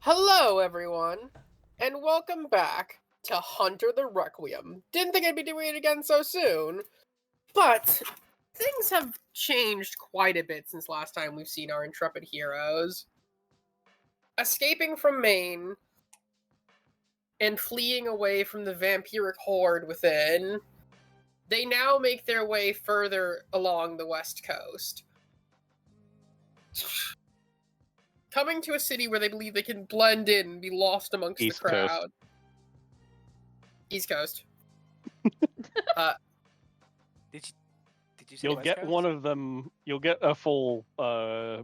Hello, everyone, and welcome back to Hunter the Requiem. Didn't think I'd be doing it again so soon, but things have changed quite a bit since last time we've seen our intrepid heroes. Escaping from Maine and fleeing away from the vampiric horde within, they now make their way further along the west coast, coming to a city where they believe they can blend in and be lost amongst East the crowd. East Coast. Did you say You'll West get Coast? one of them. You'll get a full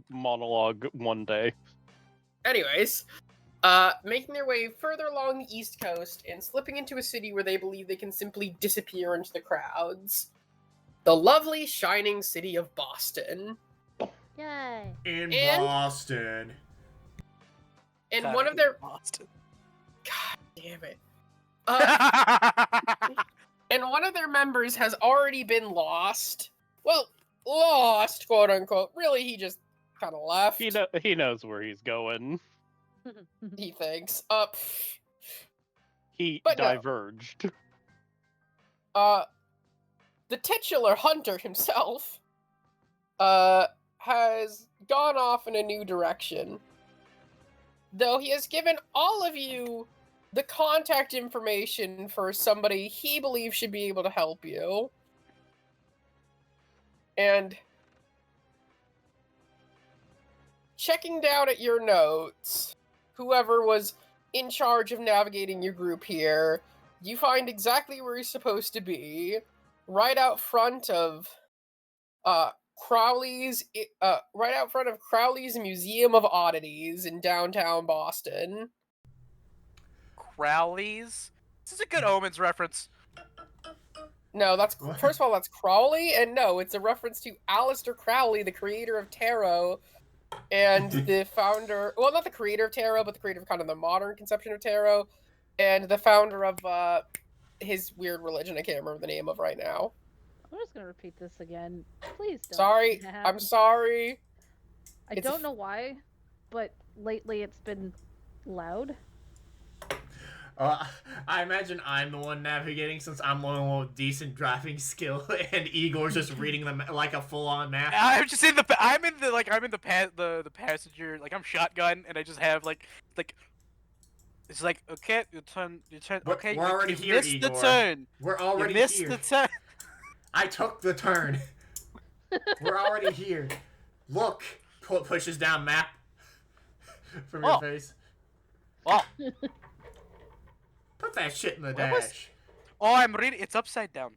monologue one day. Anyways, making their way further along the East Coast and slipping into a city where they believe they can simply disappear into the crowds. The lovely, shining city of Boston. Yay. In And- Boston. And God, one I of their... hate Boston. God damn it. And one of their members has already been lost. Well, lost, quote unquote. Really, he just kind of left. He knows where he's going. He thinks. He But no. diverged. The titular hunter himself, has gone off in a new direction. Though he has given all of you the contact information for somebody he believes should be able to help you. And checking down at your notes, whoever was in charge of navigating your group here, you find exactly where he's supposed to be, right out front of Crowley's Museum of Oddities in downtown Boston. Crowley's? This is a good Omens reference. No, that's What? first of all, that's Crowley, and no, it's a reference to Aleister Crowley, the creator of tarot, and the founder. Well, not the creator of tarot, but the creator of kind of the modern conception of tarot, and the founder of his weird religion. I can't remember the name of right now. I'm just gonna repeat this again. Please don't. Sorry, Snap. I'm sorry. I it's don't know why, but lately it's been loud. I imagine I'm the one navigating since I'm the one with decent driving skill, and Igor's just reading them like a full-on map. I'm just in the passenger, like I'm shotgun, and I just have like it's like okay, your turn, But okay, we're already you here, missed Igor. the turn. We're You already missed here. the turn. I took the turn. We're already here. Look, pushes down map from your Oh. face. Oh, Put that shit in the What was- dash. oh, I'm reading. It's upside down.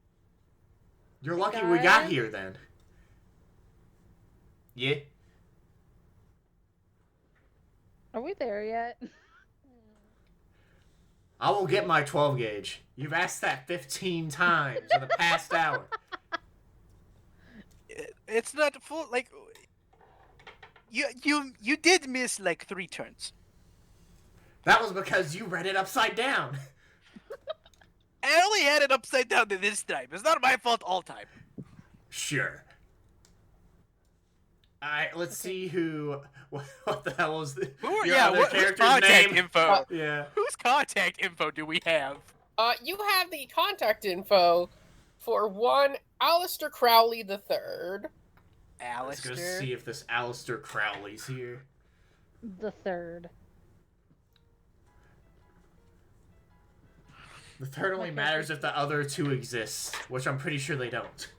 You're lucky we got Guys? here then. Yeah. Are we there yet? I will get my 12 gauge. You've asked that 15 times in the past hour. It's not full. Like you did miss like 3 turns. That was because you read it upside down. I only had it upside down to this time. It's not my fault all time. Sure. Alright, let's see who... What the hell was the your other Whose character's contact name? info? Yeah. Whose contact info do we have? You have the contact info for one Aleister Crowley the Third. Let's go Alistair. see if this Aleister Crowley's here. The third. The third only Okay. matters if the other two exist, which I'm pretty sure they don't.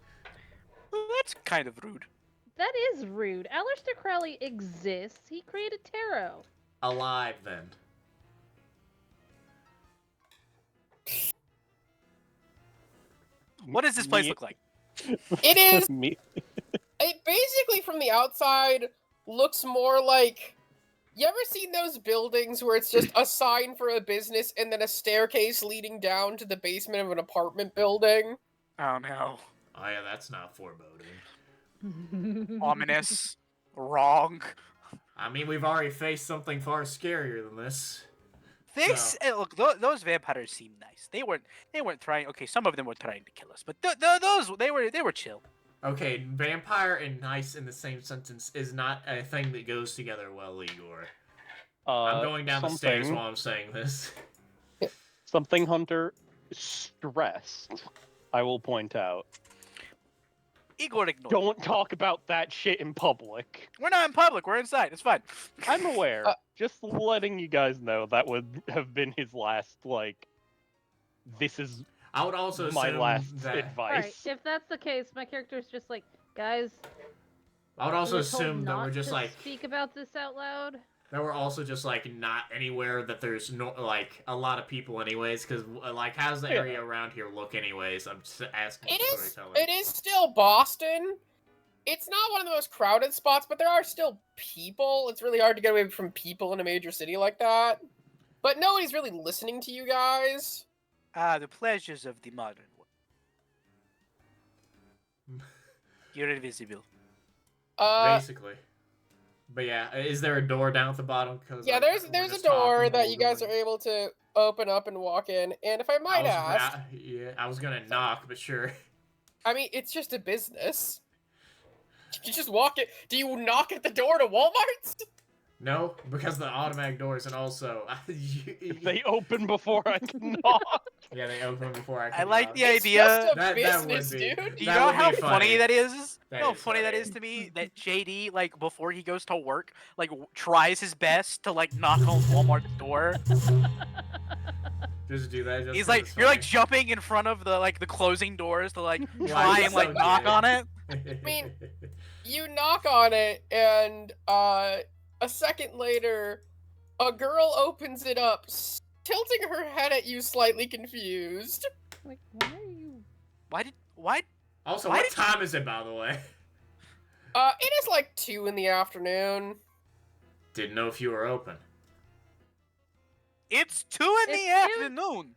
Well, that's kind of rude. That is rude. Aleister Crowley exists. He created tarot. Alive, then. What does this place look like? It is. Me. It basically, from the outside, looks more like. You ever seen those buildings where it's just a sign for a business and then a staircase leading down to the basement of an apartment building? Oh no. Oh yeah, that's not foreboding. Ominous. Wrong. I mean, we've already faced something far scarier than this. This look, those vampires seem nice. They weren't trying. Okay, some of them were trying to kill us, but those they were chill. Okay, vampire and nice in the same sentence is not a thing that goes together well, Igor. I'm going down the stairs something- while I'm saying this. Something Hunter stressed, I will point out. Igor ignored. Don't talk about that shit in public. We're not in public. We're inside. It's fine. I'm aware. Just letting you guys know that would have been his last, like, this is I would also my assume last that. advice. Alright, if that's the case, my character's just like, guys, I would also we were told assume that not we're just to like speak about this out loud. that we're also just like not anywhere that there's no like a lot of people anyways. Because like, how's the Yeah. area around here look anyways? I'm just asking the storyteller. It is still Boston. It's not one of the most crowded spots, but there are still people. It's really hard to get away from people in a major city like that. But nobody's really listening to you guys. Ah, the pleasures of the modern world. You're invisible. Basically. But yeah, is there a door down at the bottom? Cause Yeah, like, there's we're a just door talking that while you we're guys are going. able to open up and walk in. And if I might ask, Yeah, I was gonna knock, but sure. I mean, it's just a business. You just walk it. Do you knock at the door to Walmart's? No, because the automatic doors, and also They open before I can knock. yeah, they open before I can. I like knock. the It's idea. just a That would business, be- dude. Do you that know would how be funny that is? That You know how is funny that funny. is to me? That JD, like, before he goes to work, like, tries his best to, like, knock on Walmart's door. Just do that. Just He's 'cause like, it's you're, like, funny. jumping in closing the closing doors to, like, Why try is and, it like, so knock good? on it. mean, You knock on it, and a second later, a girl opens it up, tilting her head at you, slightly confused. Like, why are you? Why? Also, Why what did you- time is it, by the way? It is like 2 in the afternoon. Didn't know if you were open. It's 2 in the It's 2? afternoon.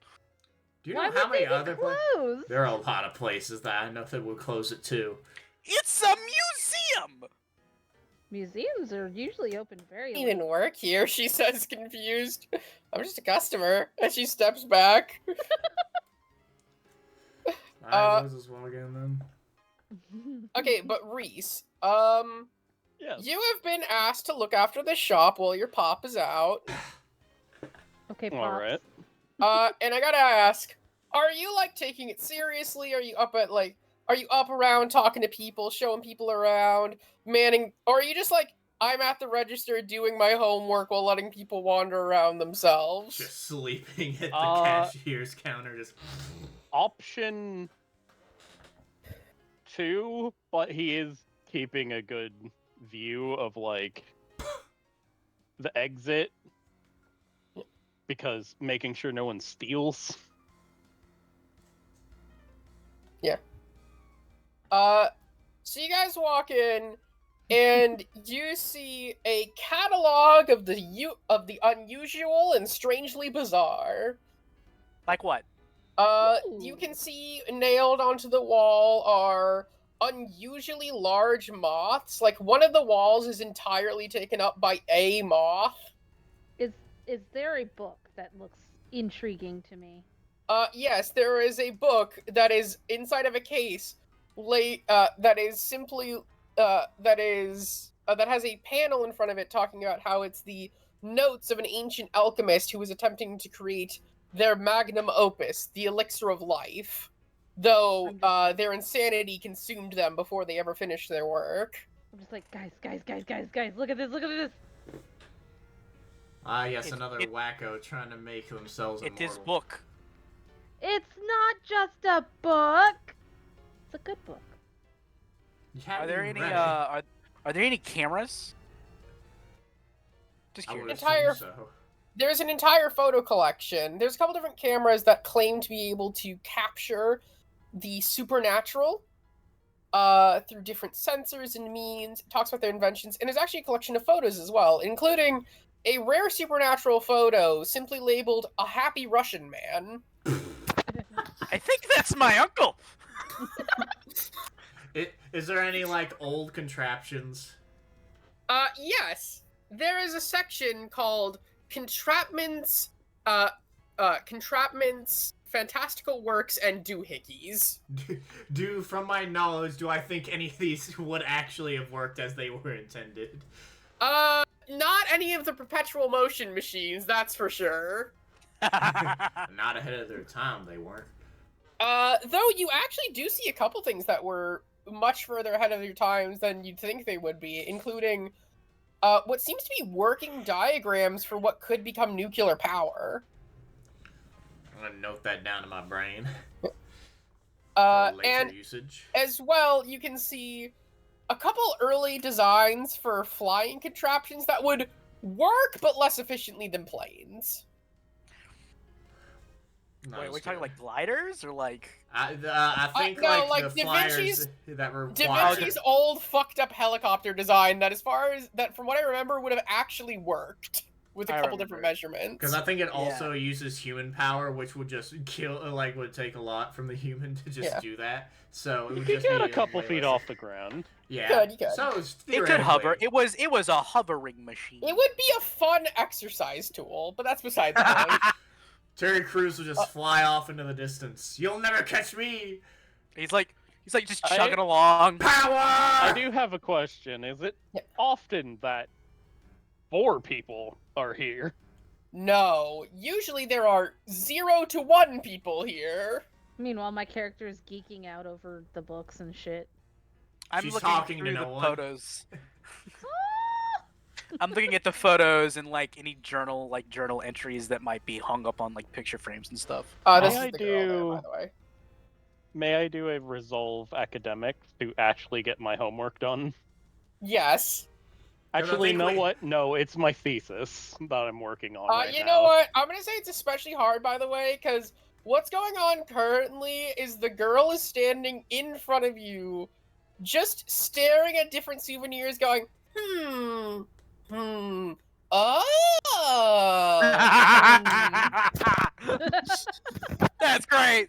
Do you Why know how would they many be other places? closed? There are a lot of places that I know that would close at 2. It's a museum. Museums are usually open very I late. even work here, she says, confused. I'm just a customer. And she steps back. Alright, what is this one again then? Okay, but Reese, Yes. you have been asked to look after the shop while your pop is out. Okay, Pops. Alright. And I gotta ask, are you like taking it seriously? Are you up around talking to people, showing people around, manning, or are you just like, I'm at the register doing my homework while letting people wander around themselves? Just sleeping at the Uh, cashier's counter, just. Option 2, but he is keeping a good view of, like, the exit. Because making sure no one steals. So you guys walk in, and you see a catalog of the unusual and strangely bizarre. Like what? You Ooh. can see nailed onto the wall are unusually large moths. Like, one of the walls is entirely taken up by a moth. Is there a book that looks intriguing to me? Yes, there is a book that is inside of a case, that is simply, that has a panel in front of it talking about how it's the notes of an ancient alchemist who was attempting to create their magnum opus, the elixir of life, though their insanity consumed them before they ever finished their work. I'm just like, guys, look at this. Ah, yes, It- another it- wacko trying to make themselves It immortal. is book. It's not just a book. It's a good book. You Are haven't there even any read it. are there any cameras? Just I would curious. Entire- assume so. There's an entire photo collection. There's a couple different cameras that claim to be able to capture the supernatural through different sensors and means. It talks about their inventions, and there's actually a collection of photos as well, including a rare supernatural photo simply labeled "A Happy Russian Man." I think that's my uncle. Is there any like old contraptions? Yes. There is a section called Contrapments, Fantastical Works, and Doohickeys. From my knowledge, do I think any of these would actually have worked as they were intended? not any of the perpetual motion machines, that's for sure. Not ahead of their time, they weren't. Though you actually do see a couple things that were much further ahead of your times than you'd think they would be, including what seems to be working diagrams for what could become nuclear power. I'm gonna note that down in my brain. For later And usage. as well, you can see a couple early designs for flying contraptions that would work, but less efficiently than planes. Wait, we're talking like gliders or like? I think no, like like the Da flyers Vinci's- that were Da Vinci's old fucked up helicopter design that, as far as that, from what I remember, would have actually worked with a I couple different remember. measurements. Because I think it also uses human power, which would just kill, like, would take a lot from the human to just do that. So it You would could just get be a couple way feet less- off the ground. Yeah, You could. So it's It could hover. theoretically- It was a hovering machine. It would be a fun exercise tool, but that's beside the point. Terry Crews will just fly off into the distance. You'll never catch me. He's like just chugging along. Power. I do have a question. Is it Yeah. often that 4 people are here? No, usually there are 0 to 1 people here. Meanwhile, my character is geeking out over the books and shit. I'm She's looking talking to through no the one. photos. I'm looking at the photos and like any journal entries that might be hung up on like picture frames and stuff. This May is I the girl there, by do- the way. May I do a resolve academic to actually get my homework done? Yes. Actually, think know we- what? No, it's my thesis that I'm working on right You now. know what? I'm gonna say it's especially hard, by the way, because what's going on currently is the girl is standing in front of you, just staring at different souvenirs, going, oh. That's great.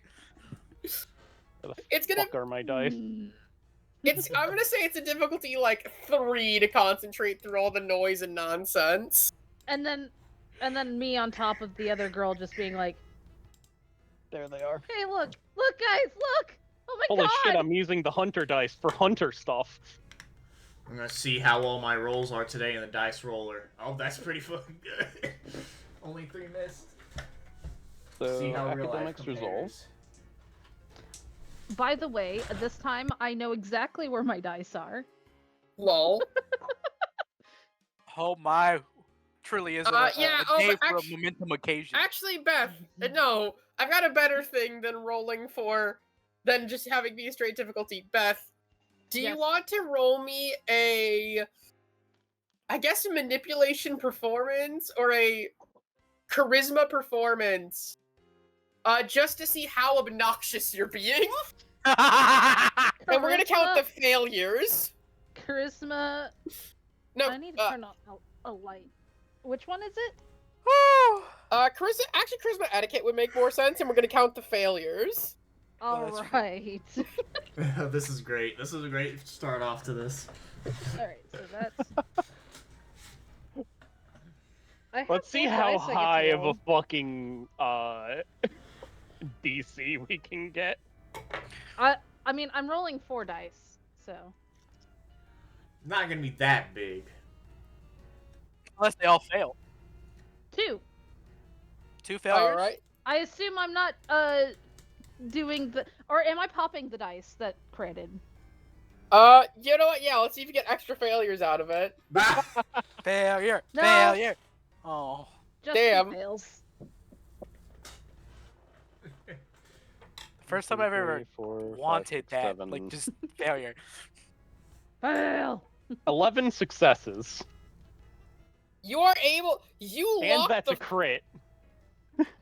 Where the It's gonna. fuck are my dice? I'm gonna say it's a difficulty like 3 to concentrate through all the noise and nonsense. And then me on top of the other girl just being like, There they are. "Hey, look, guys, look! Oh my Holy god!" shit, I'm using the hunter dice for hunter stuff. I'm gonna see how well my rolls are today in the dice roller. Oh, that's pretty fucking good. Only 3 missed. So, See how real life academics resolve. compares. By the way, this time I know exactly where my dice are. Lol. Oh my! Truly is yeah, a day but for a momentum occasion. Actually, Beth, no, I've got a better thing than just having me a straight difficulty. Beth, do you Yes. want to roll me a manipulation performance or a charisma performance? Just to see how obnoxious you're being. And we're gonna count the failures. Charisma. No, I need to turn on a light. Which one is it? charisma etiquette would make more sense, and we're gonna count the failures. All that's right. This is great. This is a great start off to this. All right. So that's. I have Let's see 4 how dice I get to high of a roll. fucking DC we can get. I mean, I'm rolling 4 dice, so. Not gonna be that big. Unless they all fail. 2. 2 failures. All right. I assume I'm not doing the, or am I popping the dice that credited? You know what? Yeah, let's see if you get extra failures out of it. Failure. No. Failure. Oh. Just Damn. 2 fails. First time I've ever 3, 4, 5, wanted 6, that. 7. Like just failure. Fail. 11 successes. You are able. You And lock that's the. a crit.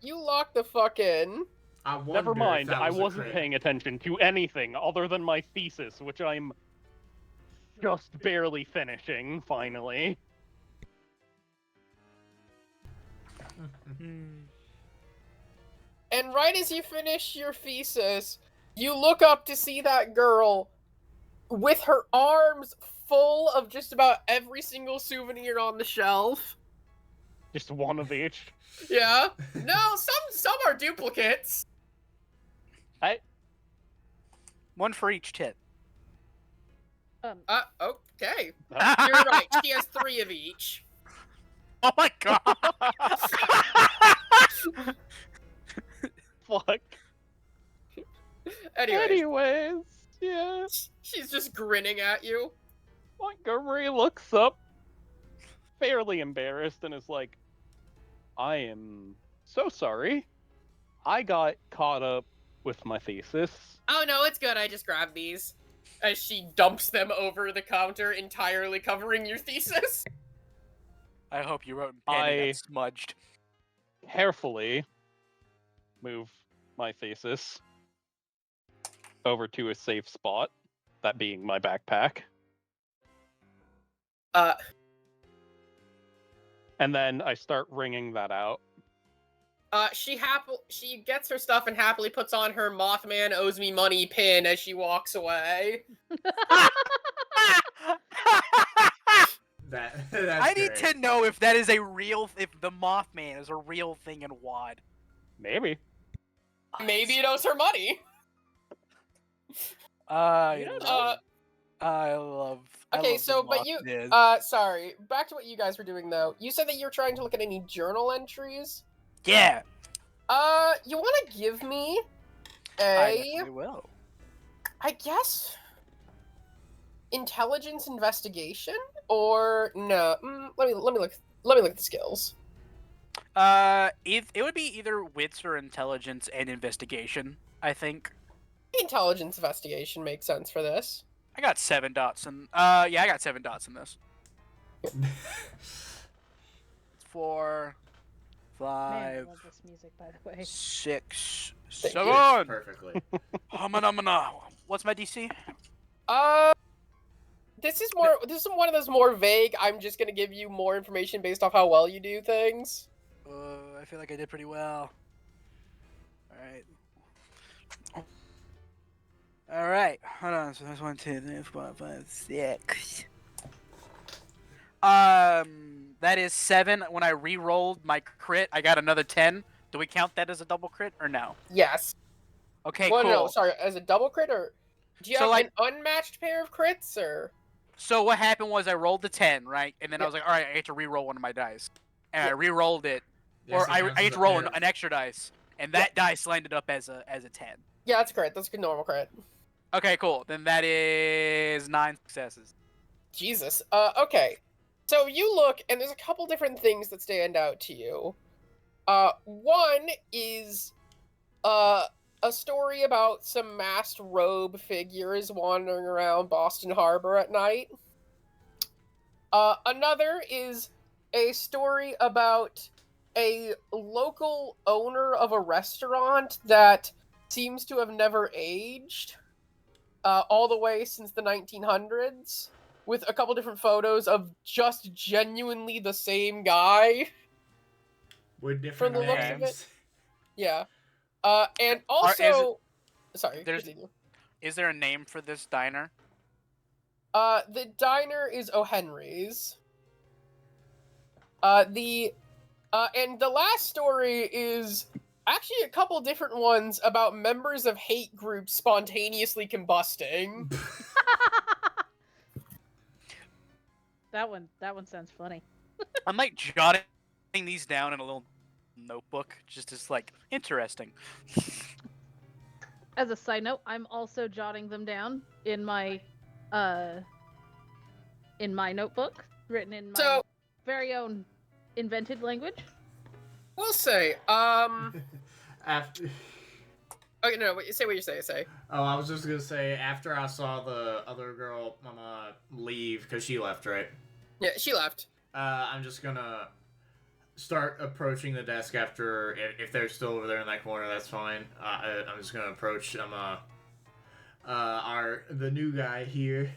You lock the fuck in. I wonder Never if mind, that I was a wasn't crit. paying attention to anything other than my thesis, which I'm just barely finishing, finally. And right as you finish your thesis, you look up to see that girl with her arms full of just about every single souvenir on the shelf. Just one of each. Yeah. No, some are duplicates. One for each tit. Okay. Oh. You're right. She has 3 of each. Oh my god! Fuck. Anyways, yeah. she's just grinning at you. Montgomery looks up, fairly embarrassed, and is like, I am so sorry. I got caught up with my thesis. Oh no, it's good. I just grabbed these. As she dumps them over the counter, entirely covering your thesis. I hope you wrote in pen and I- got smudged. Carefully move my thesis over to a safe spot, that being my backpack. And then I start wringing that out. She gets her stuff and happily puts on her Mothman owes me money pin as she walks away. That's I need great. to know if that is a real, if the Mothman is a real thing in WAD. Maybe. Maybe it owes her money. I don't love. I love. Okay, the so, but you- Mothman. Sorry. Back to what you guys were doing though. You said that you were trying to look at any journal entries. Yeah. You want to give me I a, definitely will. I guess, intelligence investigation or no? Let me look at the skills. It would be either wits or intelligence and investigation. I think. Intelligence investigation makes sense for this. I got 7 dots in. Yeah, I got 7 dots in this. 4, Man, I 5, love this music, by the way. 6, Thank you. 7. Perfectly. Humana. What's my DC? This is one of those more vague. I'm just gonna give you more information based off how well you do things. I feel like I did pretty well. All right. Hold on. So there's 1, 2, 3, 4, 5, 6. That is 7. When I re-rolled my crit, I got another 10. Do we count that as a double crit or no? Yes. Okay, Well, cool. no, sorry. As a double crit, or do you So, have like- an unmatched pair of crits, or? So what happened was I rolled the 10, right? And then I Yeah. was like, all right, I get to re-roll one of my dice. And Yeah. I re-rolled it, Yes, or it I counts get as to a roll pair. an extra dice, and that dice landed up as a 10. Yeah, that's correct. That's a normal crit. Okay, cool. Then that is 9 successes. Jesus. Okay. So you look, and there's a couple different things that stand out to you. One is, a story about some masked robe figures wandering around Boston Harbor at night. Another is a story about a local owner of a restaurant that seems to have never aged, all the way since the 1900s, with a couple different photos of just genuinely the same guy. With different the looks of names. Yeah. And is also, sorry, there's- continue. Is there a name for this diner? The diner is O'Henry's. And the last story is actually a couple different ones about members of hate groups spontaneously combusting. That one sounds funny. I'm like jotting these down in a little notebook, just as like interesting. As a side note, I'm also jotting them down in my notebook, written in my So, very own invented language. we'll say, After, okay, no, say what you say. oh, I was just gonna say after I saw the other girl leave because she left, right? Yeah, she left. I'm just gonna start approaching the desk after if they're still over there in that corner. That's fine. I'm just gonna approach the new guy here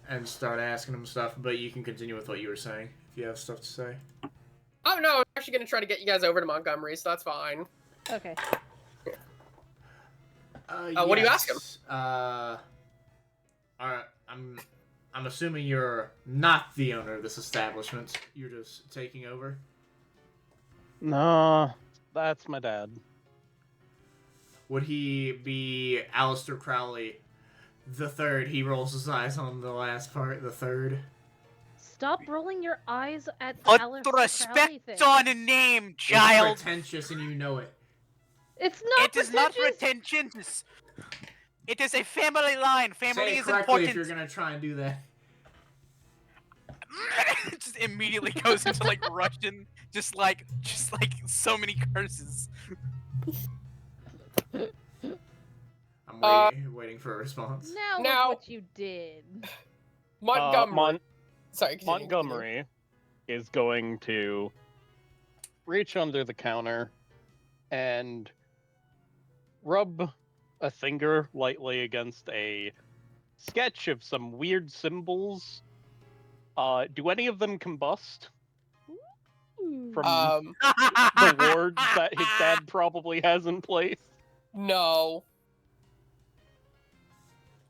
and start asking him stuff. But you can continue with what you were saying if you have stuff to say. Oh no, I'm actually gonna try to get you guys over to Montgomery, so that's fine. Okay. What do you ask him? I'm assuming you're not the owner of this establishment. You're just taking over. No, that's my dad. Would he be Aleister Crowley the third? He rolls his eyes on the last part, the third. Stop rolling your eyes at the Put Aleister the Crowley respect thing. on a name, It's child. pretentious and you know it. It's not It is not pretentious. pretentious. It is a family line. Family Say it is correctly important. if you're gonna try and do that. Just immediately goes into like Russian, just like so many curses. I'm Uh, waiting for a response. Now Now- look what you did. Montgomery. Sorry, continue, Montgomery is going to reach under the counter and rub a finger lightly against a sketch of some weird symbols. Do any of them combust from continue. the wards that his dad probably has in place? No.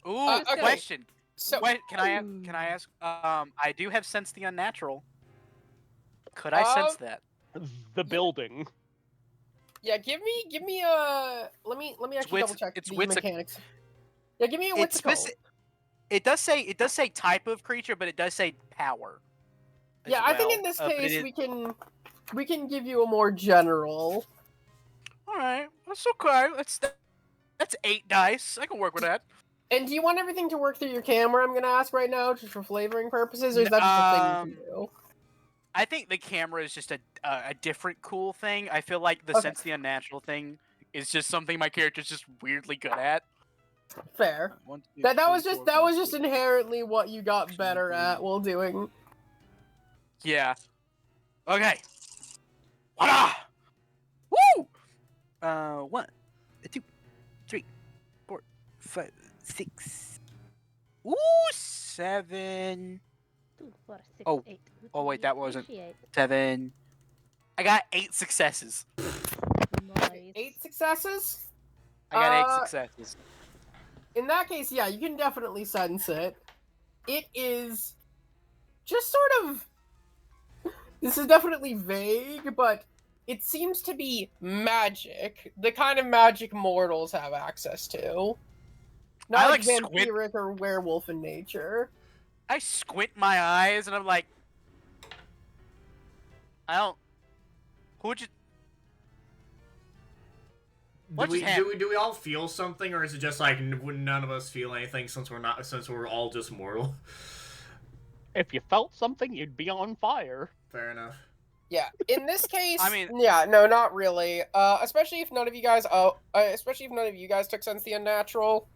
Ooh, okay. question. So, Wait, can I ask? I do have sense the unnatural. Could I sense that? The building. yeah, give me a. Let me actually wits- double check it's the wits- mechanics. Yeah, give me a what's It's it does say type of creature, but it does say power. as Yeah, I think in well. this But it case is- we can give you a more general. All right, that's okay. That's 8 dice. I can work with that. And do you want everything to work through your camera? I'm gonna ask right now, just for flavoring purposes, or is that just a thing you can do? I think the camera is just a different cool thing. I feel like the Okay. sense the unnatural thing is just something my character's just weirdly good at. Fair. 1, 2, That 3, was just 4, that 5, was just 6. inherently what you got better at while doing. Yeah. Okay. Voila! Woo! 1, 2, 3, 4, 5, 6. Ooh, 7. 2, 4, 6, Oh. 8. Oh, wait, that wasn't- Appreciate. 7. I got 8 successes. Nice. 8 successes. I got 8 Uh, successes. In that case, yeah, you can definitely sense it. It is just sort of. This is definitely vague, but it seems to be magic. The kind of magic mortals have access to. Not I, like like, squint- vampiric or werewolf in nature. I squint my eyes and I'm like, I don't. Who'd you? What just happened? Do we all feel something, or is it just like none of us feel anything since we're all just mortal? If you felt something, you'd be on fire. Fair enough. Yeah, in this case, I mean- yeah, no, not really. Especially if none of you guys, especially if none of you guys took sense the unnatural.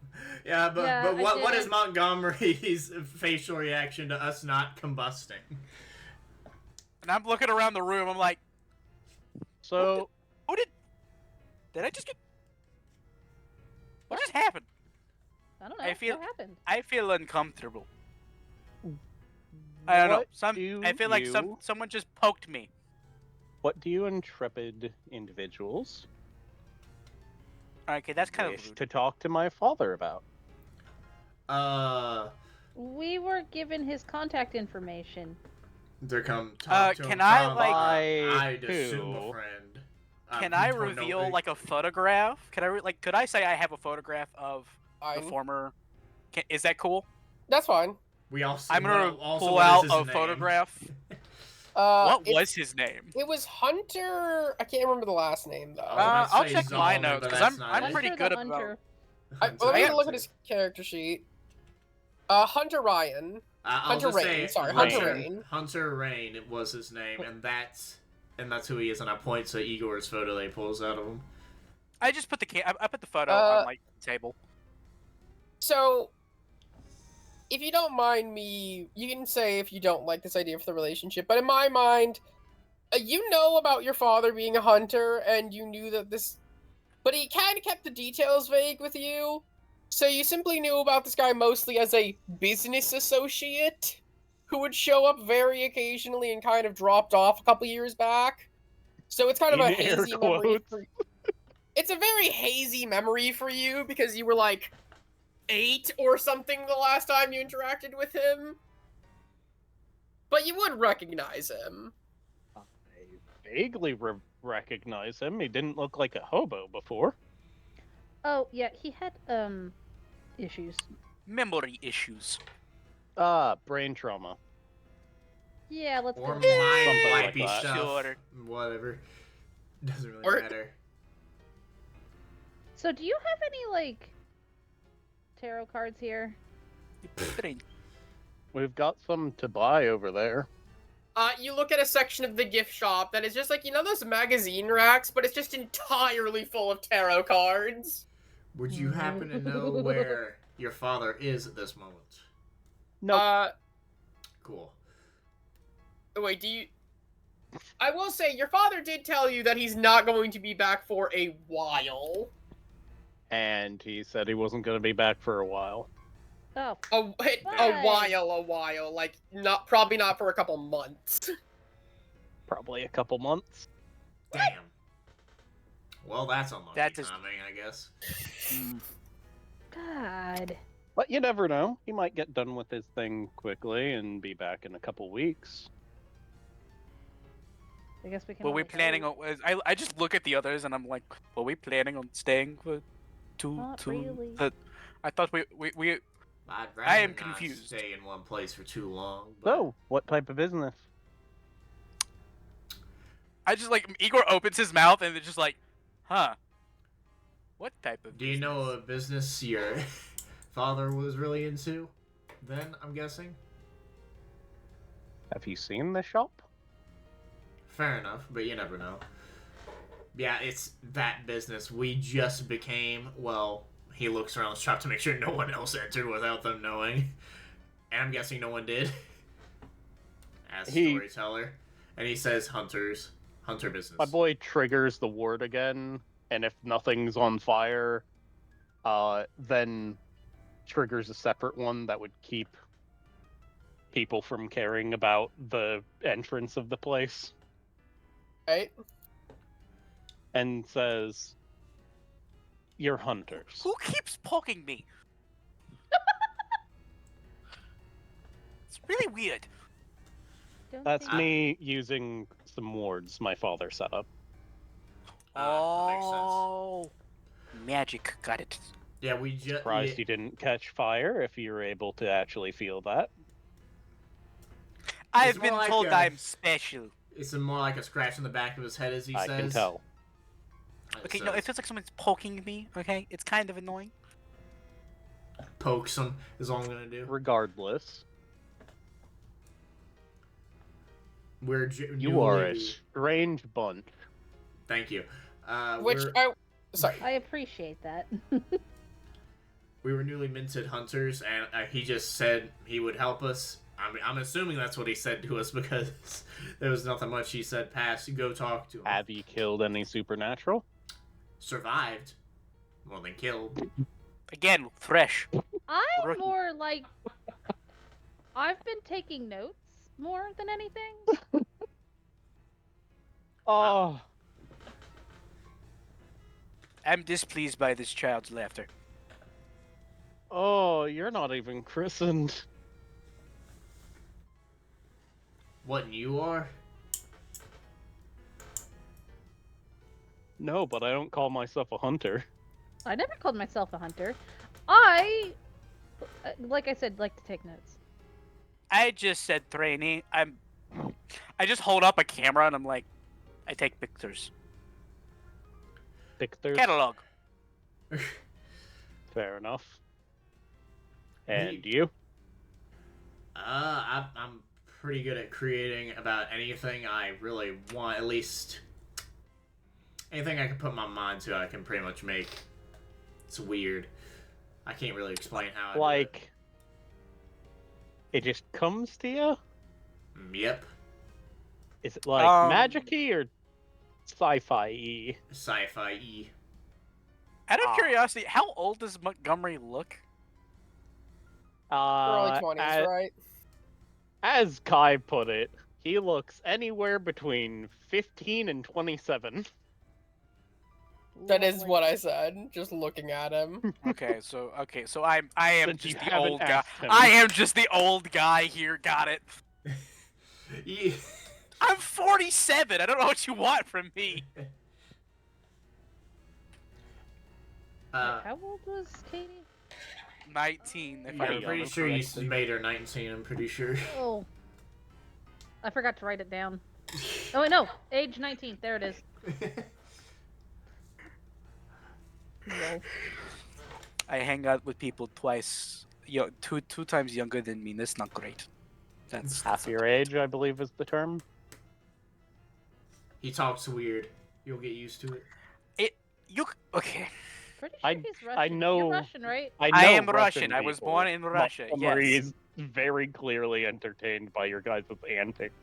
Yeah, but Yeah, but I what is did. Montgomery's facial reaction to us not combusting? And I'm looking around the room. I'm like, So who did I just get? What just happened? I don't know. I feel- What happened? I feel uncomfortable. I don't know. what do I feel like you- someone just poked me. What do you intrepid individuals Okay, that's kind wish of rude. to talk to my father about? We were given his contact information. There come talk to can him I, from, like- I'd Who? assume a friend. Can I don't know reveal who. like a photograph? Could I say I have a photograph of the Fine. former? Is that cool? That's fine. We also. I'm gonna also, pull what is out his a name? photograph. What It- was his name? It was Hunter. I can't remember the last name though. I was about to I'll say check my Zalman, notes but because that's I'm not it. pretty Hunter good the about. Hunter. Let me Hunter. look at his character sheet. Hunter Ryan. I'll Hunter just Rain, say sorry, Hunter Rain. Hunter Rain was his name, and that's who he is. And I point to Igor's photo that he pulls out of him. I just put the I put the photo Uh, on like the table. So, if you don't mind me, you can say if you don't like this idea for the relationship. But in my mind, you know about your father being a hunter, and you knew that this. But he kind of kept the details vague with you. So you simply knew about this guy mostly as a business associate who would show up very occasionally and kind of dropped off a couple years back. So it's kind of a In air hazy memory. quotes. It's a very hazy memory for you because you were like 8 or something the last time you interacted with him. But you would recognize him. I vaguely recognize him. He didn't look like a hobo before. Oh yeah, he had issues. Memory issues. Brain trauma. Yeah, let's Or go. mine Something might like be that. stuff. Sure. Whatever. Doesn't really Or- matter. So, do you have any like tarot cards here? We've got some to buy over there. You look at a section of the gift shop that is just like, you know those magazine racks, but it's just entirely full of tarot cards. Would you happen to know where your father is at this moment? Nope. Cool. Wait, do you... I will say, your father did tell you that he's not going to be back for a while. And he said he wasn't going to be back for a while. Oh, A while, like, probably not for a couple months. Probably a couple months. Damn. Well, that's unlucky That is- timing, I guess. God. But you never know. He might get done with his thing quickly and be back in a couple weeks. I guess we can. Were we only planning hope. on? I just look at the others and I'm like, were we planning on staying for Not really. I thought we I'd I rather am not confused. stay in one place for too long. But... So, what type of business? I just like Igor opens his mouth and it's just like, huh? What type of? Do you know a business? business your father was really into? Then, I'm guessing? Have you seen the shop? Fair enough, but you never know. Yeah, it's that business. We just became, well, he looks around the shop to make sure no one else entered without them knowing. And I'm guessing no one did. As storyteller. And he says hunter business. My boy triggers the ward again, and if nothing's on fire, then triggers a separate one that would keep people from caring about the entrance of the place. Right? And says, "You're hunters." Who keeps poking me? It's really weird. Don't That's think- me using some wards my father set up. That makes sense. Oh, magic. Got it. Yeah, we just... Surprised you didn't catch fire if you were able to actually feel that. I've more been like told a- I'm special. It's more like a scratch in the back of his head, as he I says. can tell. Okay, no, it feels like someone's poking me. Okay, it's kind of annoying. Pokes him is all I'm gonna do. Regardless, We're you are a newly- strange bunch. Thank you. Which, sorry. I appreciate that. We were newly minted hunters, and he just said he would help us. I'm assuming that's what he said to us because there was nothing much he said past go talk to him. Have you killed any supernatural? Survived. More than killed. Again, fresh. I'm Rookie. more like. I've been taking notes more than anything. Oh, I'm displeased by this child's laughter. oh, you're not even christened. What, you are? No, but I don't call myself a hunter. I never called myself a hunter. Like I said, like to take notes. I just said trainee. I just hold up a camera and I'm like, I take pictures. Pictures. Catalog. Fair enough. And Me- you? I'm pretty good at creating about anything I really want. At least anything I can put my mind to, I can pretty much make. It's weird. I can't really explain how. I do Like, it just comes to you? it. Yep, Is it like magic-y or sci-fi-y? sci-fi. Out of Ah. curiosity, how old does Montgomery look? Early 20s, as, right? as Kai put it, he looks anywhere between 15 and 27. That is Lovely. what I said, just looking at him. Okay, so I am Since you just the haven't old guy. asked him. I am just the old guy here. Got it. Yeah. I'm 47. I don't know what you want from me. How old was Katie? 19. If Yeah, I I'm remember pretty sure you correctly. made her 19. I'm pretty sure. Oh, I forgot to write it down. Oh wait, no. Age 19. There it is. Lol. I hang out with people twice, two times younger than me. That's not great. That's Half not your great. age, I believe, is the term. He talks weird. You'll get used to it. Okay? Pretty sure he's Russian. I know. You're Russian, right? I know I am Russian. I was people. born in Russia. Montgomery Yes. is very clearly entertained by your guys' antics.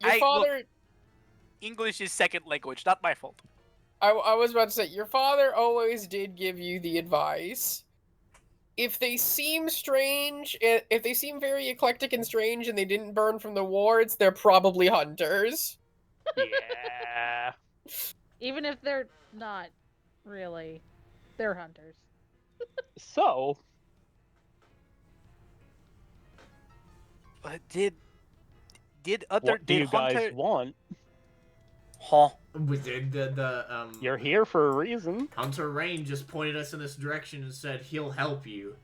Your Look, father. English is second language. Not my fault. I was about to say, your father always did give you the advice. If they seem strange, if they seem very eclectic and strange and they didn't burn from the wards, they're probably hunters. Yeah. Even if they're not really, they're hunters. So, Did what do you guys Hunter? want? Huh? You're here for a reason. Hunter Rain just pointed us in this direction and said he'll help you,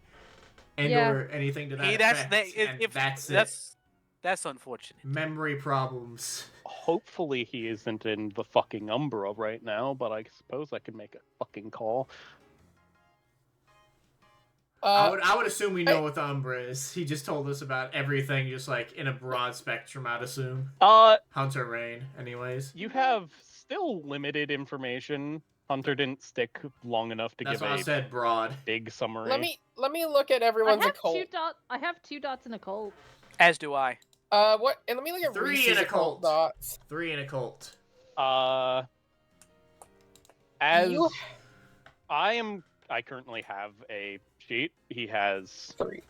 and Yeah. or anything to that Hey, effect. That's unfortunate. Memory problems. Hopefully he isn't in the fucking Umbra right now, but I suppose I could make a fucking call. I would assume we know what the Umbra is. He just told us about everything, just like in a broad spectrum. I'd assume. Hunter Rain, anyways. You have still limited information. Hunter didn't stick long enough to That's give why I a said broad. big summary. Let me look at everyone's occult. I have 2 dots in occult. As do I. What? And let me look at 3 Reese's in occult dots. 3 in occult. As You- I currently have a sheet. He has 3.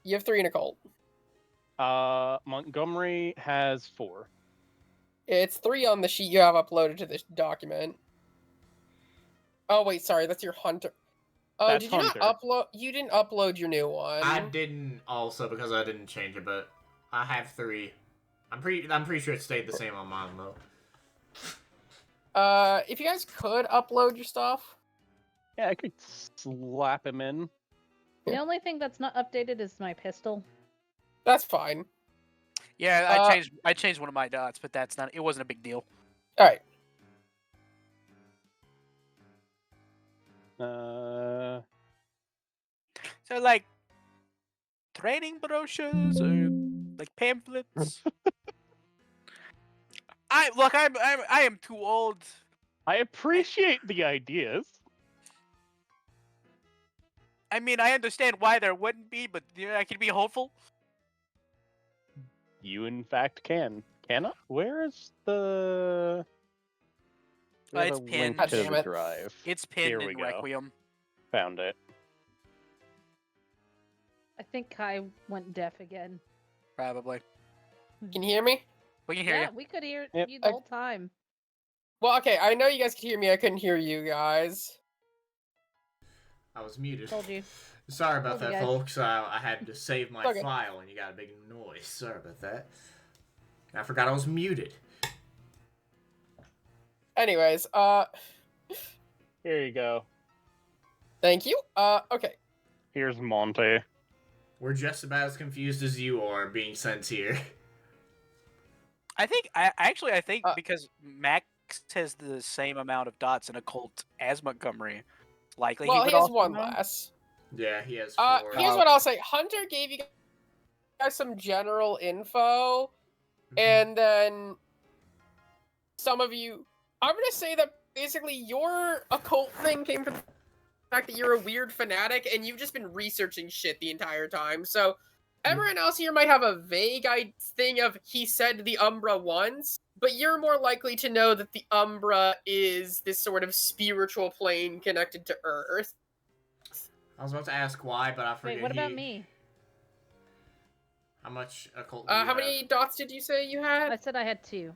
You have 3 in occult. Montgomery has 4. It's 3 on the sheet you have uploaded to this document. Oh wait, sorry, that's your hunter. Oh, That's did you Hunter. not upload? You didn't upload your new one. I didn't also because I didn't change it, but I have 3. I'm pretty sure it stayed the same on mine though. If you guys could upload your stuff. Yeah, I could slap him in. The only thing that's not updated is my pistol. That's fine. Yeah, I changed one of my dots, but it wasn't a big deal. All right. So like training brochures or like pamphlets. I am too old. I appreciate the ideas. I mean, I understand why there wouldn't be, but I can be hopeful. You, in fact, can. Can I? Where is the... We have It's a pinned. link to God damn the it. drive. It's pinned Here we in go. Requiem. Found it. I think Kai went deaf again. Probably. Can you hear me? We can hear Yeah, you. we could hear Yep. you the whole time. Well, okay. I know you guys could hear me. I couldn't hear you guys. I was muted. Told you. Sorry about Told you that, guys. folks. I had to save my Okay. file and you got a big noise. Sorry about that. I forgot I was muted. Anyways, Here you go. thank you. Okay. Here's Monte. We're just about as confused as you are being sent here. I think because Max has the same amount of dots in occult as Montgomery, likely Well, would he has also one know. less. Yeah, he has 4. Here's what I'll say. Hunter gave you guys some general info, and then some of you. I'm gonna say that basically your occult thing came from the fact that you're a weird fanatic and you've just been researching shit the entire time. So everyone else here might have a vague thing of he said the Umbra once, but you're more likely to know that the Umbra is this sort of spiritual plane connected to Earth. I was about to ask why, but I forget. Wait, what about me? How much occult do you How have? many dots did you say you had? I said I had 2.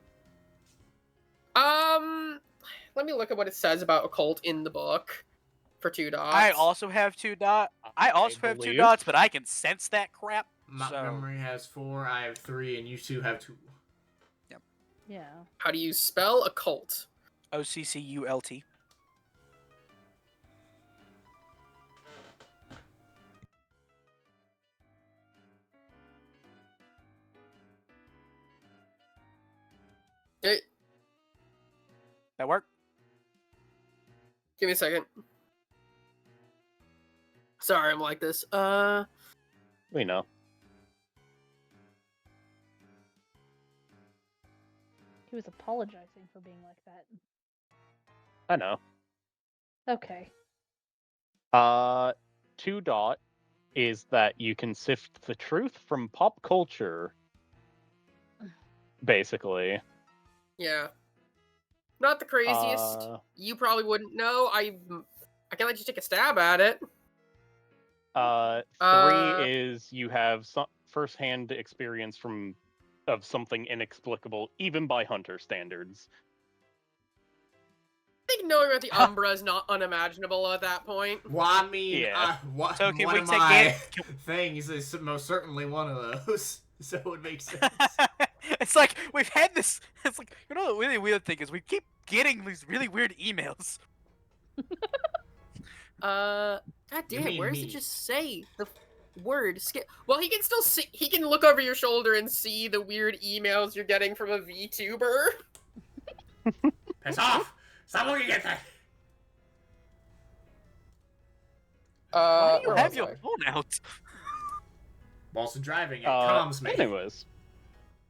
Let me look at what it says about occult in the book for 2 dots. I also have 2 dots. I also have 2 believe. dots, but I can sense that crap. Montgomery has 4, I have 3, and you 2 have 2. Yeah. How do you spell occult? OCCULT. That work? Give me a second. Sorry, I'm like this. We know. He was apologizing for being like that. I know. Okay. 2 dot is that you can sift the truth from pop culture. Basically. Yeah. Not the craziest. You probably wouldn't know. I can let you take a stab at it. 3 is you have some first-hand experience of something inexplicable, even by hunter standards. I think knowing about the Umbra is not unimaginable at that point. Well, I mean, Yeah. So can one we of take my it- things is most certainly one of those, so it would make sense. It's like we've had this. It's like, you know, the really weird thing is we keep getting these really weird emails. God damn, mean where does me. it just say the word skip? Well, he can still see. He can look over your shoulder and see the weird emails you're getting from a VTuber. Piss off! Stop looking at that! Why do you where have was your I? phone out? Also driving, it calms me. Anyways,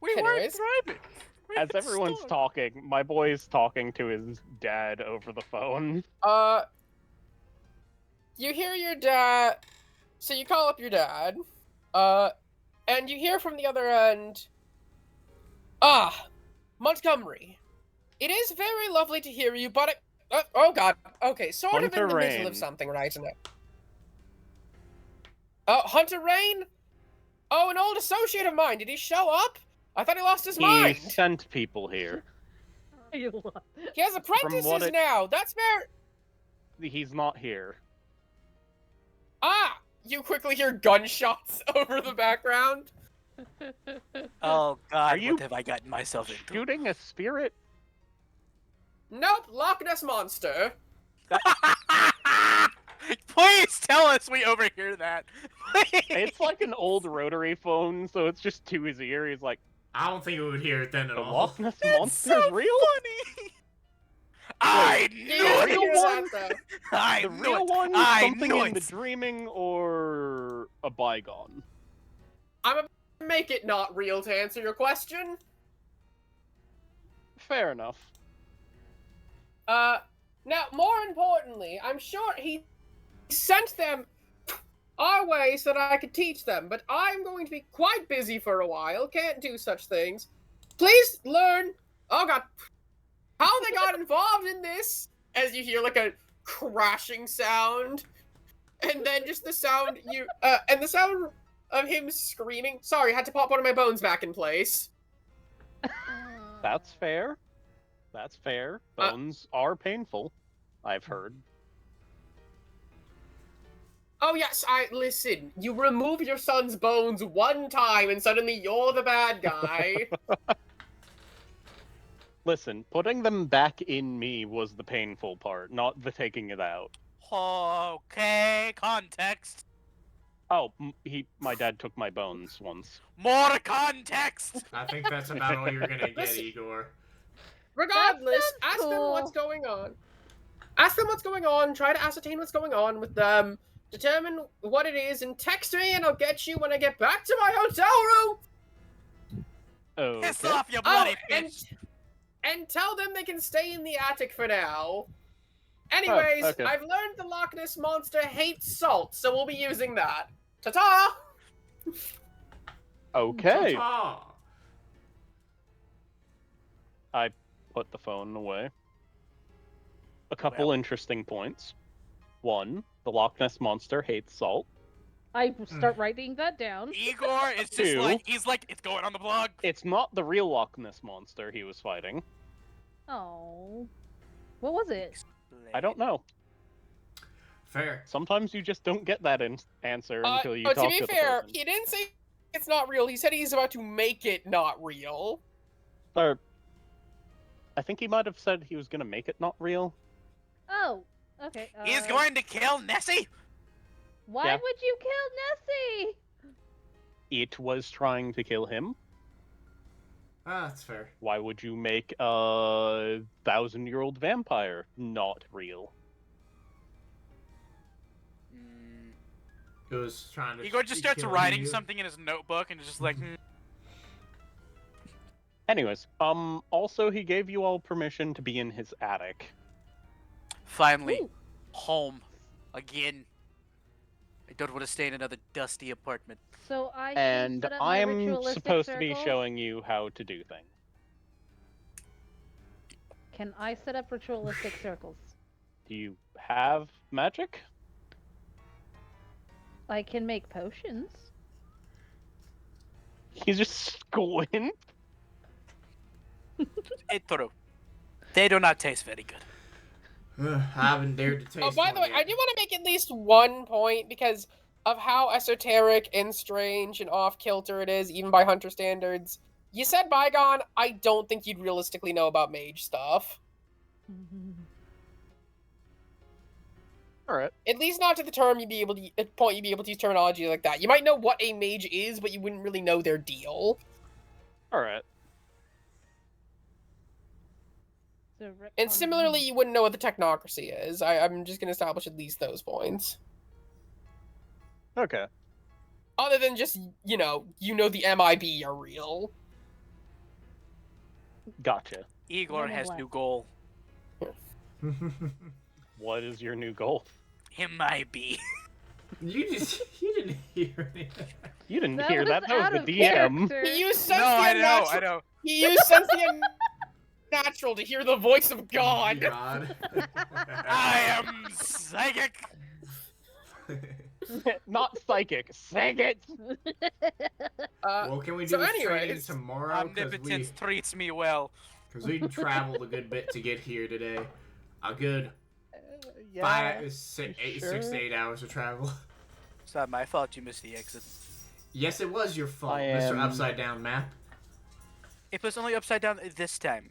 We Anyways. weren't driving. We're as in everyone's store. talking, my boy's talking to his dad over the phone. You hear your dad. So you call up your dad, and you hear from the other end. Montgomery. It is very lovely to hear you, but oh god. Okay, sort of in the Hunter middle Rain. of something right now. Hunter Rain? Oh, an old associate of mine. Did he show up? I thought he lost his He mind. sent people here. You love it. He has apprentices now. That's very. He's not here. You quickly hear gunshots over the background. Oh God! Are you What have I gotten myself into? Shooting a spirit? Nope, Loch Ness Monster. Please tell us we overhear that. It's like an old rotary phone, so it's just to his ear. He's like, I don't think we would hear it then at the all. Loch Ness That's Monster's so real? funny. I You knew don't real hear it. that, one? though. I The knew real it. one? I Something knew in the it. dreaming or a bygone? I'm gonna make it not real to answer your question. Fair enough. Now, more importantly, I'm sure he sent them our way so that I could teach them, but I'm going to be quite busy for a while, can't do such things. Please learn, oh god, how they got involved in this, as you hear like a crashing sound, and then just the sound and the sound of him screaming. Sorry, I had to pop one of my bones back in place. That's fair. That's fair. Bones are painful, I've heard. Oh yes, listen, you remove your son's bones one time and suddenly you're the bad guy. Listen, putting them back in me was the painful part, not the taking it out. Okay, context. Oh, my dad took my bones once. More context. I think that's about all you're gonna get, Listen. Igor. Regardless, That sounds ask them cool. what's going on. Ask them what's going on, try to ascertain what's going on with them, determine what it is, and text me and I'll get you when I get back to my hotel room! Piss Okay. off, you bloody and bitch. tell them they can stay in the attic for now. Anyways, okay. I've learned the Loch Ness Monster hates salt, so we'll be using that. Ta-ta! Okay. Ta-ta. I put the phone away. A couple Well. interesting points. One, the Loch Ness Monster hates salt. I start writing that down. Igor is just Two. like, he's like, it's going on the blog. It's not the real Loch Ness Monster he was fighting. Oh. What was it? I don't know. Fair. Sometimes you just don't get that answer until you to talk be to the fair, person. he didn't say it's not real. He said he's about to make it not real. Or, I think he might have said he was gonna make it not real. Oh. Okay. He's going to kill Nessie. Why Yeah. would you kill Nessie? It was trying to kill him. Ah, that's fair. Why would you make a 1,000-year-old vampire not real? It was trying to. Igor just starts kill writing you. something in his notebook and is just like, Anyways, also he gave you all permission to be in his attic. finally, Ooh. home. Again. I don't want to stay in another dusty apartment. So I can And set up my I'm ritualistic supposed to be circles? showing you how to do things. Can I set up ritualistic circles? Do you have magic? I can make potions. He's just squint. It's true. They do not taste very good. I haven't dared to taste. Oh, by the way, one yet. I do want to make at least one point because of how esoteric and strange and off-kilter it is, even by Hunter standards. You said Bygone, I don't think you'd realistically know about mage stuff. Alright. At least not to the term you'd be able to point you'd be able to use terminology like that. You might know what a mage is, but you wouldn't really know their deal. Alright. So And similarly, you wouldn't know what the technocracy is. I'm just gonna establish at least those points. Okay. Other than just, you know the MIB are real. Gotcha. Igor Men in has Black. new goal. What is your new goal? MIB. you didn't hear anything. You didn't That hear was that. That out was of the DM. character. He used No, sense the I know, unnatural. I know. He used sense the unnatural to hear the voice of God. God. I am psychic. Not psychic. Psychic. Well, can we do So this training anyways, tomorrow? Omnipotence treats me well. Because we traveled a good bit to get here today. A good Yeah. 6 sure? to 8 hours of travel. It's not my fault you missed the exit. Yes, it was your fault, I Mr. am- Upside Down Map. It was only upside down this time.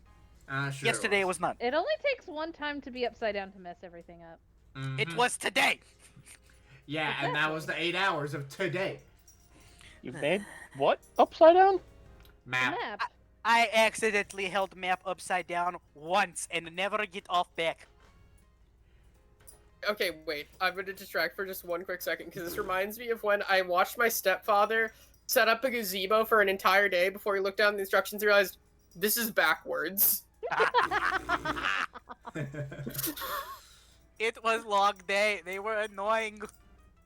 Sure Yesterday it was not. It only takes one time to be upside down to mess everything up. It Mhm. was today. Yeah, and that was the 8 hours of today. You made what? Upside down? Map. Map. I accidentally held map upside down once and never get off back. Okay, wait. I'm gonna distract for just one quick second because this reminds me of when I watched my stepfather set up a gazebo for an entire day before he looked down the instructions and realized this is backwards. It was long day. They were annoying.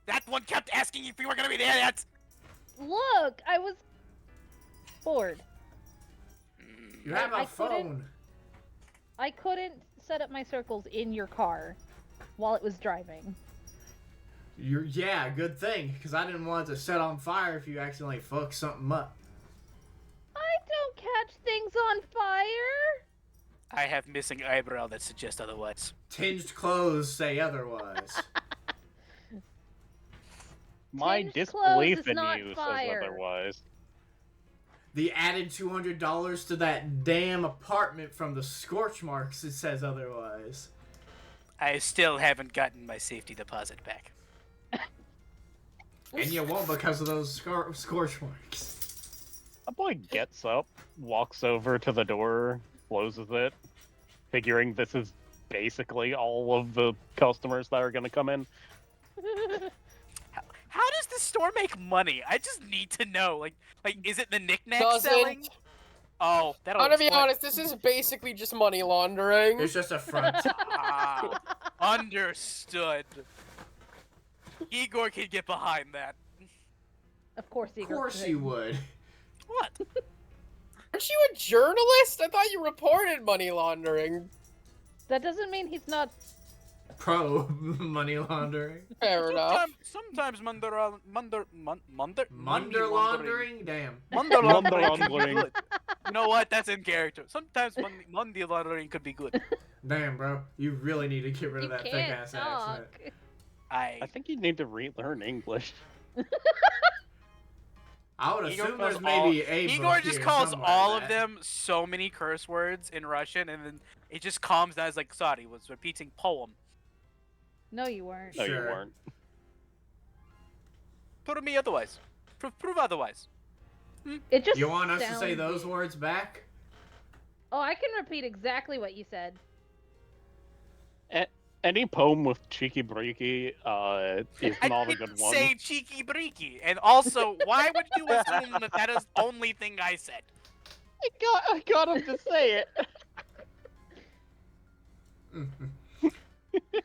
That one kept asking if we were gonna be there yet. Look, I was bored. You have a I couldn't- phone. I couldn't set up my circles in your car while it was driving. Yeah, good thing, because I didn't want it to set on fire if you accidentally fuck something up. I don't catch things on fire. I have missing eyebrow that suggests otherwise. Tinged clothes say otherwise. My Tinged disbelief clothes is in not you fire. says otherwise. The added $200 to that damn apartment from the scorch marks, it says otherwise. I still haven't gotten my safety deposit back. And you won't because of those scorch marks. A boy gets up, walks over to the door, closes it, figuring this is basically all of the customers that are going to come in. How does the store make money? I just need to know. Like, is it the knickknack Doesn't. selling? Oh, that'll. I'm gonna be explain- honest, this is basically just money laundering. It's just a front. Ah, understood. Igor can get behind that. Of course, Of Igor course could. you would. What? Aren't you a journalist? I thought you reported money laundering. That doesn't mean he's not. Pro money laundering. Fair enough. Sometimes munder Laundering? Damn. Munder Munder laundering can be laundering. good. You know what? That's in character. Sometimes money laundering could be good. Damn, bro. You really need to get rid You of that thick can't ass talk. accent. I think you need to relearn English. I would Igor assume calls there's maybe all- a Igor book just here calls somewhere all that- of them so many curse words in Russian, and then it just calms down. It's like, sorry, was repeating poem. No, you weren't. No, Sure. you weren't. Prove me otherwise. Prove otherwise. It just You want us to say sounded- those words back? Oh, I can repeat exactly what you said. Any poem with cheeky breaky is I not a didn't good one. say cheeky breaky, and also, why would you assume that that is the only thing I said? I got him to say it.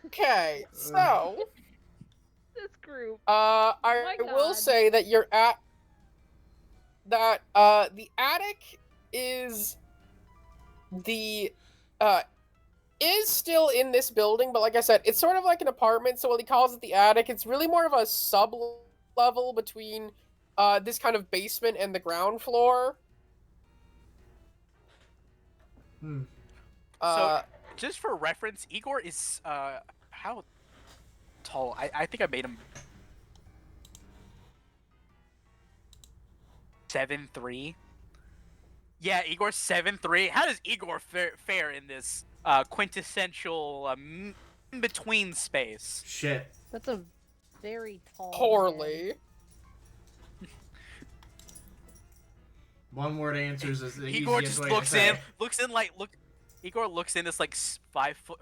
Okay, so This group. I my will God. say that the attic is the is still in this building, but like I said, it's sort of like an apartment, so while he calls it the attic, it's really more of a sub level between this kind of basement and the ground floor. Hmm. Uh, Just for reference, Igor is how tall? I think I made him 7'3". Yeah, Igor's 7'3". How does Igor fare in this quintessential in between space? Shit. That's a very tall. man. poorly. One word answers is the Igor easiest just way to say. Igor looks in this like 5 foot,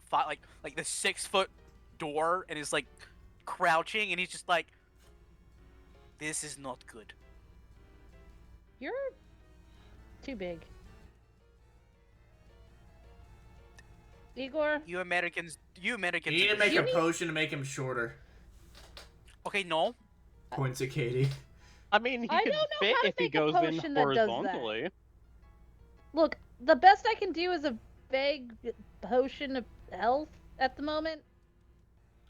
like the 6 foot door, and is like crouching, and he's just like, "This is not good." You're too big. Igor, You Americans. You need to are make You a need- potion to make him shorter. Okay, no. Points at Katie. I mean, he I could don't know fit how to if he make a goes in potion that does that. horizontally. look, the best I can do is a vague potion of health at the moment.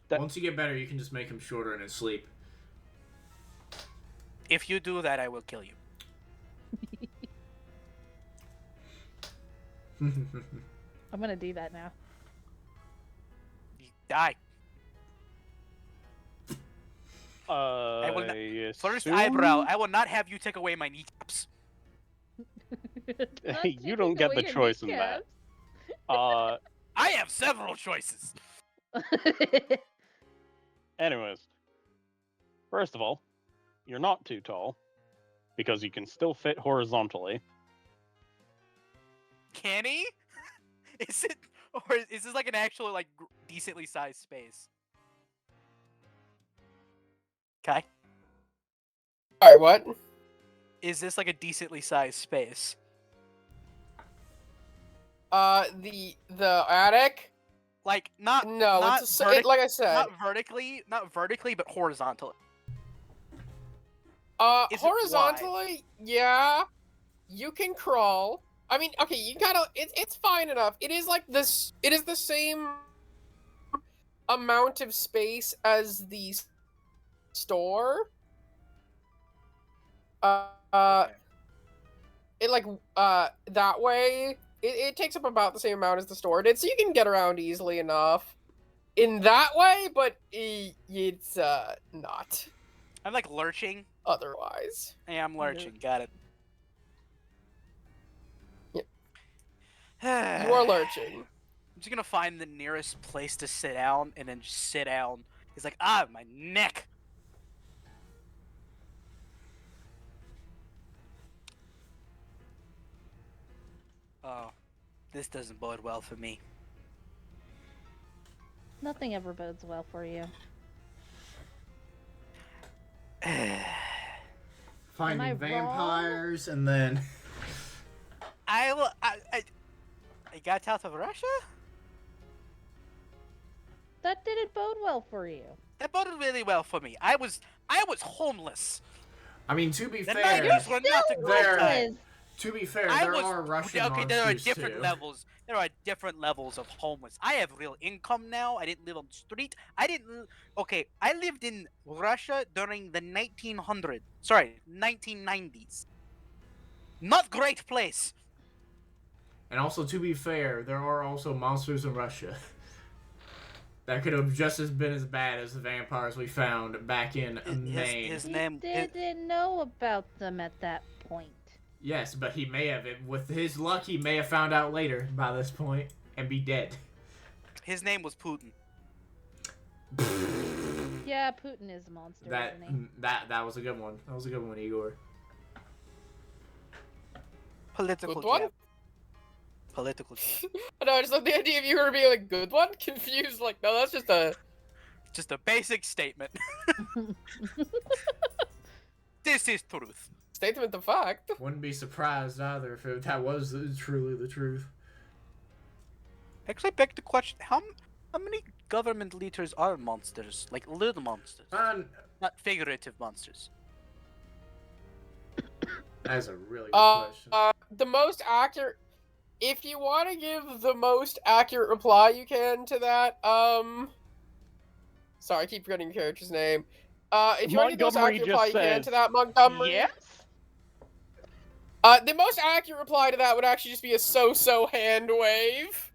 That- Once you get better, you can just make him shorter in his sleep. If you do that, I will kill you. I'm gonna do that now. You die. I First assume eyebrow. I will not have you take away my kneecaps. Not You don't taking get away the your choice in that. I have several choices. kneecaps. Anyways, first of all, you're not too tall because you can still fit horizontally. Can he? Is it, or is this like an actual like decently sized space? Okay. Sorry, what? Is this like a decently sized space? The attic? Like not No, not it's like I said. not vertically, but horizontally. Is it Horizontally, yeah, you can crawl. I mean, okay, you gotta. It's fine enough. It is like this. It is the same amount of space as the store. Okay. It like that way. It takes up about the same amount as the store did, so you can get around easily enough in that way. But it's not I'm like lurching. otherwise. Yeah, I'm lurching. Got it. You are lurching. I'm just gonna find the nearest place to sit down and then just sit down. He's like, ah, my neck. Oh, this doesn't bode well for me. Nothing ever bodes well for you. Finding I vampires and then I got out of Russia? That didn't bode well for you. That boded really well for me. I was homeless. I mean, to be The fair, 90s were not a Still great there- time. was. to be fair, I there was are Russian okay. There are monsters different too. levels. There are different levels of homeless. I have real income now. I didn't live on the street. Okay, I lived in Russia during the 1990s. Not great place. And also, to be fair, there are also monsters in Russia that could have just as been as bad as the vampires we found back in Maine. His He name. didn't know about them at that point. Yes, but he may have. With his luck, he may have found out later by this point and be dead. His name was Putin. Yeah, Putin is a monster, That isn't he? that was a good one. That was a good one, Igor. Political Good one? jab. Political jab. No, I just love the idea of you were being like, good one? Confused, like, no, that's just a... Just a basic statement. This is truth. statement of fact. Wouldn't be surprised either if that was truly the truth. Actually, beg the question: how many government leaders are monsters? Like little monsters, not figurative monsters. That's a really good question. The most accurate... If you want to give the most accurate reply you can to that, sorry, I keep forgetting your character's name. If you want to give the most Montgomery accurate reply you just can says, to that, Montgomery... Yes? The most accurate reply to that would actually just be a so-so hand wave.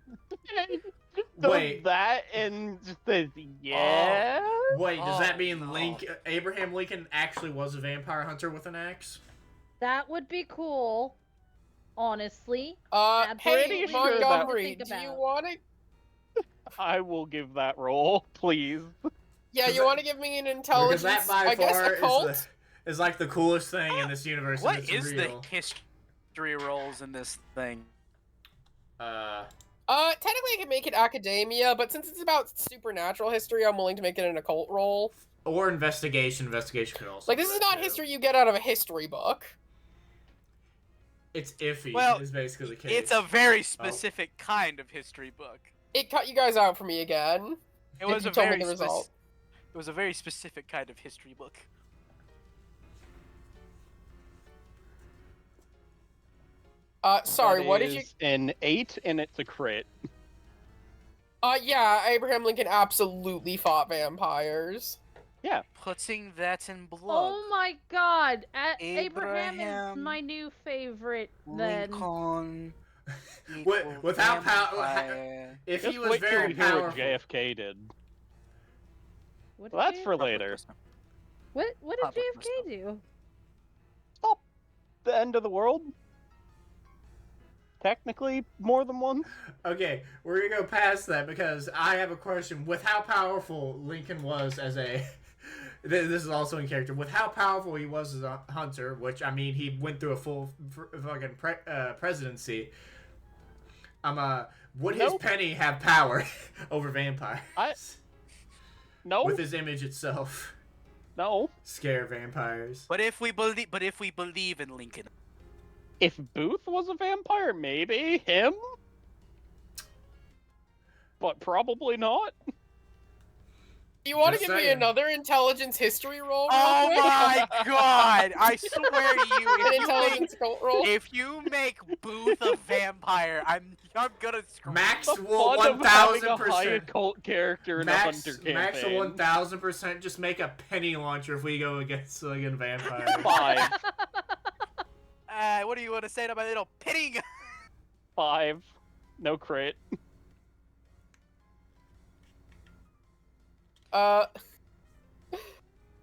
Does Wait. that and just says yeah? Wait, does that Oh, mean no. Abraham Lincoln actually was a vampire hunter with an axe? That would be cool. Honestly. Hey, Pretty sure that- Montgomery, Think do you about. want to... I will give that roll, please. Yeah, Because you want to give me an intelligence, Because that by I guess, far occult? is like the coolest thing in this universe. and What it's is real. the history roles in this thing? Technically I could make it academia, but since it's about supernatural history, I'm willing to make it an occult role. Or investigation. Investigation could also. Like, be this is that not too. history you get out of a history book. It's iffy. Well, is basically the case. It's a very specific kind of history book. It cut you guys out for me again. It was You a told me very the result. It was a very specific kind of history book. Sorry, That what did you... is an 8 and it's a crit. Yeah, Abraham Lincoln absolutely fought vampires. Putting that in blood. Oh my god. Abraham is Abraham my new favorite then. Lincoln. Without vampire. If Just he was wait till very we hear what powerful. JFK did. What Well, did that's you- for later. What did Public JFK do? Stop the end of the world. Technically, more than once. Okay, we're gonna go past that because I have a question. With how powerful Lincoln was as a, this is also in character. With how powerful he was as a hunter, which I mean, he went through a full fucking presidency. Would his Nope. penny have power over vampires? No, With his image itself, no. scare vampires. But if we believe in Lincoln, If Booth was a vampire, maybe him. But probably not. You want to Just give me saying. another intelligence history roll? real oh quick? my god! I swear to you, An if you intelligence occult roll? if you make Booth a vampire, I'm gonna scream. Max The will fun of having a 1000%. high occult character in a hunter Max campaign. will 1000% just make a penny launcher if we go against like a vampire. 5. What do you want to say to my little pitting? 5. No crit.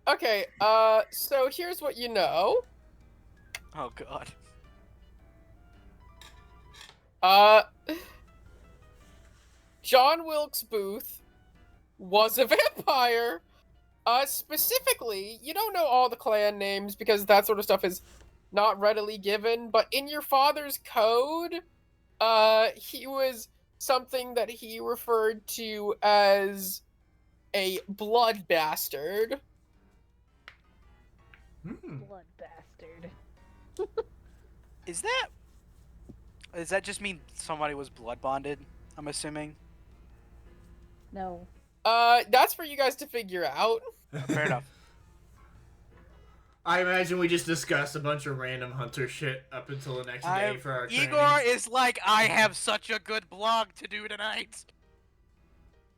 Okay, so here's what you know. Oh god. John Wilkes Booth was a vampire. Specifically, you don't know all the clan names because that sort of stuff is not readily given, but in your father's code, he was something that he referred to as a blood bastard. Blood bastard. Does that just mean somebody was blood bonded? I'm assuming. No. That's for you guys to figure out. Fair enough. I imagine we just discussed a bunch of random hunter shit up until the next day for our training. Igor is like, I have such a good blog to do tonight.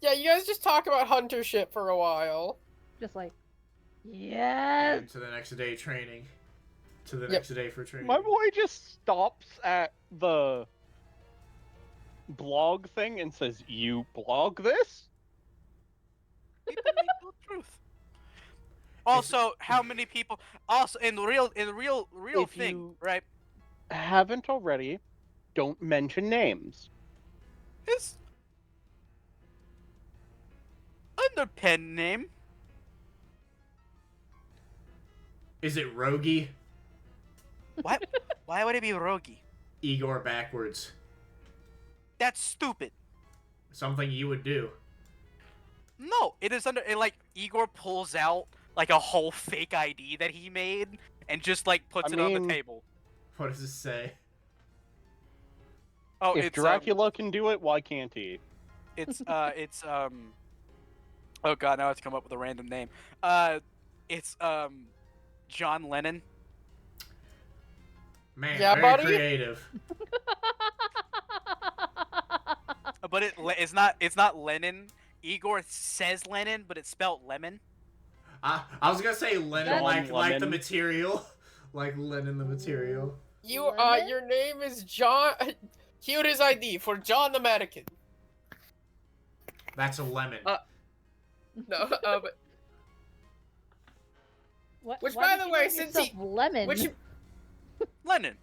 Yeah, you guys just talk about hunter shit for a while. Just like, yes. And to the next day training. To the Yep. next day for training. My boy just stops at the blog thing and says, "You blog this?" Truth. Also, how many people? Also, in the real If thing, you- right? Haven't already. Don't mention names. His under pen name. Is it Rogi? What? Why would it be Rogi? Igor backwards. That's stupid. Something you would do. No, it is like Igor pulls out like a whole fake ID that he made and just like puts I it on the mean- table. What does this say? Oh, If it's Dracula can do it, why can't he? it's oh god, now I have to come up with a random name. It's John Lennon. Man, Yeah, very buddy? creative. But it's not Lennon. Igor says Lennon, but it's spelled lemon. I was gonna say Lennon, John like the Lemon. material, like Lennon the material. Lemon? Your name is John. Here is ID for John American. That's a lemon. No, but What, Which, why by did the you way, name since yourself he- Lemon. which Lennon.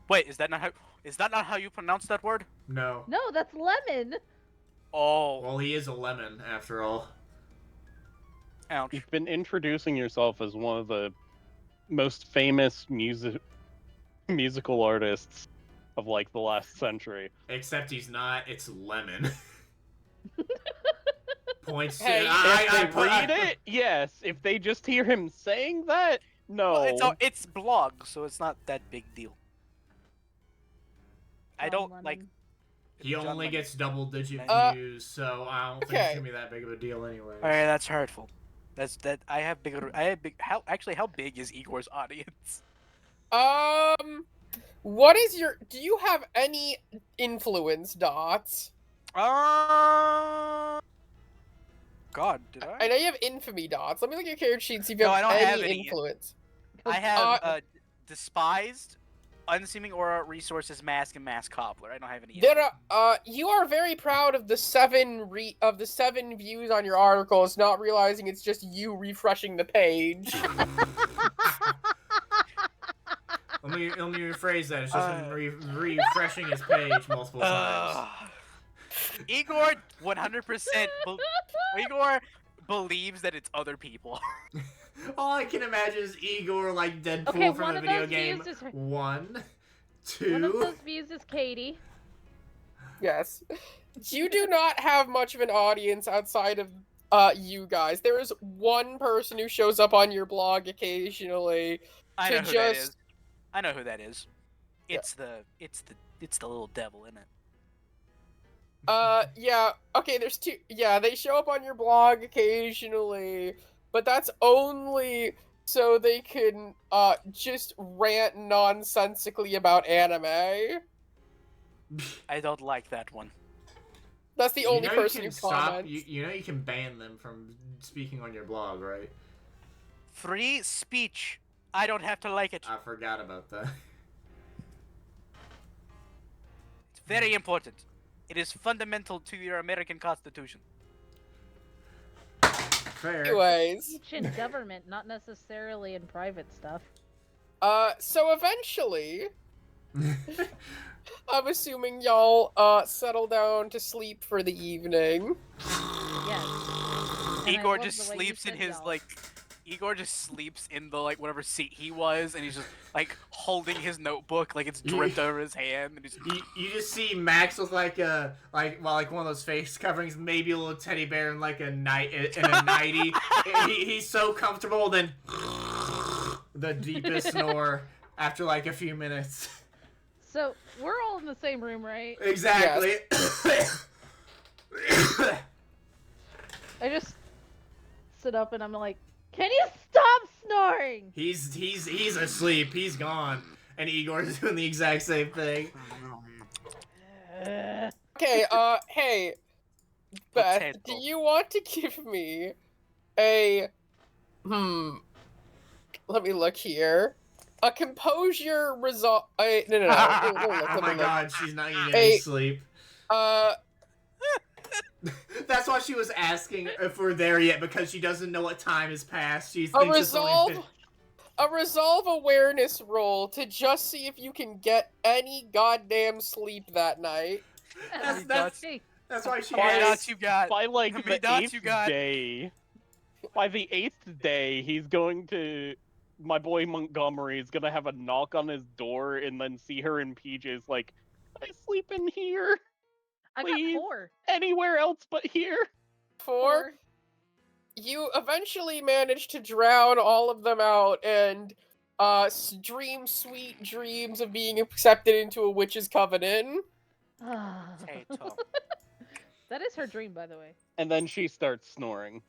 Wait, is that not how you pronounce that word? No. No, that's Lemon. Oh, Well, he is a lemon after all. ouch. You've been introducing yourself as one of the most famous musical artists of like the last century. Except he's not. It's lemon. Points to. Hey, If they put- read it, yes. If they just hear him saying that, no. Well, it's blog, so it's not that big deal. I John don't like. Lemon. He John only Lennon. gets double-digit Uh, views, so I don't think okay. it's gonna be that big of a deal anyway. All right, that's hurtful. That's that. I have bigger. I have big. How big is Igor's audience? What is your? Do you have any influence dots? God, did I I? know you have infamy dots. Let me look at your character sheet and see if you No, have, I don't have any any. influence. I have Uh, despised, unseeming aura, resources, mask, and mask cobbler. I don't have any. There are, you are very proud of the seven views on your articles, not realizing it's just you refreshing the page. Let me rephrase that. It's just been refreshing his page multiple times. Igor 100%. Igor believes that it's other people. All I can imagine is Igor like Deadpool Okay, from one the of video those game. views is- 1, One of 2. those views is Katie. Yes. You do not have much of an audience outside of you guys. There is one person who shows up on your blog occasionally. I To know who that just- is. I know who that is. Yeah. It's the little devil, isn't it? Yeah, okay, there's two. Yeah, they show up on your blog occasionally, but that's only so they can just rant nonsensically about anime. I don't like that one. That's the only you person can who stop. comments. You know you can ban them from speaking on your blog, right? Free speech. I don't have to like it. I forgot about that. It's very important. It is fundamental to your American Constitution. Fair. Anyways, Each in government, not necessarily in private stuff. so eventually, I'm assuming y'all settle down to sleep for the evening. Yes. And I Igor love just the way you sleeps in said his y'all. like. Igor just sleeps in the like whatever seat he was, and he's just like holding his notebook like it's dripped over his hand, and he's. You just see Max with like one of those face coverings, maybe a little teddy bear in like a night in a nightie. He's so comfortable. Then the deepest snore after like a few minutes. So we're all in the same room, right? Exactly. I just sit up and I'm like, can you stop snoring? He's asleep. He's gone, and Igor's doing the exact same thing. Okay, hey, Beth, Potato. do you want to give me a let me look here. A composure result. No. Let me look, Oh let my me look. god, she's not getting Hey. any sleep. That's why she was asking if we're there yet, because she doesn't know what time has passed. She A thinks it's only resolve awareness roll to just see if you can get any goddamn sleep that night. That's Hey, That's why she Why asked. not you got? By like Me the dots eighth you got. day, by the 8th day, he's going to my boy Montgomery is gonna have a knock on his door and then see her in PJs like, I sleep in here. I got Please. 4. Anywhere else but here. 4. You eventually manage to drown all of them out and dream sweet dreams of being accepted into a witch's covenant. Potato. That is her dream, by the way. And then she starts snoring.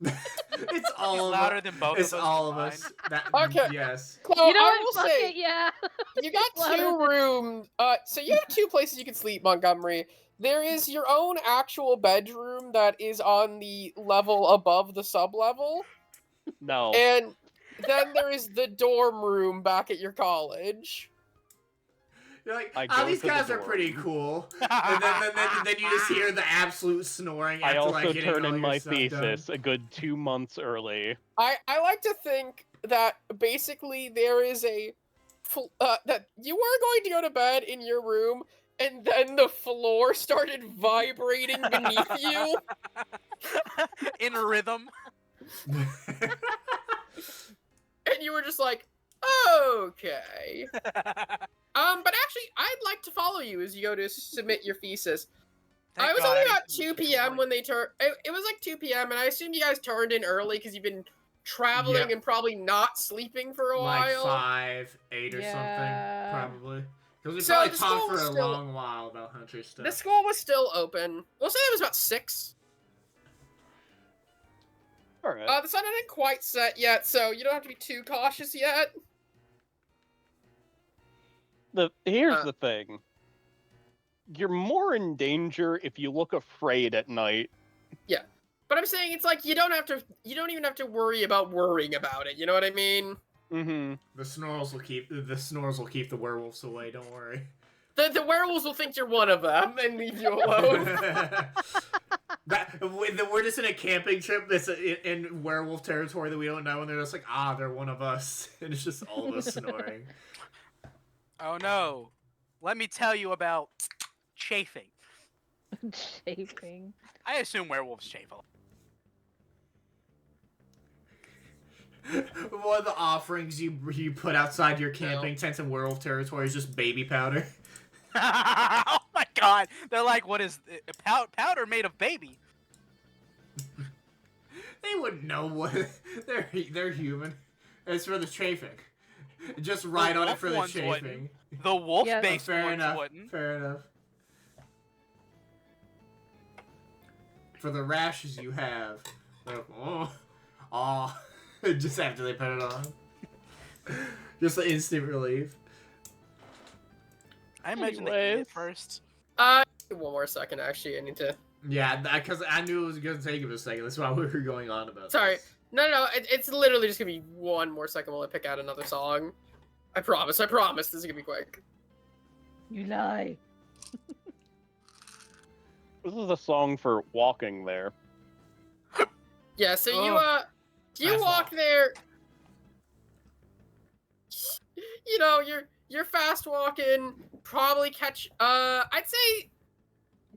It's all He's of louder us. than both It's of us all of combined. us. That, Okay. Yes. So You know I what? will Fuck say, it, yeah. you got Louder 2 than- rooms. So you have 2 places you can sleep, Montgomery. There is your own actual bedroom that is on the level above the sub-level. No. And then there is the dorm room back at your college. You're like, I oh, go these to the guys are dorm. pretty cool. And then you just hear the absolute snoring I after also like getting turn all in your my stuff done. thesis a good 2 months early. I like to think that basically there is that you were going to go to bed in your room and then the floor started vibrating beneath you. In rhythm. And you were just like, okay. But actually, I'd like to follow you as you go to submit your thesis. Thank I was God only I about didn't 2 p.m. when they turned. It was like 2 p.m. and I assumed you guys turned in early because you've been traveling Yep. and probably not sleeping for a like while. 5, 8 or Yeah. something, probably. Because we So probably the talked school for was a still- long while about Hunter stuff. The school was still open. We'll say it was about 6. Alright. The sun hadn't quite set yet, so you don't have to be too cautious yet. Here's the thing. You're more in danger if you look afraid at night. But I'm saying it's like you don't even have to worry about worrying about it. You know what I mean? Mm-hmm. The snores will keep the werewolves away. Don't worry. The werewolves will think you're one of them and leave you alone. We're just in a camping trip that's in werewolf territory that we don't know, and they're just like, they're one of us, and it's just all of us snoring. Oh no. Let me tell you about chafing. Chafing. I assume werewolves chafe a lot. One of the offerings you put outside your camping tent in werewolf territory is just baby powder. Oh my god! They're like, what is powder made of baby? They wouldn't know what they're human. It's for the chafing. Just write on it wolf for the ones chafing. wouldn't. The wolf-based Fair ones enough. wouldn't. Fair enough. For the rashes you have, just after they put it on, just the instant relief. I imagine they eat Anyways. it first. One more second, actually. I need to. Yeah, because I knew it was gonna take him a second. That's why we were going on about. Sorry. this. No. It's literally just gonna be one more second while I pick out another song. I promise. This is gonna be quick. You lie. This is a song for walking there. Yeah. So you you Fast walk walk. there. You know, you're fast walking. Probably catch. I'd say.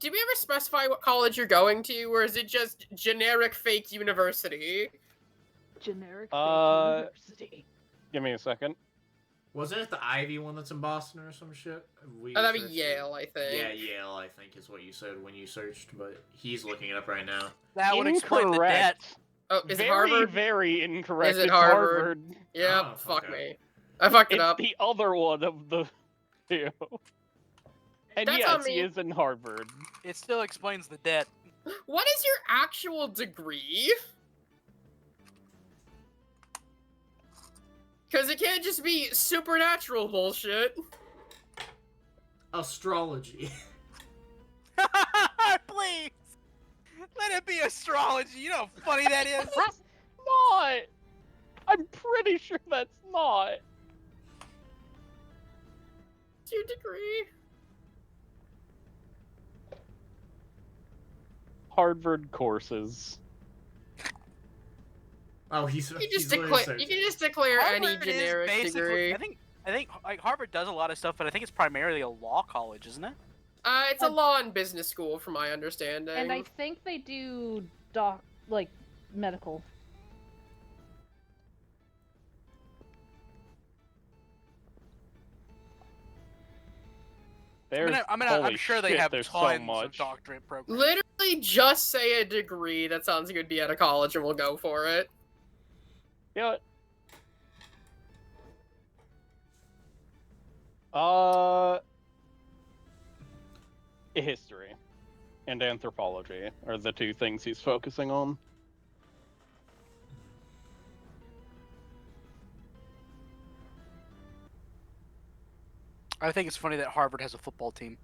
Did we ever specify what college you're going to, or is it just generic fake university? Generic university. Give me a second. Wasn't it the Ivy one that's in Boston or some shit? That'd be searched it. Yale, I think. Yeah, Yale, I think is what you said when you searched, but he's looking it up right now. That would explain the debt. Incorrect. Oh, is very, it Harvard? very incorrect. Is it It's Harvard? Yep. Oh, Fuck okay. me. I fucked it It's up. the other one of the two. And That's on yes, he me. is in Harvard. It still explains the debt. What is your actual degree? Because it can't just be supernatural bullshit. Astrology. Please! Let it be astrology. You know how funny that is? That's not. I'm pretty sure that's not. What's your degree? Harvard courses. Oh, he's You can just literally declare. searching. You can just declare any Harvard is generic basically- degree. I think like Harvard does a lot of stuff, but I think it's primarily a law college, isn't it? It's a law and business school, from my understanding. And I think they do medical. There's I'm holy sure they shit, have there's so tons of much. doctorate programs. Literally just say a degree that sounds like it would be at a college and we'll go for it. You know what? History and anthropology are the two things he's focusing on. I think it's funny that Harvard has a football team.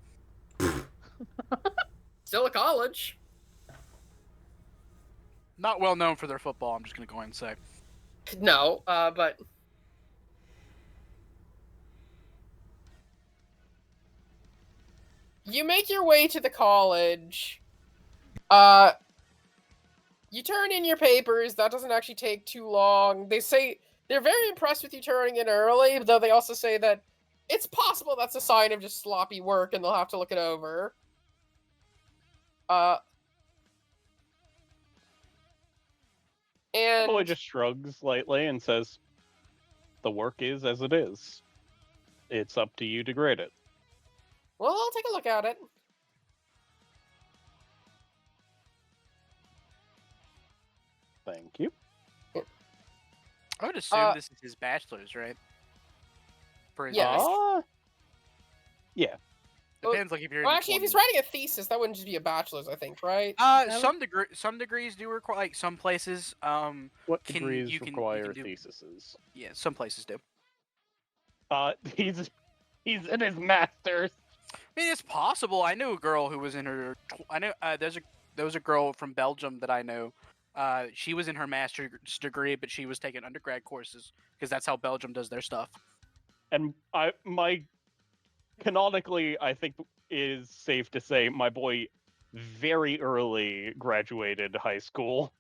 Still a college. Not well known for their football, I'm just gonna go ahead and say. No, but you make your way to the college. You turn in your papers. That doesn't actually take too long. They say they're very impressed with you turning in early, though they also say that it's possible that's a sign of just sloppy work and they'll have to look it over. The boy And just shrugs lightly and says, "The work is as it is. It's up to you to grade it." well, I'll take a look at it. Thank you. I would assume this is his bachelor's, right? For his Yes. Yeah. Depends, like if you're. Well, in actually, if he's 20s. writing a thesis, that wouldn't just be a bachelor's, I think, right? Some degrees do require, like some places. What Can- degrees you can require do- theses? Yeah, some places do. He's in his master's. I mean, it's possible. I knew a girl who was in her. I know there was a girl from Belgium that I know. She was in her master's degree, but she was taking undergrad courses because that's how Belgium does their stuff. And canonically, I think is safe to say my boy very early graduated high school.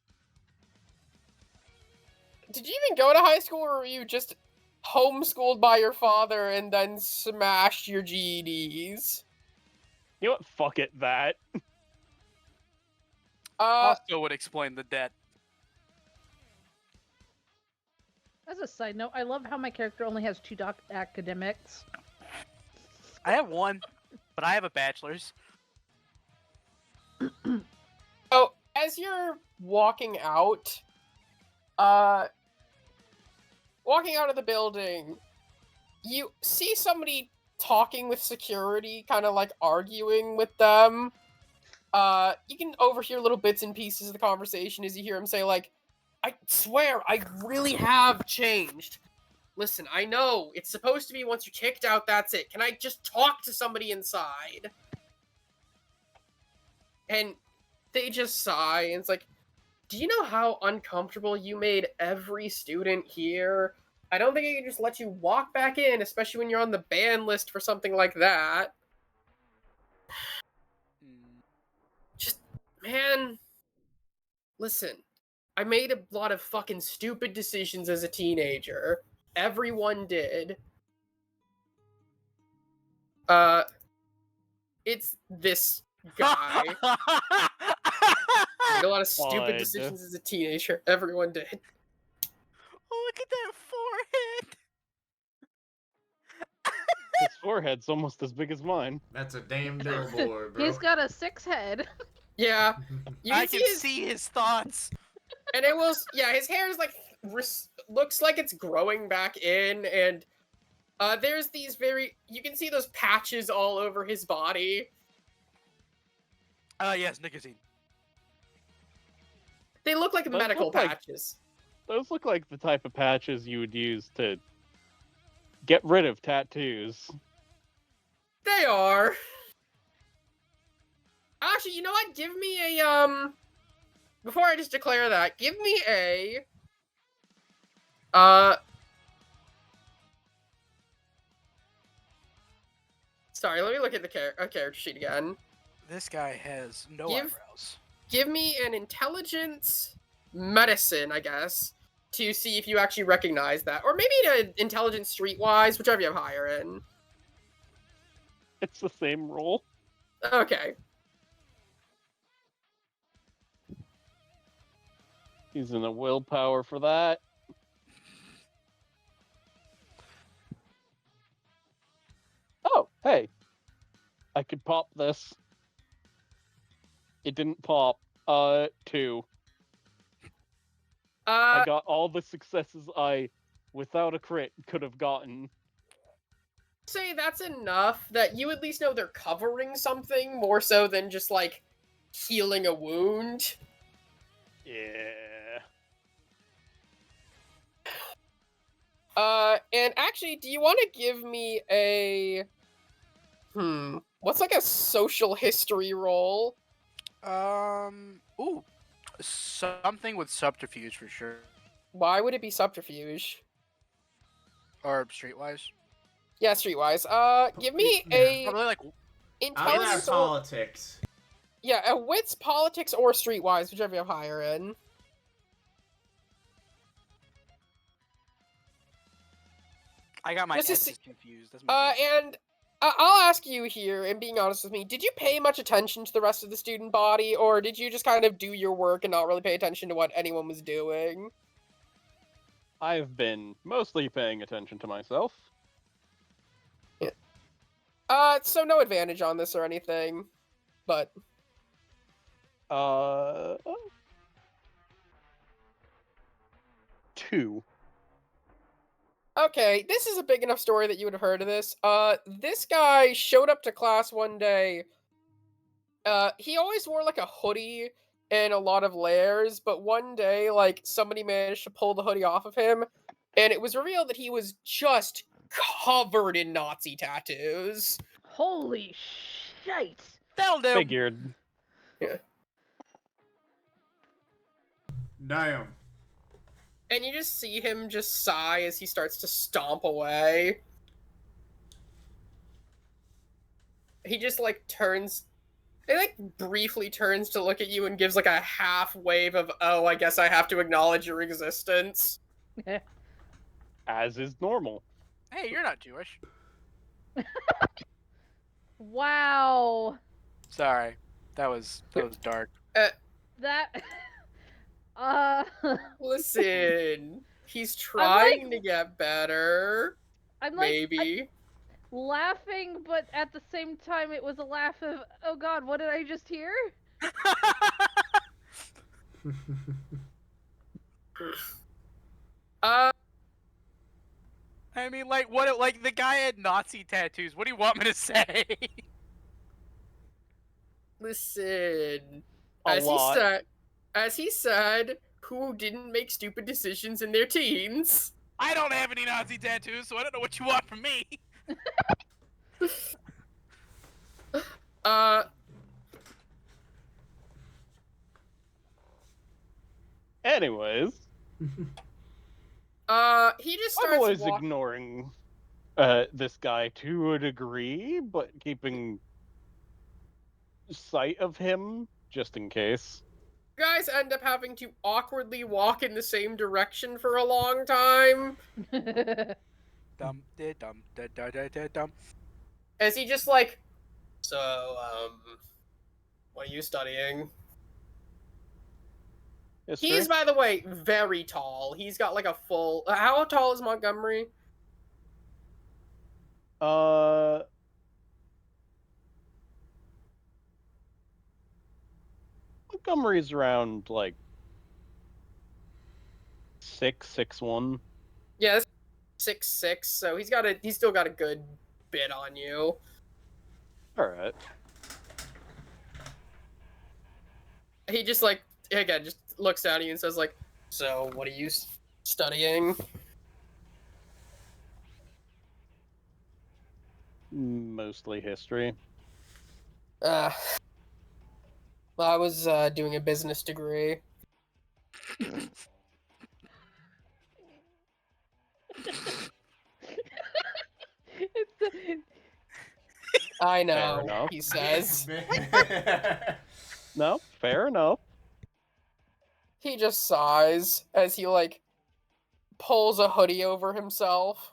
Did you even go to high school, or were you just homeschooled by your father and then smashed your GEDs? You know what? Fuck it, that. Also would explain the debt. As a side note, I love how my character only has 2 academics. I have one, but I have a bachelor's. Oh, as you're walking out of the building, you see somebody talking with security, kind of like arguing with them. You can overhear little bits and pieces of the conversation as you hear him say, like, I swear, I really have changed. Listen, I know, it's supposed to be once you're kicked out, that's it. Can I just talk to somebody inside? And they just sigh, and it's like, do you know how uncomfortable you made every student here? I don't think I can just let you walk back in, especially when you're on the ban list for something like that. Just, man, listen, I made a lot of fucking stupid decisions as a teenager. Everyone did. It's this guy. Made a lot of stupid Odd. decisions as a teenager. Everyone did. Oh, look at that forehead! His forehead's almost as big as mine. That's a damn billboard, bro. He's got a 6 head. Yeah. You I can can his, see his thoughts. and it was, yeah, his hair is like, looks like it's growing back in, and there's these you can see those patches all over his body. Yes, nicotine. They look like Those medical look like- patches. Those look like the type of patches you would use to get rid of tattoos. They are. Actually, you know what? Give me a, before I just declare that, give me a, sorry, let me look at the character sheet again. This guy has no Give- eyebrows. Give me an intelligence medicine, I guess, to see if you actually recognize that. Or maybe an intelligence streetwise, whichever you have higher in. It's the same roll. Okay. Using a willpower for that. Oh, hey. I could pop this. It didn't pop. 2. I got all the successes I, without a crit, could have gotten. Say that's enough that you at least know they're covering something more so than just like healing a wound. Yeah. And actually, do you want to give me a what's like a social history roll? Ooh, something with subterfuge for sure, Why would it be subterfuge? or streetwise. Yeah, streetwise. Give me Yeah. a Probably like I'm gonna have intelligence or politics. yeah, a wits, politics, or streetwise, whichever you have higher in. I got my Just to S's see- confused. That's my bad. And I'll ask you here, and being honest with me, did you pay much attention to the rest of the student body, or did you just kind of do your work and not really pay attention to what anyone was doing? I've been mostly paying attention to myself. So no advantage on this or anything, but 2. okay, this is a big enough story that you would have heard of this. This guy showed up to class one day. He always wore like a hoodie and a lot of layers, but one day, like, somebody managed to pull the hoodie off of him, and it was revealed that he was just covered in Nazi tattoos. Holy shite! That'll do. Figured. Damn. And you just see him just sigh as he starts to stomp away. He just like turns, he like briefly turns to look at you and gives like a half wave of, oh, I guess I have to acknowledge your existence. As is normal. Hey, you're not Jewish. Wow. Sorry, that was dark. That. Uh. Listen, he's I'm trying like- to get better. I'm like Maybe. laughing, but at the same time, it was a laugh of, oh god, what did I just hear? Uh, I mean, like, what? Like, the guy had Nazi tattoos. What do you want me to say? listen. A lot. As he said, who didn't make stupid decisions in their teens? I don't have any Nazi tattoos, so I don't know what you want from me. Anyways, He just I'm starts always walking. ignoring this guy to a degree, but keeping sight of him just in case. You guys end up having to awkwardly walk in the same direction for a long time. Dum da dum da da da da dum. As he just like, so, what are you studying? History? He's, by the way, very tall. He's got like a full. How tall is Montgomery? Montgomery's around like 6'1". Yeah, 6'6", so he's still got a good bit on you. Alright. He just like, again, just looks at you and says like, so what are you studying? Mostly history. Well, I was doing a business degree. I know, enough. he says. No, fair enough. He just sighs as he like pulls a hoodie over himself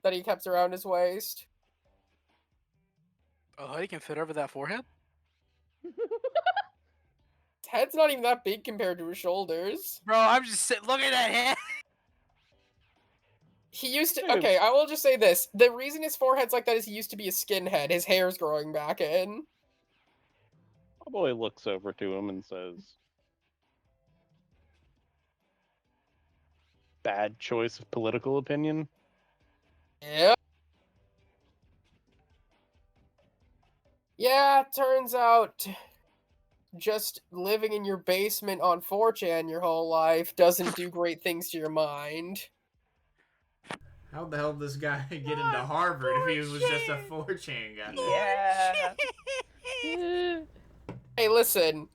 that he kept around his waist. A hoodie can fit over that forehead? His head's not even that big compared to his shoulders. Bro, I'm just looking at him. He used to. Dude. Okay, I will just say this: the reason his forehead's like that is he used to be a skinhead. His hair's growing back in. My boy looks over to him and says, "Bad choice of political opinion." Yeah. Yeah, turns out just living in your basement on 4chan your whole life doesn't do great things to your mind. How the hell did this guy get into Harvard if he was just a 4chan guy? Yeah. Hey, listen.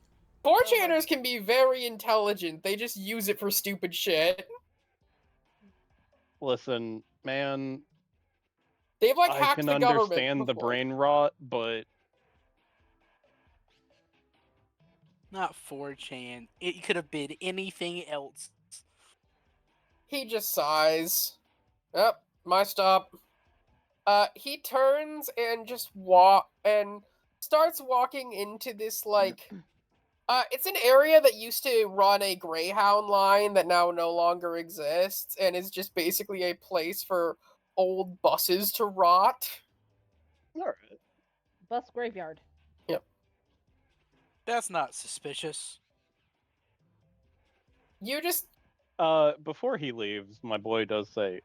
4chaners can be very intelligent. They just use it for stupid shit. Listen, man, They've like I hacked can the government understand the before. brain rot, but Not 4chan. It could have been anything else. He just sighs. Yep, my stop. He turns and just starts walking into this like it's an area that used to run a Greyhound line that now no longer exists and is just basically a place for old buses to rot. alright. Bus graveyard. That's not suspicious. You just Before he leaves, my boy does say,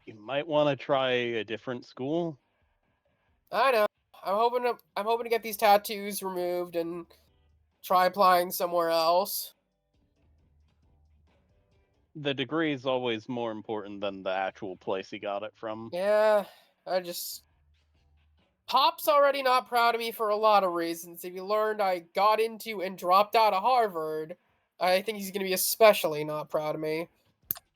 "You might want to try a different school." I know. I'm hoping to get these tattoos removed and try applying somewhere else. The degree is always more important than the actual place he got it from. Yeah, Pop's already not proud of me for a lot of reasons. If you learned I got into and dropped out of Harvard, I think he's gonna be especially not proud of me.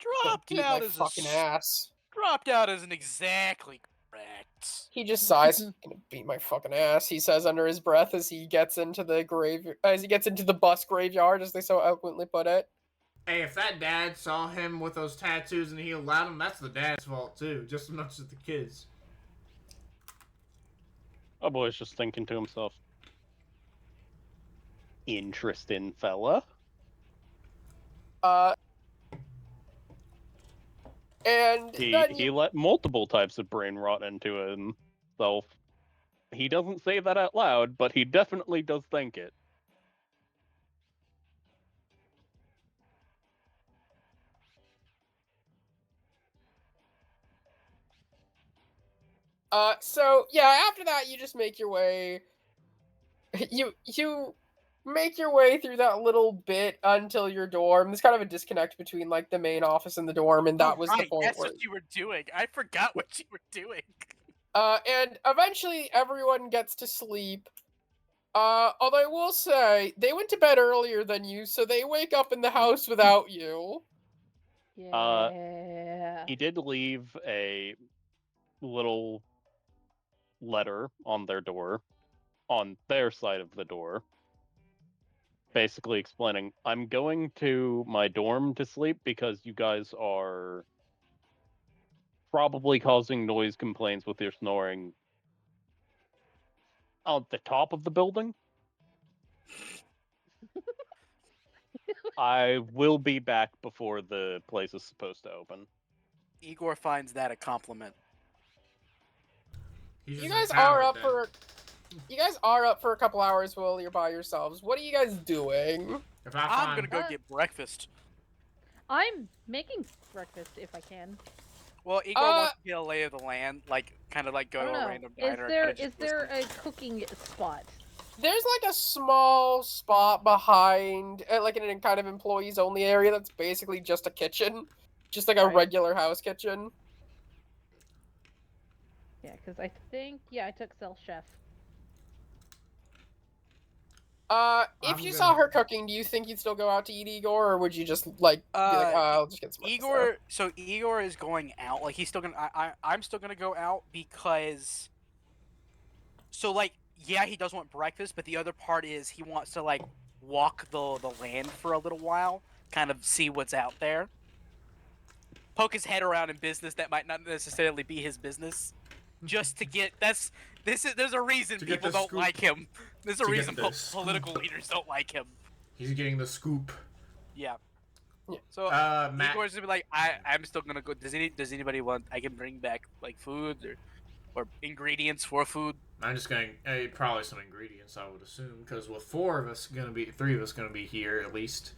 Gonna Dropped beat out my as fucking ass. Dropped out isn't exactly correct. He just sighs. Gonna beat my fucking ass. He says under his breath as he gets into the bus graveyard, as they so eloquently put it. Hey, if that dad saw him with those tattoos and he allowed him, that's the dad's fault too, just as much as the kids. My boy's just thinking to himself, "Interesting fella." And then He let multiple types of brain rot into himself. He doesn't say that out loud, but he definitely does think it. so yeah, after that you just make your way. You make your way through that little bit until your dorm. There's kind of a disconnect between like the main office and the dorm, and that was the point That's where. what you were doing. I forgot what you were doing. And eventually everyone gets to sleep. Although I will say they went to bed earlier than you, so they wake up in the house without you. Yeah. He did leave a little letter on their door, on their side of the door, basically explaining, "I'm going to my dorm to sleep because you guys are probably causing noise complaints with your snoring at the top of the building. I will be back before the place is supposed to open." Igor finds that a compliment. He's You just guys are empowered up then. for. You guys are up for a couple hours while you're by yourselves. What are you guys doing? If I I'm find, gonna go get breakfast. I'm making breakfast if I can. Well, Igor wants to get a lay of the land, like kind of like go I to don't a know. random Is diner. there and kinda is just there listen. a cooking spot? There's like a small spot behind, like in a kind of employees only area that's basically just a kitchen, just like a Right. regular house kitchen. Yeah, because I think I took Cell Chef. If I'm you saw gonna- her cooking, do you think you'd still go out to eat Igor, or would you just like be like, I'll just get some breakfast now?" Igor, so Igor is going out. Like he's still gonna. I'm still gonna go out because. So like, yeah, he does want breakfast, but the other part is he wants to like walk the land for a little while, kind of see what's out there, poke his head around in business that might not necessarily be his business, just to get. There's a reason To get people the don't scoop. like him. There's a To get reason the political scoop. leaders don't like him. He's getting the scoop. Yeah. So Matt, Igor's gonna be like, I'm still gonna go. Does anybody want? I can bring back like food or ingredients for food. I'm just going probably some ingredients, I would assume, because with 3 of us gonna be here at least.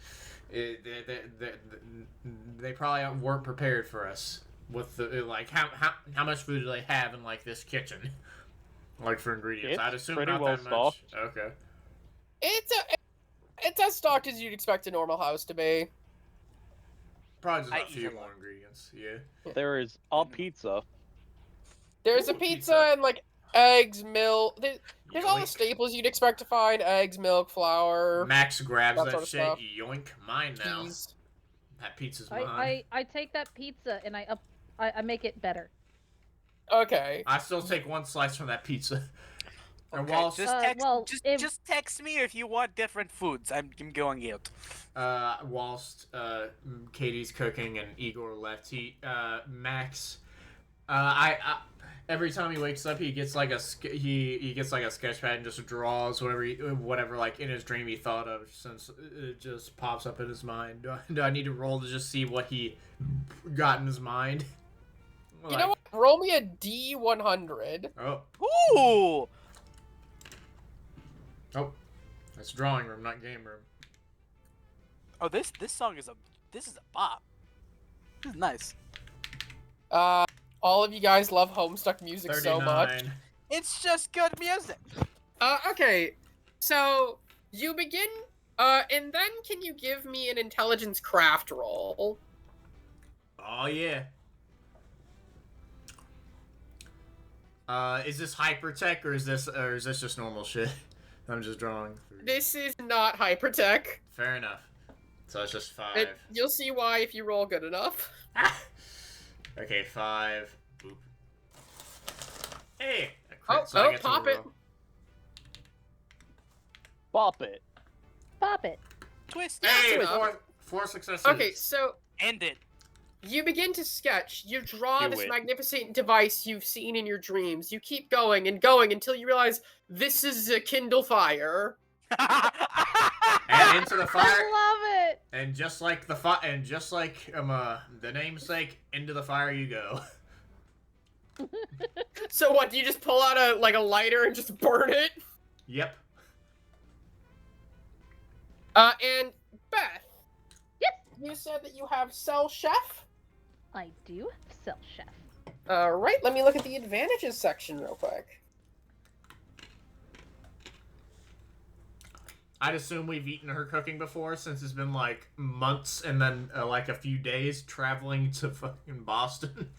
They probably weren't prepared for us with the like how much food do they have in like this kitchen, like for ingredients. It's I'd assume pretty not well that much. stocked. Okay. It's as stocked as you'd expect a normal house to be. Probably just I a eat few a lot. more ingredients. Yeah. There is a pizza. There's a Ooh, pizza, pizza. and like eggs, milk. There's all the Yoink. staples you'd expect to find: eggs, milk, flour, Max grabs that that sort of shit. stuff. Yoink, mine now. cheese. That pizza's mine. I take that pizza and I make it better. Okay. I still take one slice from that pizza. And Okay, whilst just text me if you want different foods. I'm going out. whilst Katie's cooking and Igor left, Max, every time he wakes up, he gets like he gets like a sketch pad and just draws whatever like in his dream he thought of, since it just pops up in his mind. Do I need to roll to just see what he got in his mind? You know what? Roll me a D100. Oh, Ooh! that's drawing room, not game room. Oh, this song is a bop. This is nice. All of you guys love Homestuck music 39. so much. It's just good music. Okay. So you begin, and then can you give me an intelligence craft roll? Oh yeah. Is this hypertech or is this just normal shit? I'm just drawing. This is not hypertech. Fair enough. So it's just 5. You'll see why if you roll good enough. Okay, 5. Boop. Hey! A crit, so I Oh, get to pop it. roll. Bop it. Pop it. Twist. Hey! That's enough. 4 successes. Okay, so End it. you begin to sketch. You draw Do this it. magnificent device you've seen in your dreams. You keep going and going until you realize this is a Kindle Fire. And into the fire. I love it. And just like the the namesake, into the fire you go. So what? Do you just pull out a lighter and just burn it? Yep. And Beth. Yes. You said that you have Cell Chef. I do have Cell Chef. All right. Let me look at the advantages section real quick. I'd assume we've eaten her cooking before, since it's been like months and then like a few days traveling to fucking Boston.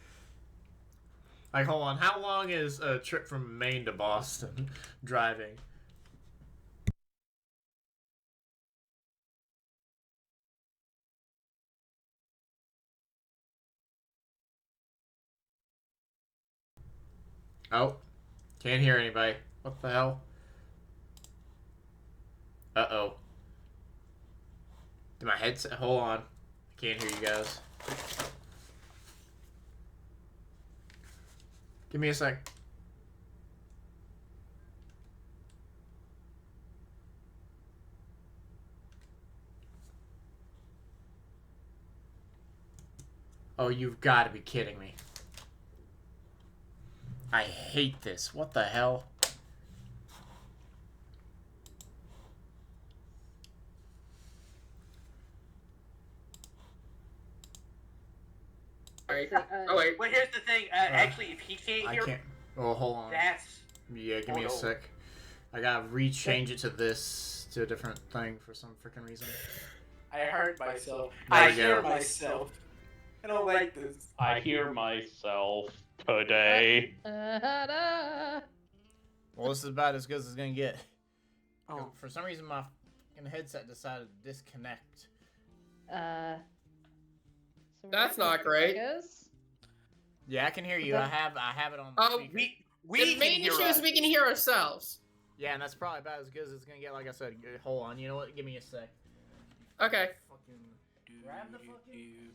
Like, hold on, how long is a trip from Maine to Boston driving? Oh, can't hear anybody. What the hell? Uh-oh. Did my headset... Hold on. I can't hear you guys. Give me a sec. Oh, you've got to be kidding me. I hate this. What the hell? All right. So, Oh wait. Well, here's the thing. Actually, if he can't I hear, can't... Oh, hold on. that's Yeah, give me a Hold on. sec. I gotta rechange it to this, to a different thing for some freaking reason. I heard myself. There I we go. hear myself. I don't like this. I hear myself today. Da. Well, this is about as good as it's gonna get. Oh. For some reason, my fucking headset decided to disconnect. So That's we're not good, great. I guess. Yeah, I can hear you. I have it on. Oh, speaker. We The can main hear issue is us. we can hear ourselves. Yeah, and that's probably about as good as it's gonna get. Like I said, hold on. You know what? Give me a sec. Okay. Fucking grab the fucking.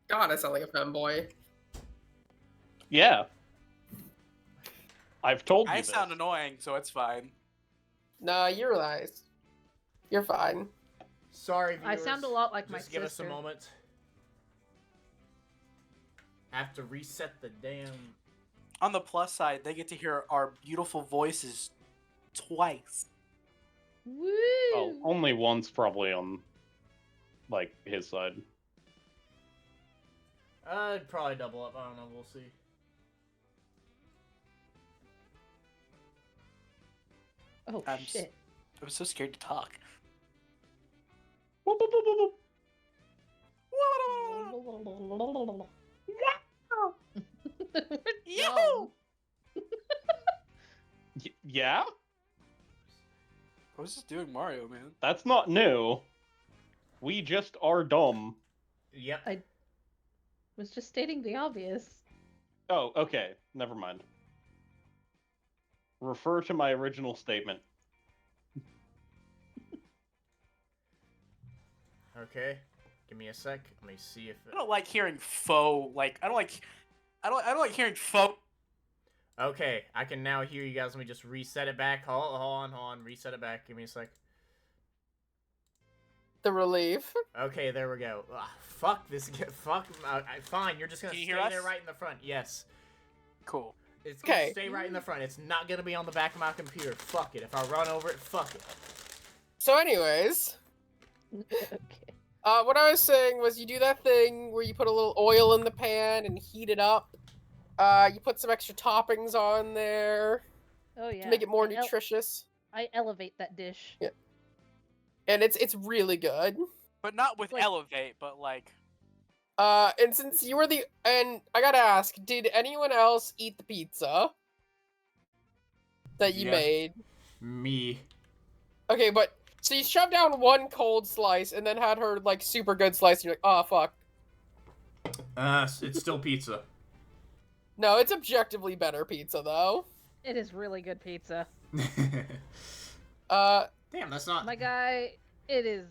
God, I sound like a femboy. Yeah. I've told you I this. sound annoying, so it's fine. Nah, you're nice. You're fine. Sorry, viewers. I sound a lot like my Just give us a sister. moment. Have to reset the damn. On the plus side, they get to hear our beautiful voices twice. Woo! Well, only once probably on, like, his side. I'd probably double up. I don't know. We'll see. Oh I'm shit. I'm so scared to talk. Boop, boop, boop, boop, boop. Yahoo! Yeah? What was this doing, Mario, man? That's not new. We just are dumb. Yep. Was just stating the obvious. Oh, okay. Never mind. Refer to my original statement. Okay. Give me a sec. Let me see if. I don't like hearing faux. Like I don't like hearing faux. Okay, I can now hear you guys. Let me just reset it back. Hold on. Reset it back. Give me a sec. The relief. Okay, there we go. Ugh, fuck this. Fuck. Fine, you're just gonna Can you stay hear us? there right in the front. Yes. Cool. It's gonna Okay. stay right in the front. It's not gonna be on the back of my computer. Fuck it. If I run over it, fuck it. So, anyways, Okay. what I was saying was you do that thing where you put a little oil in the pan and heat it up. You put some extra toppings on there Oh yeah. to make it more I el- nutritious, I elevate that dish. Yeah. and it's really good. But not with Like- elevate, but like And since you were and I gotta ask, did anyone else eat the pizza that you Yeah. made? Me. Okay, but so you shoved down one cold slice and then had her like super good slice. And you're like, oh fuck. It's still pizza. No, it's objectively better pizza though. It is really good pizza. Damn, that's not. My guy, it is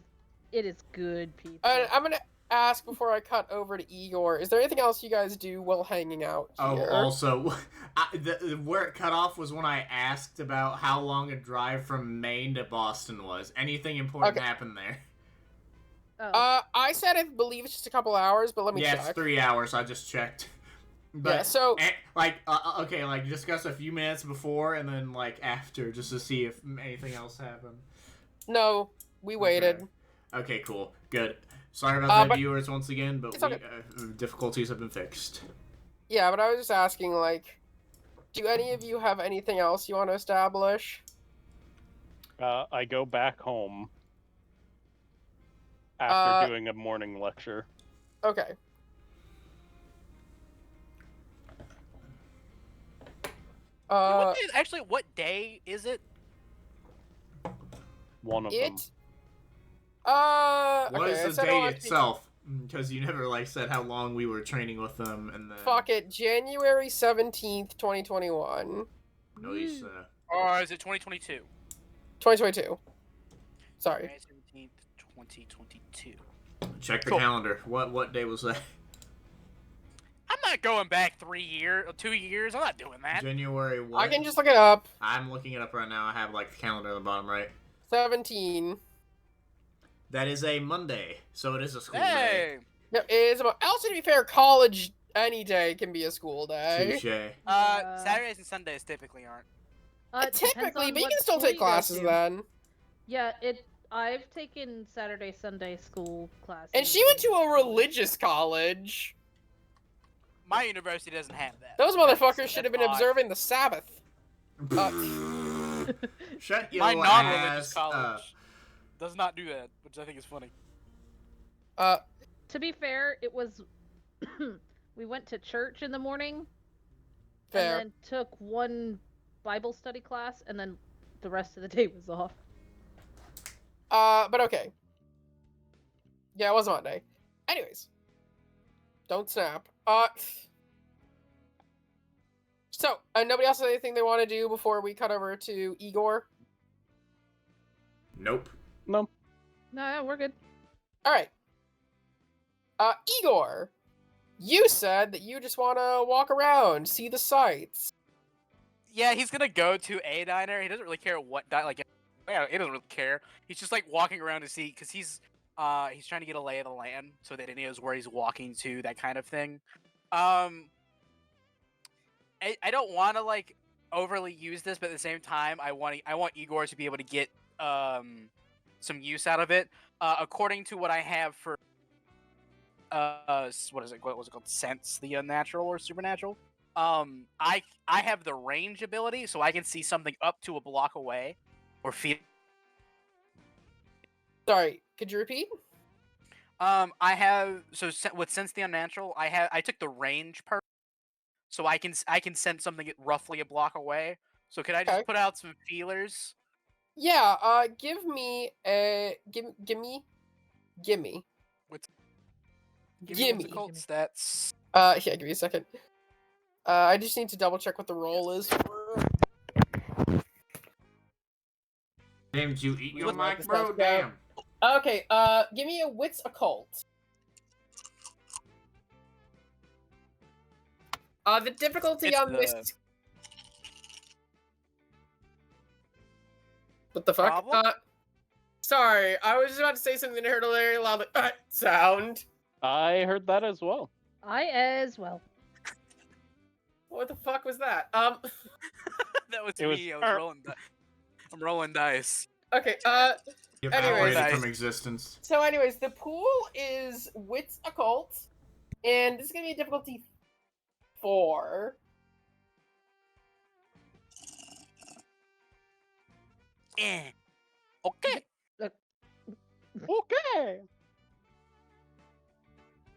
good pizza. I'm gonna ask before I cut over to Igor. Is there anything else you guys do while hanging out Oh, here? also, where it cut off was when I asked about how long a drive from Maine to Boston was. Anything important Okay. happened there? Oh. I said I believe it's just a couple hours, but let me Yeah, check. it's 3 hours. I just checked. But, Yeah, so okay, like discuss a few minutes before and then like after, just to see if anything else happened. no, we waited. Okay, cool, good. Sorry about that, but- viewers, once again, but It's okay. difficulties have been fixed. Yeah, but I was just asking, like, do any of you have anything else you want to establish? I go back home after Uh, doing a morning lecture. Okay. what day is it? One of them. It. What Okay, is I the said I date wanted to- itself? Because you never like said how long we were training with them, and then Fuck it, January 17th, 2021. No, he's, Or is it 2022? 2022. Sorry. January 17th, 2022. check the Cool. calendar. What day was that? I'm not going back 3 years or 2 years. I'm not doing that. January what? I can just look it up. I'm looking it up right now. I have like the calendar on the bottom right. 17. That is a Monday, so it is a school Hey, No, it is about. Also, to be fair, college any day can be a school day. day. Touche. Saturdays and Sundays typically aren't. It depends Typically, on but you what can still school take you go classes to. then. Yeah, I've taken Saturday, Sunday school classes. And she went to a religious college. My university doesn't have that. Those motherfuckers should have been That's odd. observing the Sabbath. Shut your My non-religious ass college up. does not do that, which I think is funny. To be fair, it was we went to church in the morning Fair. and then took one Bible study class and then the rest of the day was off. But okay. Yeah, it was Monday. Anyways. Don't snap. So, nobody else has anything they want to do before we cut over to Igor? Nope. No. No, we're good. Alright. Igor, you said that you just want to walk around, see the sights. Yeah, he's gonna go to a diner. He doesn't really care what he doesn't really care. He's just like walking around to see, because he's He's trying to get a lay of the land so that he knows where he's walking to, that kind of thing. I don't want to like overly use this, but at the same time, I want Igor to be able to get some use out of it. According to what I have for what is it? What was it called? Sense the unnatural or supernatural? I have the range ability, so I can see something up to a block away, or feel. Sorry, could you repeat? I have with sense the unnatural. I took the range part, so I can sense something roughly a block away. So could I just Okay. put out some feelers? Yeah. Give me a gimme. Give me what's it Gimme. called? Stats. Yeah. Give me a second. I just need to double check what the roll is for. Damn, did you eat your Let's mic, let bro? this go. Damn. Okay. Give me a wits occult. The difficulty It's on the- this. What the fuck? Problem? Sorry, I was just about to say something and I heard a very loud sound. I heard that as well. I as well. What the fuck was that? That was It was me. I was rolling. I'm rolling dice. Okay. You've Anyways. evaporated from existence. So, anyways, the pool is wits occult, and this is gonna be a difficulty 4. Okay. Okay.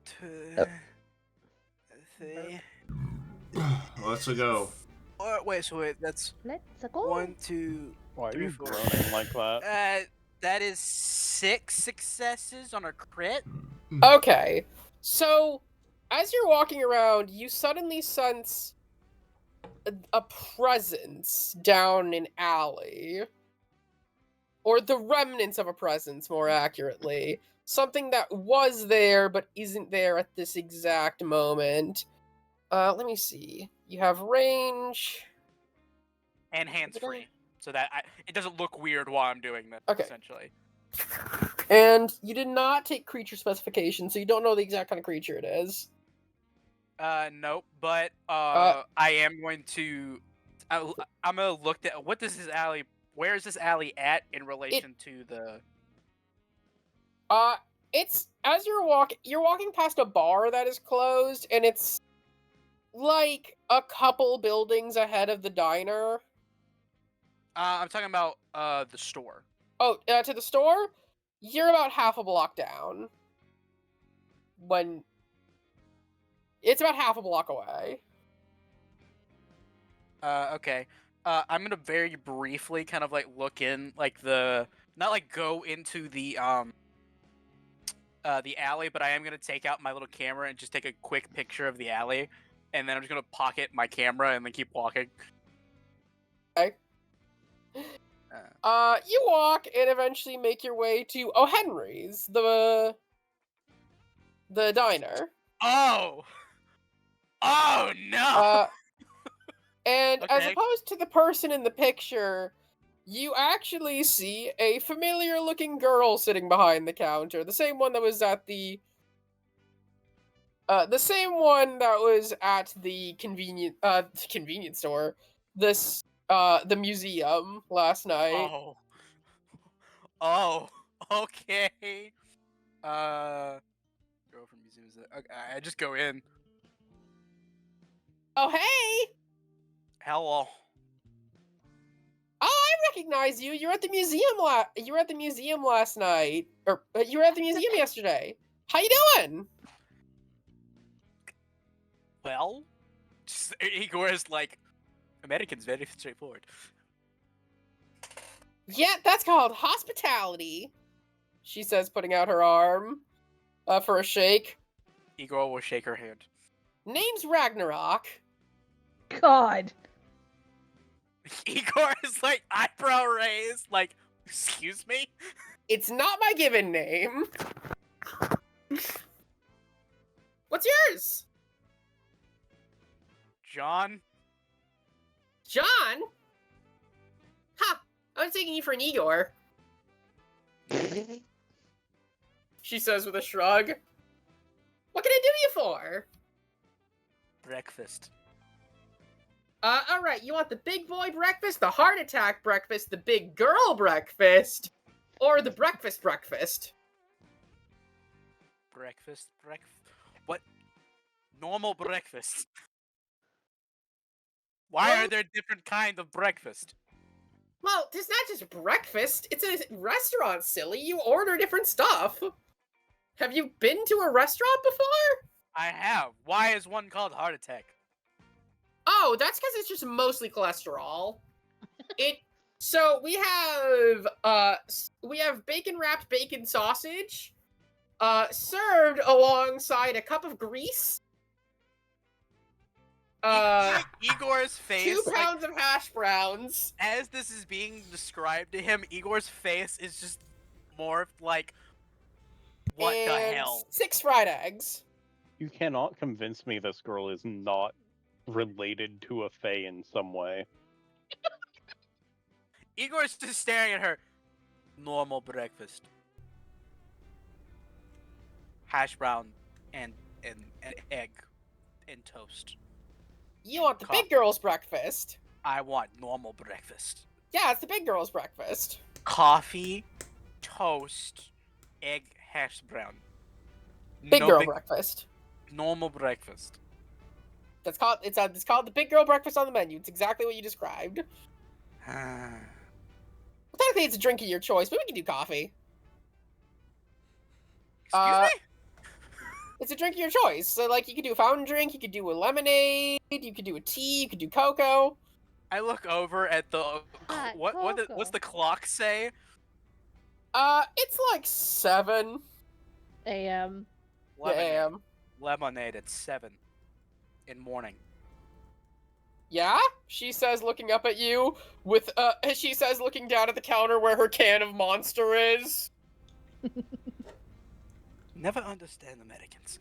Two, three. Let's go. Wait. That's Let's go. 1, 2, Why are 3, you 4. groaning like that? That is 6 successes on a crit. Okay, so as you're walking around, you suddenly sense a presence down an alley. Or the remnants of a presence, more accurately. Something that was there, but isn't there at this exact moment. Let me see. You have range. And hands free, so that it doesn't look weird while I'm doing this. Okay. Essentially. And you did not take creature specification, so you don't know the exact kind of creature it is. Nope. But I am going to. I'm gonna look at what does this alley. Where is this alley at in relation to the? It's as you're walking past a bar that is closed, and it's like a couple buildings ahead of the diner. I'm talking about the store. Oh, to the store? You're about half a block down. It's about half a block away. Okay. I'm gonna very briefly kind of like look in like not like go into the alley, but I am gonna take out my little camera and just take a quick picture of the alley, and then I'm just gonna pocket my camera and then keep walking. Okay. You walk and eventually make your way to O'Henry's, the diner. Oh no! And as Okay. opposed to the person in the picture, you actually see a familiar-looking girl sitting behind the counter. The same one that was at the convenience store. The museum last night. Oh, okay. Girl from museum is okay, I just go in. Oh, hey! Hello. Oh, I recognize you. You're at the museum last night, or you were at the museum yesterday. How you doing? Well, Igor is like, American's very straightforward. Yeah, that's called hospitality. She says, putting out her arm for a shake. Igor will shake her hand. Name's Ragnarok. God. Igor is like eyebrow raised, like, excuse me? It's not my given name. What's yours? John? John? Ha! I was taking you for an Igor. she says with a shrug. What can I do you for? Breakfast. Alright, you want the big boy breakfast, the heart attack breakfast, the big girl breakfast, or the breakfast breakfast? Breakfast. What? Normal breakfast. Why Well- are there different kinds of breakfast? Well, it's not just breakfast, it's a restaurant, silly. You order different stuff. Have you been to a restaurant before? I have. Why is one called heart attack? Oh, that's because it's just mostly cholesterol. So we have bacon wrapped bacon sausage, served alongside a cup of grease. Igor's face, 2 pounds of hash browns. as this is being described to him, Igor's face is just morphed like, what the and hell? 6 fried eggs. You cannot convince me this girl is not related to a Fae in some way. Igor's just staring at her. Normal breakfast. Hash brown and egg and toast. You want the Coffee. big girl's breakfast? I want normal breakfast. Yeah, it's the big girl's breakfast. Coffee, toast, egg, hash brown. Big No girl breakfast. normal breakfast. It's called the big girl breakfast on the menu. It's exactly what you described. Technically, it's a drink of your choice, but we can do coffee. Excuse me? It's a drink of your choice. So, like, you could do a fountain drink, you could do a lemonade, you could do a tea, you could do cocoa. I look over at the Hot what's cocoa. the clock say? It's like 7 A.M. a.m. Lemonade at 7 in morning. Yeah? She says, looking up at you with, she says, looking down at the counter where her can of Monster is. Never understand Americans.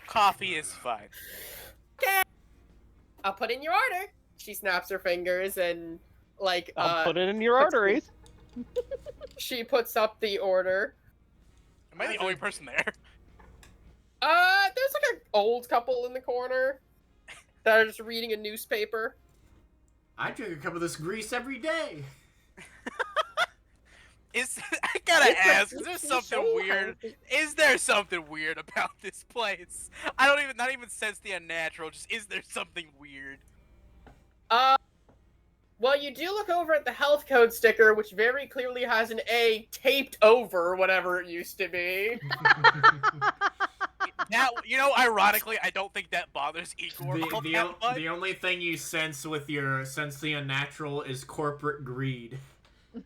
Coffee is fine. I'll put in your order. She snaps her fingers and, like, I'll put it in your puts- arteries. she puts up the order. Am I the only person there? There's like an old couple in the corner that are just reading a newspaper. I drink a cup of this grease every day. I gotta It's a- ask, is there it's something so weird? healthy. Is there something weird about this place? I don't even, not even sense the unnatural, just is there something weird? Well, you do look over at the health code sticker, which very clearly has an A taped over whatever it used to be. Now, you know, ironically, I don't think that bothers Igor all that much. The only thing you sense with your sense the unnatural is corporate greed.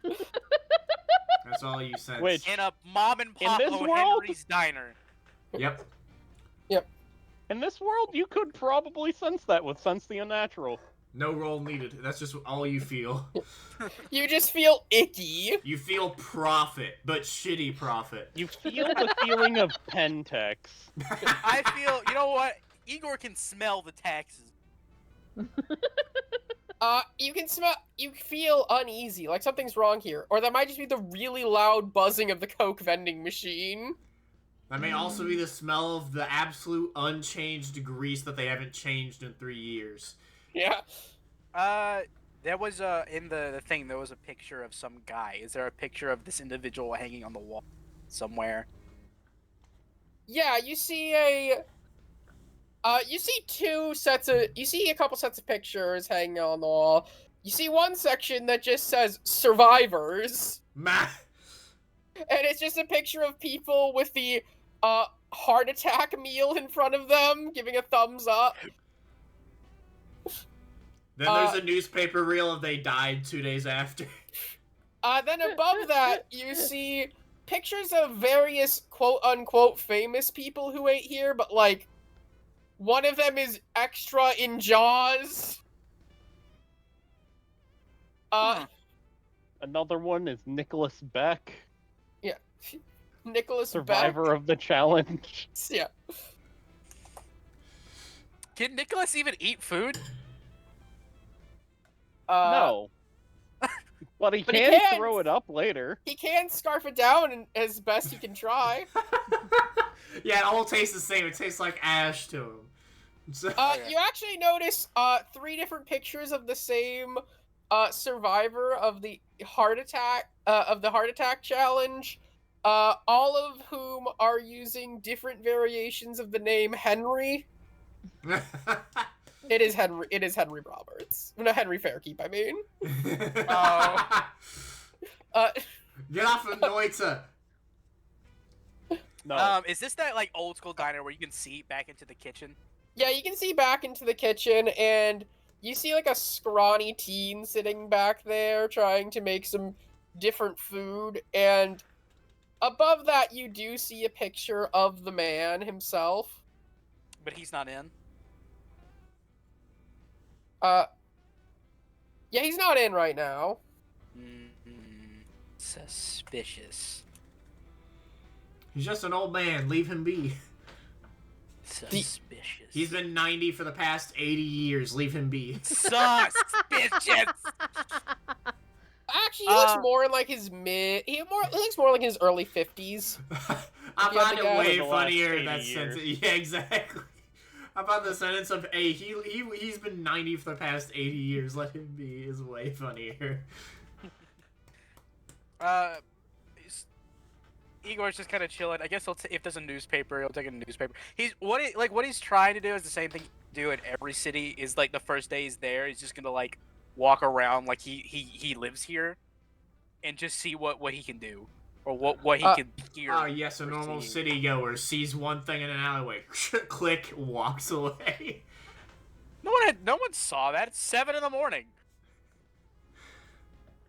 That's all you sense. Which- In a mom and pop this O. world? Henry's diner. Yep. In this world, you could probably sense that with Sense the Unnatural. No roll needed. That's just all you feel. You just feel icky. You feel profit, but shitty profit. You feel the feeling of Pentex. I feel, you know what? Igor can smell the taxes. You feel uneasy, like something's wrong here. Or that might just be the really loud buzzing of the Coke vending machine. That may also be the smell of the absolute unchanged grease that they haven't changed in 3 years. Yeah. There was in the thing, there was a picture of some guy. Is there a picture of this individual hanging on the wall somewhere? Yeah, you see you see a couple sets of pictures hanging on the wall. You see one section that just says survivors, Ma- and it's just a picture of people with the heart attack meal in front of them, giving a thumbs up. Then there's a newspaper reel of they died 2 days after. Then above that, you see pictures of various quote-unquote famous people who ate here, but, like, one of them is extra in Jaws. Another one is Nicholas Beck, Yeah. Nicholas survivor of the challenge. Beck. Yeah. Can Nicholas even eat food? No. But he But he can can. throw it up later. He can scarf it down and as best he can try. Yeah, it all tastes the same. It tastes like ash to him. So, You actually notice 3 different pictures of the same survivor of the heart attack challenge. All of whom are using different variations of the name Henry. It is Henry Roberts. No, Henry Fairkeep, I mean. Get off of Noita. No. Is this that like old school diner where you can see back into the kitchen? Yeah, you can see back into the kitchen, and you see like a scrawny teen sitting back there trying to make some different food, and above that you do see a picture of the man himself. But he's not in. Yeah, he's not in right now. Suspicious. He's just an old man. Leave him be. Suspicious. He's been 90 for the past 80 years. Leave him be. Suspicious. Actually, he looks more in like his he looks more like his early 50s. I you have find to it guess. way For the last funnier 80 that years. sentence. Yeah, exactly. I thought the sentence of, hey, he's been 90 for the past 80 years. Let him be is way funnier. Igor's just kind of chilling. I guess if there's a newspaper, he'll take a newspaper. What he's trying to do is the same thing you do in every city. Is like the first day he's there, he's just gonna like walk around like he lives here, and just see what he can do or what he can hear. Oh yes, a or normal see. city goer sees one thing in an alleyway, click, walks away. No one saw that. It's 7 in the morning.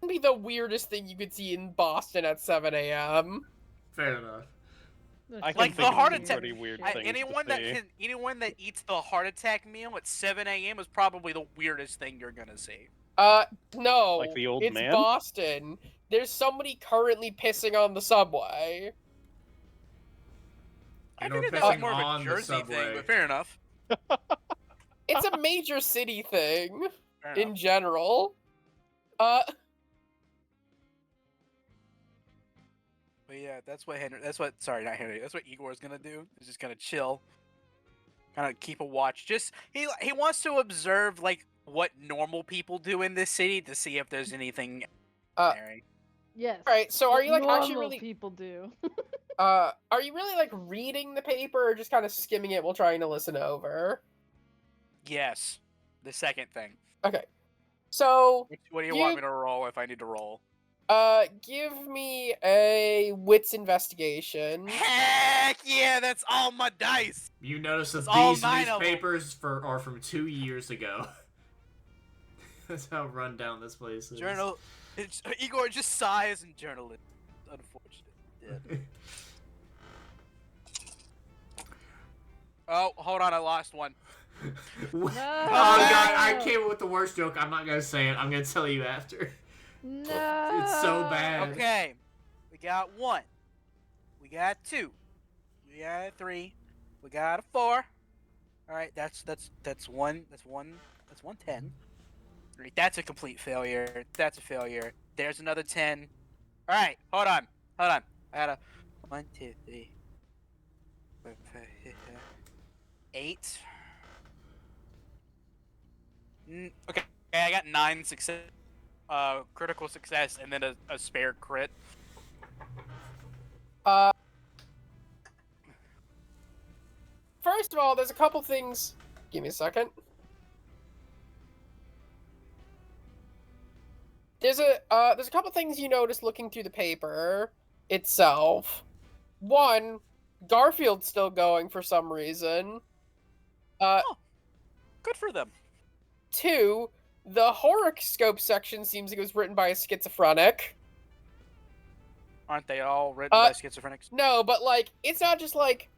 It'd be the weirdest thing you could see in Boston at 7 a.m. Fair enough. I can Like think the heart of some attack. pretty weird I- things anyone to that see. anyone that eats the heart attack meal at 7 a.m. is probably the weirdest thing you're gonna see. No. Like the old it's man? Boston. There's somebody currently pissing on the subway. I And we're figured that was pissing more of on a the Jersey thing, subway. but fair enough. It's a major city thing Fair in enough. general. But yeah, that's what sorry, not Henry. That's what Igor's gonna do. He's just gonna chill, kind of keep a watch. Just he wants to observe like what normal people do in this city to see if there's anything. Mary. Yes. Alright, so are you like actually normal really people do? are you really like reading the paper or just kind of skimming it while trying to listen over? Yes, the second thing. Okay. So, What do you You- want me to roll if I need to roll? give me a wits investigation. Heck yeah, that's all my dice. You notice that It's all these 9 of 'em. newspapers are from 2 years ago. That's how run down this place is. Igor just sighs and journalist. Unfortunate. Dead. Oh, hold on, I lost one. Oh No. god, I came up with the worst joke. I'm not gonna say it. I'm gonna tell you after. No. It's so bad. Okay, we got 1. We got 2. We got 3. We got a 4. All right, that's 1. That's 10. All right, that's a complete failure. That's a failure. There's another 10. All right, hold on. I got a 1, 2, 3, 4, 5, 6, 7, 8. Okay, I got 9 success, critical success, and then a spare crit. First of all, there's a couple things. Give me a second. There's a couple things you notice looking through the paper itself. One, Garfield's still going for some reason. Good for them. 2, the horoscope section seems like it was written by a schizophrenic. Aren't they all written by schizophrenics? No, but like, it's not just like,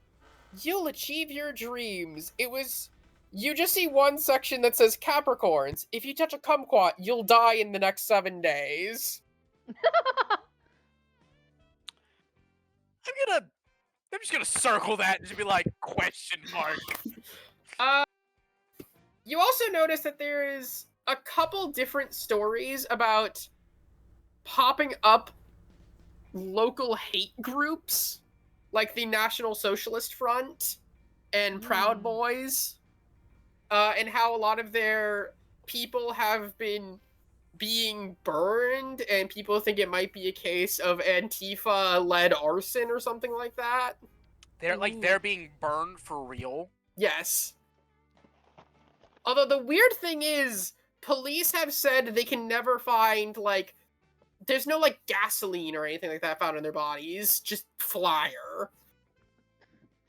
you'll achieve your dreams. It was, you just see one section that says Capricorns. If you touch a kumquat, you'll die in the next 7 days. I'm just gonna circle that and just be like, question mark. You also notice that there is a couple different stories about popping up local hate groups like the National Socialist Front and Proud Boys, and how a lot of their people have been being burned, and people think it might be a case of Antifa-led arson or something like that. They're being burned for real. Yes. Although the weird thing is, police have said they can never find, like, there's no, like, gasoline or anything like that found in their bodies, just flyer.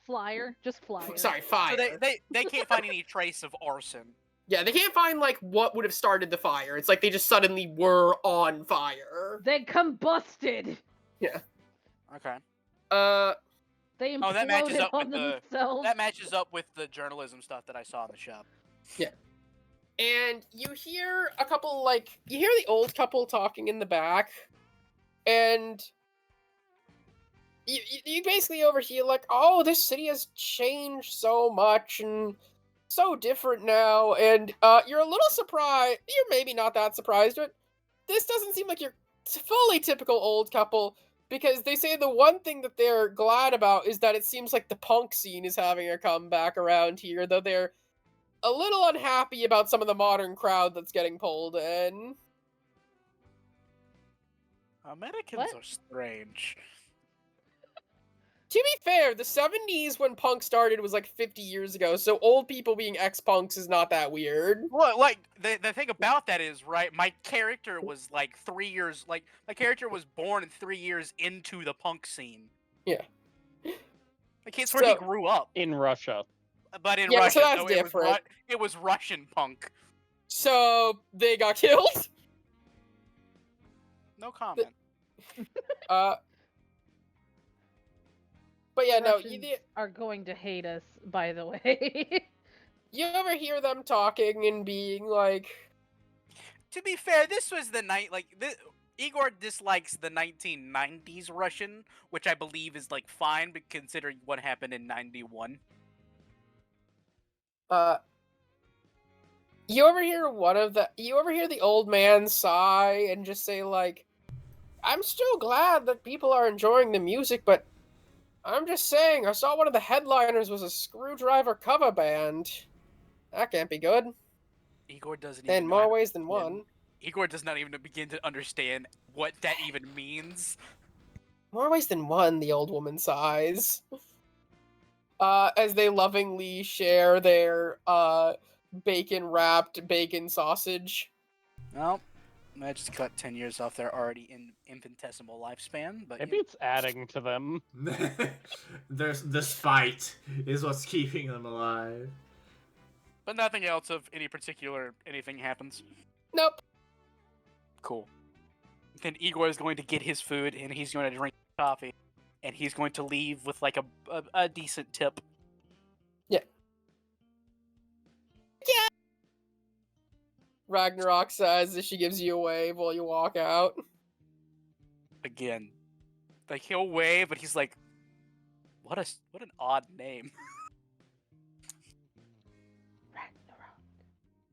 Flyer? Just flyer. Sorry, fire. So they can't find any trace of arson. Yeah, they can't find, like, what would have started the fire. It's like they just suddenly were on fire. They combusted! Okay. They imploded that matches up on with themselves. That matches up with the journalism stuff that I saw in the shop. And you hear a couple, like, you hear the old couple talking in the back, and you basically overhear, like, oh, this city has changed so much, and so different now, and you're a little surprised, you're maybe not that surprised, but this doesn't seem like your fully typical old couple, because they say the one thing that they're glad about is that it seems like the punk scene is having a comeback around here, though they're a little unhappy about some of the modern crowd that's getting pulled in. Americans What? are strange. To be fair, the 70s when punk started was like 50 years ago, so old people being ex-punks is not that weird. Well, like the thing about that is, right? My character was like 3 years. Like my character was born 3 years into the punk scene. Yeah. Like it's where he So- grew up, In Russia. but in Yeah, Russia, so that's so different. it was Russian punk. So they got killed. No comment. But yeah, no, Russians are going to hate us, by the way. you ever hear them talking and being like, To be fair, this was the night. Igor dislikes the 1990s Russian, which I believe is like fine, but considering what happened in '91. you ever hear the old man sigh and just say like, I'm still glad that people are enjoying the music, but I'm just saying, I saw one of the headliners was a Screwdriver cover band. That can't be good. Igor doesn't even In know how more to ways than begin. one. Igor does not even begin to understand what that even means. More ways than one, the old woman sighs. As they lovingly share their, bacon-wrapped bacon sausage. Well, I just cut 10 years off their already infinitesimal lifespan, but Maybe it's adding to them. This fight is what's keeping them alive. but nothing else of any particular anything happens. Nope. Cool. Then Igor is going to get his food and he's going to drink coffee, and he's going to leave with like a decent tip. Ragnarok says as she gives you a wave while you walk out. Again, like he'll wave, but he's like, what an odd name.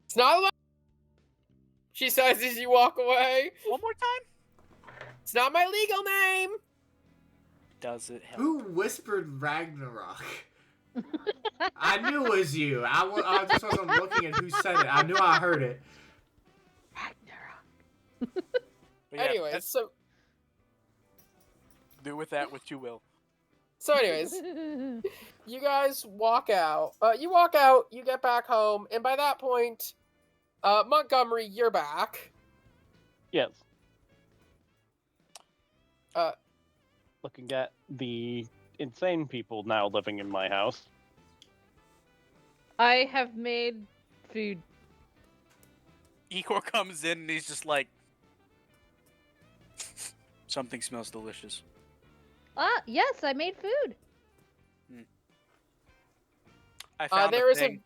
It's not allowed. She says as you walk away. One more time. It's not my legal name. Does it help? Who whispered Ragnarok? I knew it was you. I just wasn't looking at who said it. I knew I heard it. But yeah, Anyways, that's- so do with that what you will. anyways, you guys walk out. You walk out, you get back home, and by that point, Montgomery, you're back. Yes. Uh, Looking at the insane people now living in my house. I have made food. Igor comes in and he's just like, something smells delicious. Yes, I made food. I found there a is a- thing.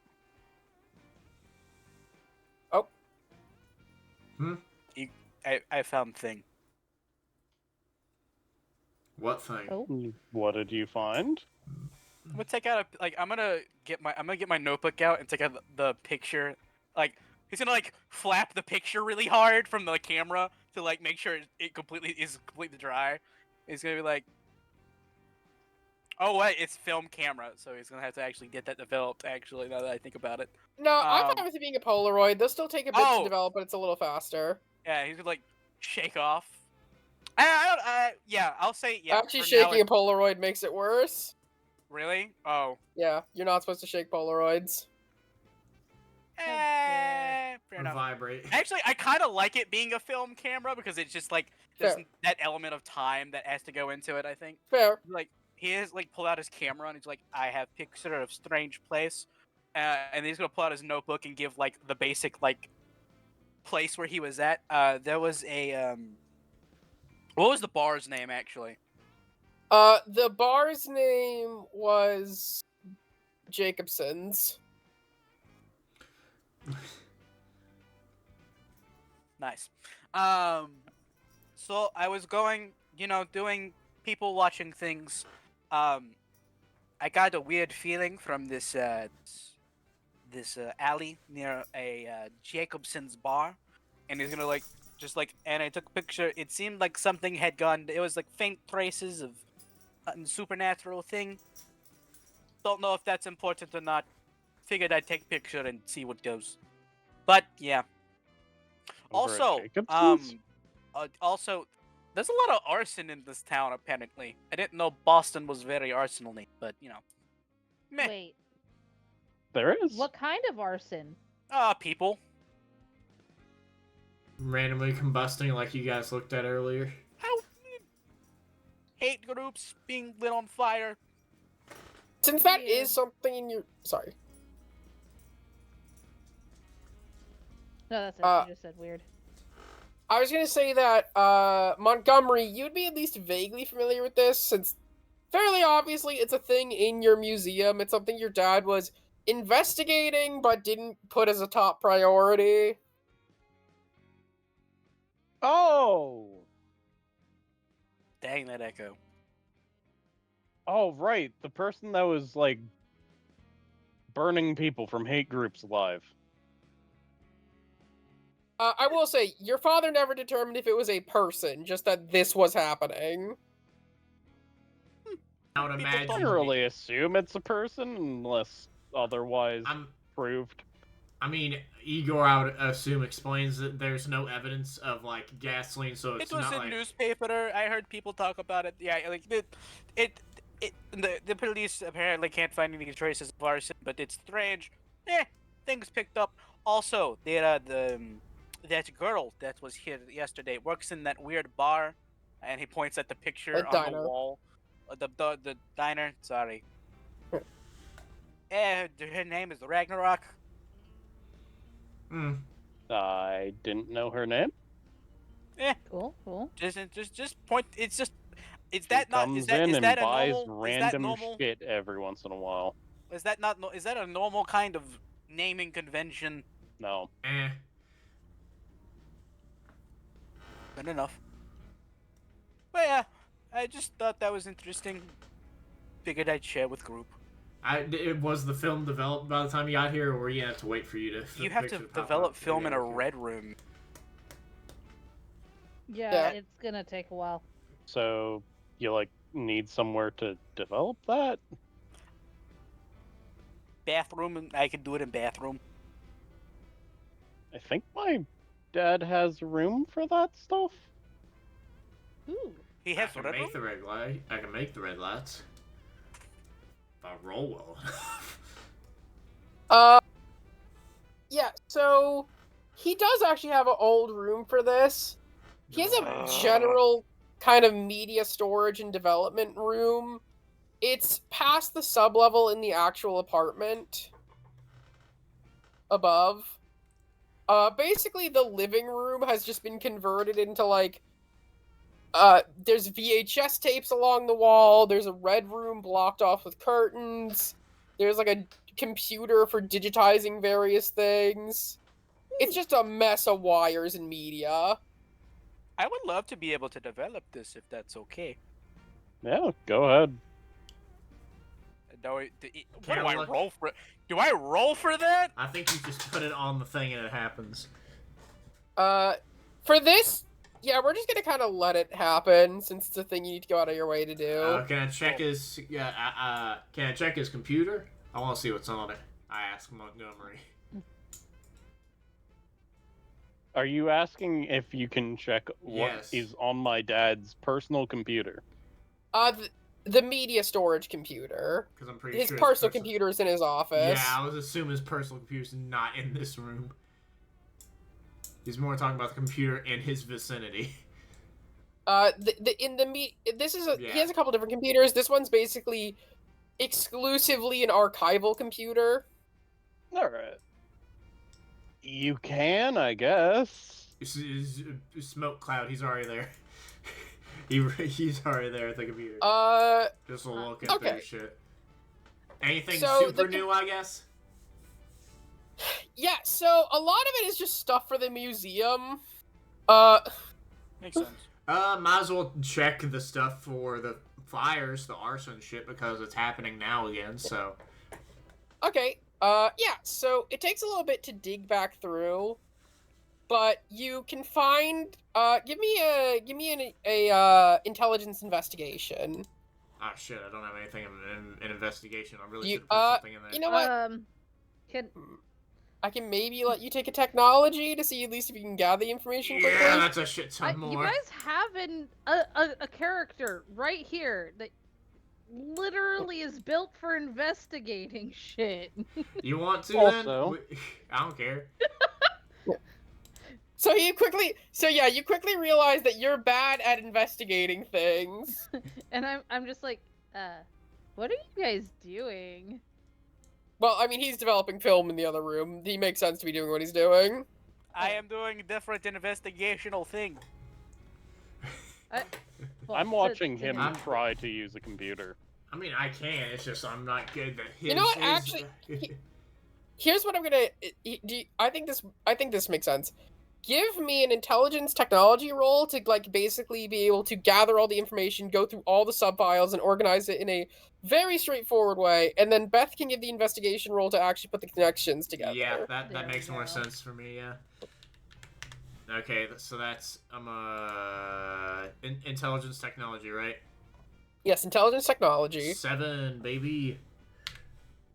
Oh. I found thing. What thing? Oh. What did you find? I'm gonna take out I'm gonna get my notebook out and take out the picture. Like he's gonna like flap the picture really hard from the camera to like make sure it completely dry. He's gonna be like, oh wait, it's film camera, so he's gonna have to actually get that developed. Actually, now that I think about it, No, I'm fine with it being a Polaroid. They'll still take a bit to develop, but it's a little faster. yeah, he's gonna like shake off. Yeah, I'll say yeah. Actually, for now shaking a Polaroid makes it worse. Really? Oh. Yeah, you're not supposed to shake Polaroids. Fair Or enough. vibrate. Actually, I kind of like it being a film camera because it's just like there's Fair. that element of time that has to go into it. I think Fair. like he is like pull out his camera and he's like, I have picture of strange place, and he's gonna pull out his notebook and give like the basic like place where he was at. There was a what was the bar's name actually? The bar's name was Jacobson's. Nice. So I was going, doing people watching things. I got a weird feeling from this alley near a Jacobson's bar, and he's gonna like just like, and I took a picture. It seemed like something had gone. It was like faint traces of a supernatural thing. Don't know if that's important or not. Figured I'd take a picture and see what goes. But yeah. Over at Also, Jacobson's? also, there's a lot of arson in this town. Apparently, I didn't know Boston was very arsenally, but meh. Wait, There is. what kind of arson? People. Randomly combusting like you guys looked at earlier. Hate groups being lit on fire. Since that Yeah. is something in your... Sorry. No, that's what you just said. Weird. I was gonna say that, Montgomery, you'd be at least vaguely familiar with this, since fairly obviously it's a thing in your museum. It's something your dad was investigating, but didn't put as a top priority. Oh! Dang that echo. Oh, right. The person that was, like, burning people from hate groups alive. I will say, your father never determined if it was a person, just that this was happening. I would People imagine. I generally assume it's a person unless otherwise proved. I mean, Igor, I would assume, explains that there's no evidence of like gasoline, so it's It was not in like. newspaper. I heard people talk about it. Yeah, like the police apparently can't find any traces of arson, but it's strange. Things picked up. Also, that girl that was here yesterday works in that weird bar, and he points at the picture A on diner. the wall. The diner. Sorry. Her name is Ragnarok. Hmm. I didn't know her name. Cool, cool. Just point. It's just. Is She that not? comes Is that in is and that a buys normal? Is that random normal? shit every once in a while. Is that not? Is that a normal kind of naming convention? No. Good enough. But yeah, I just thought that was interesting. Figured I'd share with group. Was the film developed by the time you got here, or were you have to wait for you to? You have to develop film in a red room. Yeah, it's gonna take a while. So you like need somewhere to develop that? Bathroom, and I can do it in bathroom. I think my dad has room for that stuff. Ooh. He I has can red room. make the red light. I can make the red lights. If I roll well. Yeah, so he does actually have an old room for this. He has a general kind of media storage and development room. It's past the sublevel in the actual apartment above. Basically the living room has just been converted into like there's VHS tapes along the wall, there's a red room blocked off with curtains, there's like a computer for digitizing various things. It's just a mess of wires and media. I would love to be able to develop this if that's okay. Yeah, go ahead. What do Can't I look. roll for? Do I roll for that? I think you just put it on the thing and it happens. For this, Yeah, we're just gonna kind of let it happen since it's a thing you need to go out of your way to do. Can I check his? Can I check his computer? I want to see what's on it. I asked Montgomery. Are you asking if you can check what is Yes. on my dad's personal computer? The media storage computer. Because I'm pretty His sure personal computer is in his office. Yeah, I was assuming his personal computer's not in this room. He's more talking about the computer in his vicinity. He has a couple different computers. This one's basically exclusively an archival computer. All right. You can, I guess. Smoke cloud. He's already there. He's already there at the computer. Just looking okay. through shit. Anything So super new, I guess. Yeah, so a lot of it is just stuff for the museum. Makes sense. Might as well check the stuff for the fires, the arson shit, because it's happening now again. So. Okay. Yeah. So it takes a little bit to dig back through, but you can find. Give me an intelligence investigation. Ah shit! I don't have anything in investigation. I really You- should put something in there. You know what? I can maybe let you take a technology to see at least if you can gather the information quickly. Yeah, that's a shit ton more. You guys have a character right here that literally is built for investigating shit. You want to Also- then? I don't care. So you quickly realize that you're bad at investigating things. And I'm just like, what are you guys doing? Well, I mean, he's developing film in the other room. He makes sense to be doing what he's doing. I am doing a different investigational thing. Well, I'm watching to him I'm- try to use a computer. I mean, I can. It's just I'm not good at his. You know what, actually, Here's what I'm gonna. I think this makes sense. Give me an intelligence technology roll to basically be able to gather all the information, go through all the subfiles, and organize it in a very straightforward way. And then Beth can give the investigation roll to actually put the connections together. Yeah, that There makes we more go. sense for me. Yeah. Okay, so that's intelligence technology, right? Yes, intelligence technology. 7, baby.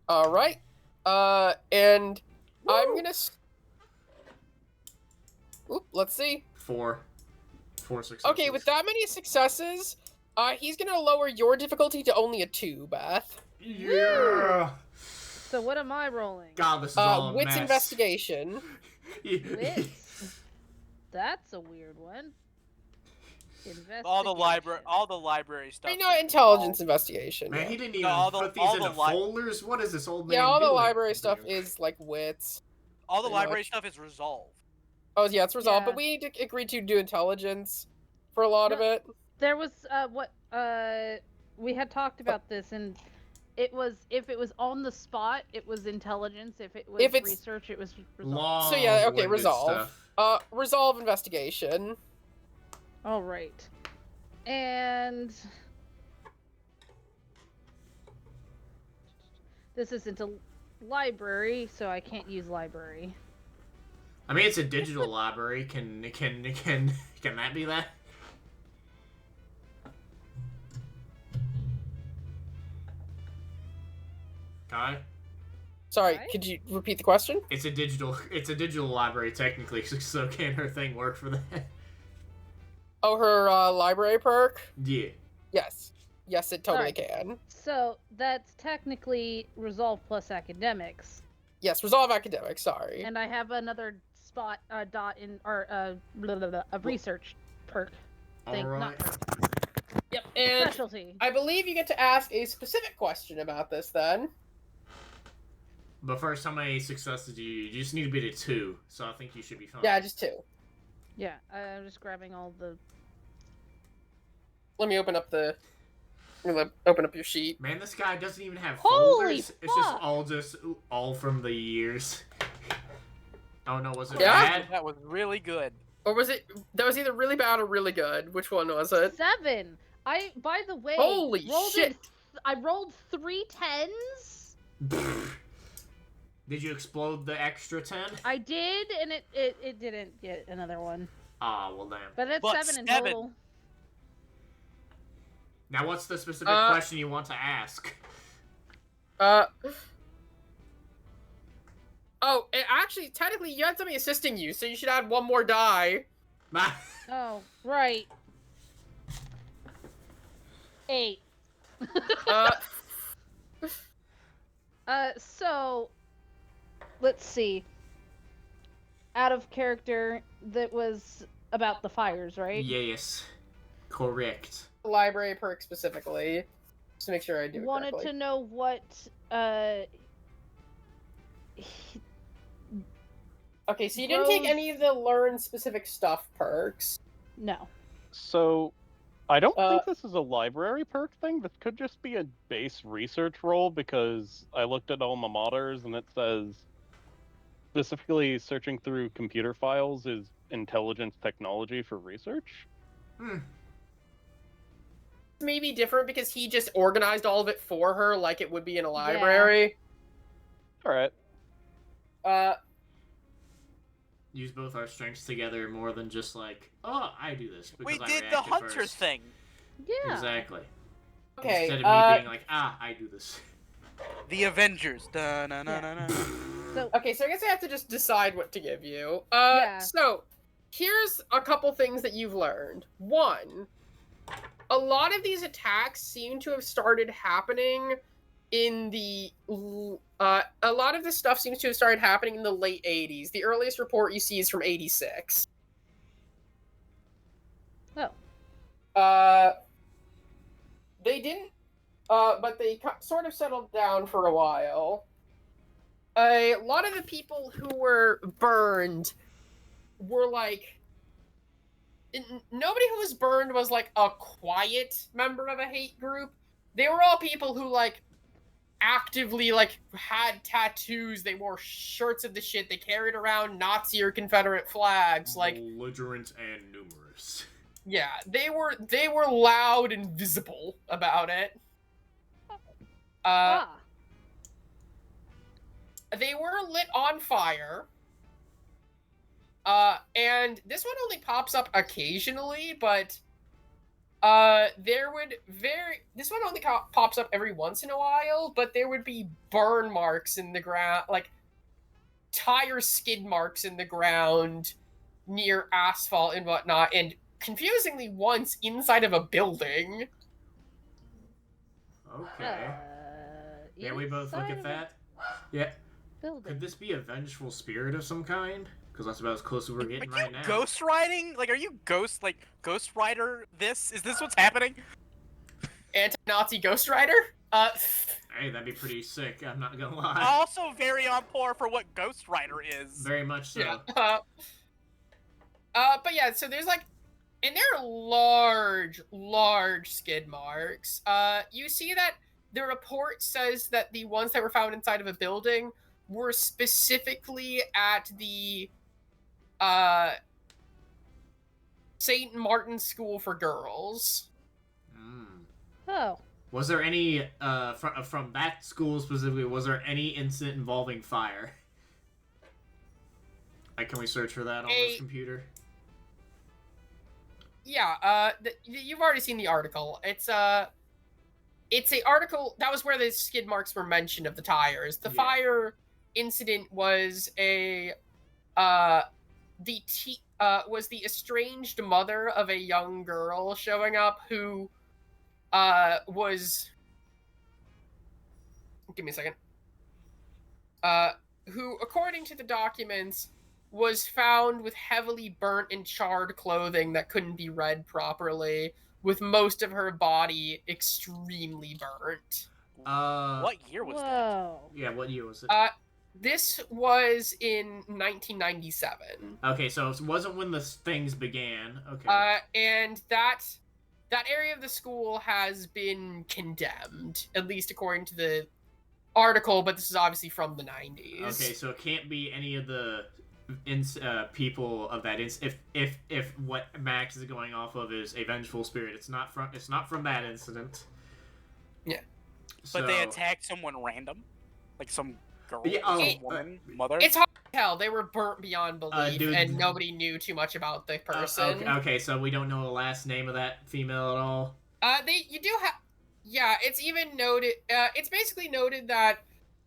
All right. And I'm gonna. Let's see. 4 successes. Okay, with that many successes, he's gonna lower your difficulty to only a 2, Beth. Yeah. So what am I rolling? God, this is all a Wits mess. investigation. Wits. That's a weird one. All the library stuff. You know, intelligence investigation. Man, yeah. he didn't even No, all the- put these all into the li- folders. What is this old man Yeah, all the doing? library stuff is like wits. All the pretty library much. stuff is resolved. Oh yeah, it's resolved, Yeah. but we need to agree to do intelligence for a lot of No. it. There was we had talked about this, and it was if it was on the spot, it was intelligence. If it was If it's- research, it was resolve. Long So yeah, okay, winded resolve. stuff. Resolve investigation. All right, and this isn't a library, so I can't use library. I mean, it's a digital library. Can that be that? Kai? Sorry, Right? could you repeat the question? It's a digital library technically, so can her thing work for that? Oh, her library perk? Yeah. Yes. Yes, it totally Alright. can. So that's technically resolve plus academics, Yes, resolve academic, sorry. and I have another spot dot in or a research perk thing, All not right. perk, Yep, and specialty. I believe you get to ask a specific question about this then. But first, how many successes do you just need to beat a 2, so I think you should be fine. Yeah, just 2. Yeah, I'm just grabbing all the. Let me open up open up your sheet. Man, this guy doesn't even have Holy folders. It's fuck! all from the years. Oh no, was it Yeah? bad? That was really good. Or was it that was either really bad or really good? Which one was it? 7. By the way, Holy shit. I rolled 3 10s. Did you explode the extra 10? I did, and it didn't get another one. Ah, well, damn. But that's But 7 in 7. total. Now, what's the specific question you want to ask? Oh, actually, technically, you had somebody assisting you, so you should add one more die. Oh, right. 8. So let's see. Out of character, that was about the fires, right? Yes. Correct. Library perk specifically. Just to make sure I do it Wanted correctly. to know what Okay, so you didn't take Rose- any of the learn specific stuff perks. no. So, I don't Uh, think this is a library perk thing. This could just be a base research role because I looked at alma maters and it says specifically searching through computer files is intelligence technology for research. Maybe different because he just organized all of it for her like it would be in a library. All right. Use both our strengths together more than just like, oh, I do this. Because We I did the reacted hunter first. thing. Yeah. Exactly. Okay, Instead of me being like, I do this. The Avengers. Da-na-na-na-na. So Okay, so I guess I have to just decide what to give you. Yeah. So, here's a couple things that you've learned. One, a lot of these attacks seem to have started happening in the a lot of this stuff seems to have started happening in the late 80s. The earliest report you see is from 86. Oh. They didn't but they sort of settled down for a while. A lot of the people who were burned were like nobody who was burned was like a quiet member of a hate group. They were all people who like actively like had tattoos, they wore shirts of the shit, they carried around Nazi or Confederate flags, like belligerent and numerous. yeah, they were loud and visible about it. They were lit on fire. And this one only pops up occasionally, but this one only pops up every once in a while, but there would be burn marks in the ground, like tire skid marks in the ground near asphalt and whatnot, and confusingly once inside of a building. Okay. Yeah, we both look at that. Yeah. Building. Could this be a vengeful spirit of some kind? Because that's about as close as we're getting Are you right now. ghost riding? Like, are you Ghost Rider this? Is this what's happening? Anti-Nazi Ghost Rider? Hey, that'd be pretty sick, I'm not gonna lie. Also very on par for what Ghost Rider is. Very much so. Yeah. But yeah, so there's like, and they're large skid marks. You see that the report says that the ones that were found inside of a building were specifically at the St. Martin's School for Girls. Oh. Was there any, from that school specifically, was there any incident involving fire? Like, can we search for that on this computer? Yeah, you've already seen the article. It's a article, that was where the skid marks were mentioned of the tires. The fire incident was was the estranged mother of a young girl showing up who was, give me a second, who, according to the documents, was found with heavily burnt and charred clothing that couldn't be read properly, with most of her body extremely burnt. What year was Whoa. Yeah, what year was it? This was in 1997. Okay, so it wasn't when the things began. Okay. And that area of the school has been condemned, at least according to the article, but this is obviously from the 90s. Okay, so it can't be any of the people of that if what Max is going off of is a vengeful spirit. It's not from that incident. Yeah. But they attacked someone random? Like some girl, Yeah, some woman, mother? It's hard to tell. They were burnt beyond belief, dude- and nobody knew too much about the person. Okay, so we don't know the last name of that female at all. You do have. Yeah, it's even noted. It's basically noted that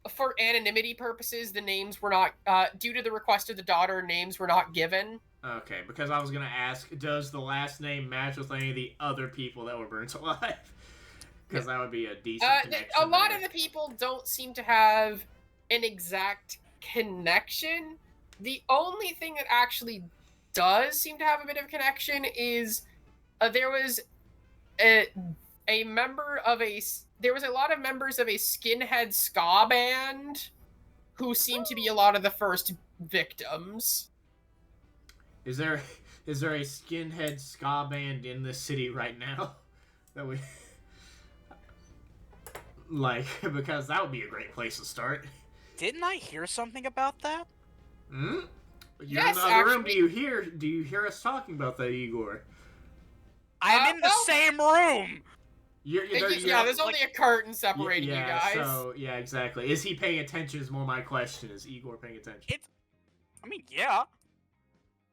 for anonymity purposes, the names were not, due to the request of the daughter, names were not given. Okay, because I was gonna ask, does the last name match with any of the other people that were burnt alive? Because that would be a decent connection. A lot there. of the people don't seem to have an exact connection. The only thing that actually does seem to have a bit of connection is there was a member of there was a lot of members of a skinhead ska band who seem to be a lot of the first victims. Is there a skinhead ska band in this city right now that we like? Because that would be a great place to start. Didn't I hear something about that? Hmm. You're Yes, in the other room. actually. Do you hear us talking about that, Igor? I'm in the well- same room. There's only a curtain separating you guys. So yeah, exactly. Is he paying attention? Is more my question. Is Igor paying attention? I mean, yeah.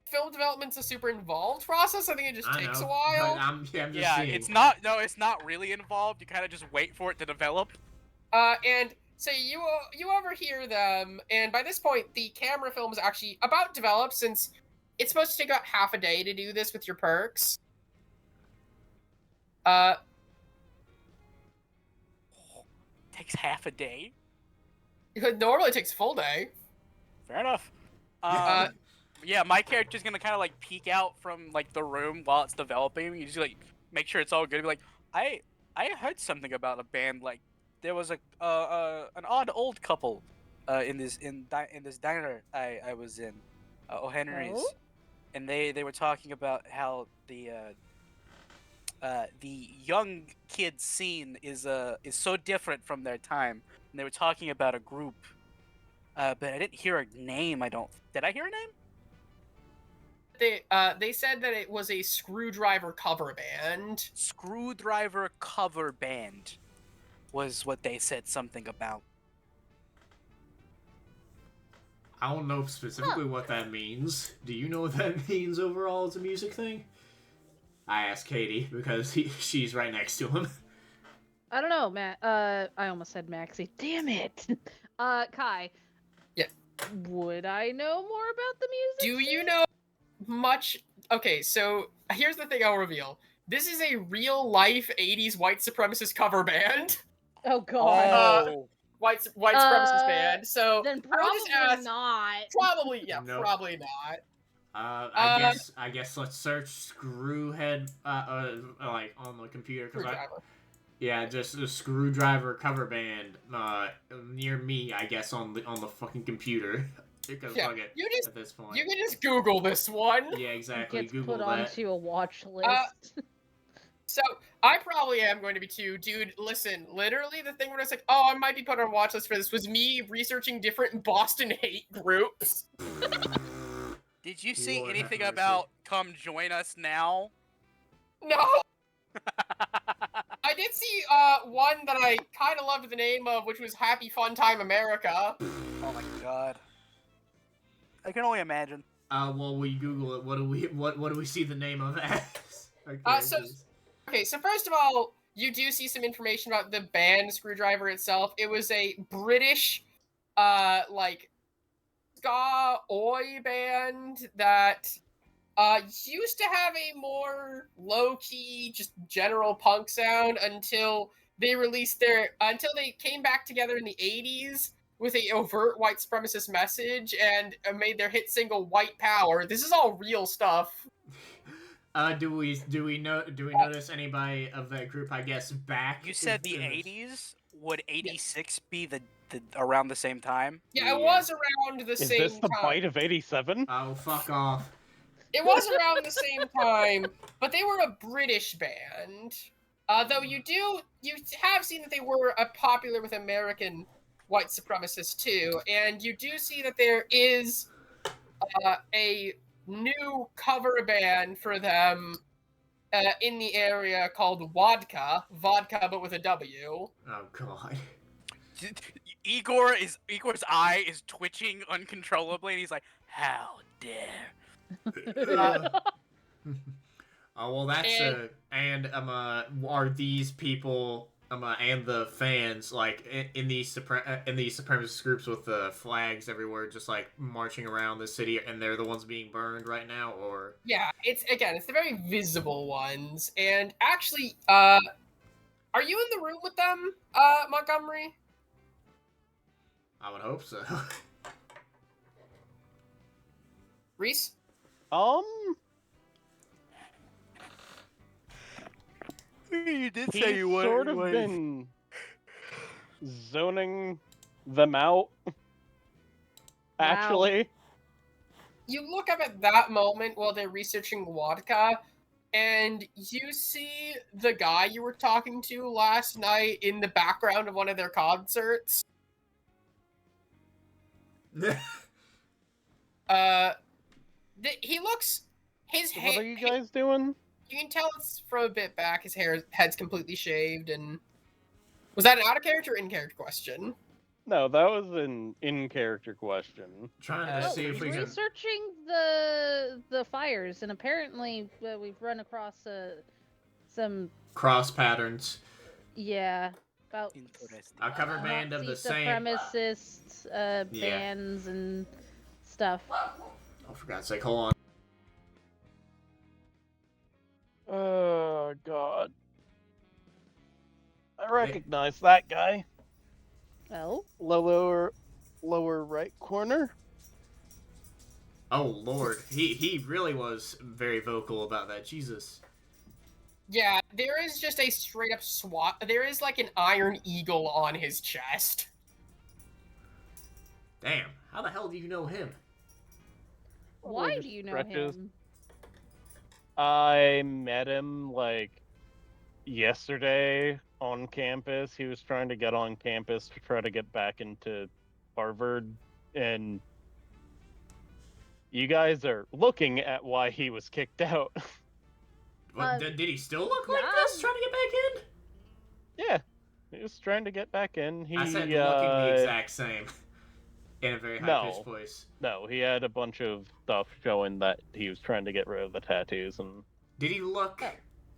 Film development's a super involved process. I think it just I takes know, a while. but I'm just Yeah, seeing. it's not. No, it's not really involved. You kind of just wait for it to develop. And so you overhear them, and by this point, the camera film is actually about developed, since it's supposed to take about half a day to do this with your perks. Takes half a day. It normally takes a full day. Fair enough. Uh, Yeah, my character's gonna kind of like peek out from like the room while it's developing. You just like make sure it's all good. Be like, I heard something about a band. Like there was an odd old couple in this diner I was in, O'Henry's, Oh? and they were talking about how the young kid scene is so different from their time. And they were talking about a group, but I didn't hear a name. Did I hear a name? They said that it was a Screwdriver cover band. Screwdriver cover band was what they said something about. I don't know specifically what that means. Do you know what that means overall as a music thing? I asked Katie because she's right next to him. I don't know, Matt. I almost said Maxie. Damn it. Kai. Yeah. Would I know more about the music? Do you know much? Okay, so here's the thing I'll reveal. This is a real life 80s white supremacist cover band. Oh god. White supremacist band. So Then I would just probably ask- not. Probably, yeah, Nope. probably not. I guess let's search Screwhead like on the computer because Screwdriver. just a Screwdriver cover band near me, I guess on the fucking computer. Because Yeah, fuck it, you just- at this point. You can just Google this one. Yeah, exactly. Gets Google put that. onto a watch list. So I probably am going to be too, dude. Listen, literally, the thing where it's like, oh, I might be put on a watch list for this was me researching different Boston hate groups. Did you see Lord have anything mercy. about "Come Join Us Now"? No, I did see one that I kind of loved the name of, which was Happy Fun Time America. Oh my god! I can only imagine. Well, we Google it. What do we see the name of as? Okay, Okay, so first of all, you do see some information about the band Screwdriver itself. It was a British, like, ska oi band that used to have a more low-key, just general punk sound until they came back together in the 80s with a overt white supremacist message and made their hit single White Power. This is all real stuff. Do we notice anybody of that group? I guess back. You said the in- '80s. Would '86 be the around the same time? Yeah, it Yeah. was around the Is same this the time. bite of '87? Oh, fuck off. It was around the same time, but they were a British band. Though you have seen that they were popular with American white supremacists too, and you do see that there is a new cover band for them in the area called Vodka but with a W. Oh god. Igor's eye is twitching uncontrollably, and he's like, "How dare!" Oh well, that's And- are these people and the fans like in these supremacist groups with the flags everywhere, just like marching around the city, and they're the ones being burned right now, or Yeah, it's the very visible ones. And actually, are you in the room with them, Montgomery? I would hope so. Reese? You did He's sort of been zoning them out. Actually, You look up at that moment while they're researching Wadka, and you see the guy you were talking to last night in the background of one of their concerts. He looks. His what hair. are you guys doing? You can tell it's from a bit back. His head's completely shaved, and was that an out of character or in character question? No, that was an in-character question. Trying to Oh, see if we can. Researching the fires, and apparently we've run across some Cross patterns. about Interesting. A cover band of Nazi the same. supremacist bands and stuff. Oh, for God's sake, hold on. Oh, God. I recognize that guy. Oh, Lower right corner. Oh Lord, he really was very vocal about that. Jesus. Yeah, there is just a straight up SWAT. There is like an iron eagle on his chest. Damn. How the hell do you know him? why just do you know stretches. him? I met him like yesterday on campus. He was trying to get on campus to try to get back into Harvard, and you guys are looking at why he was kicked out. What, did he still look like yeah. this? Trying to get back in? Yeah, he was trying to get back in. He I said looking the exact same. In a very high-pitched voice. No, he had a bunch of stuff showing that he was trying to get rid of the tattoos, and Did he look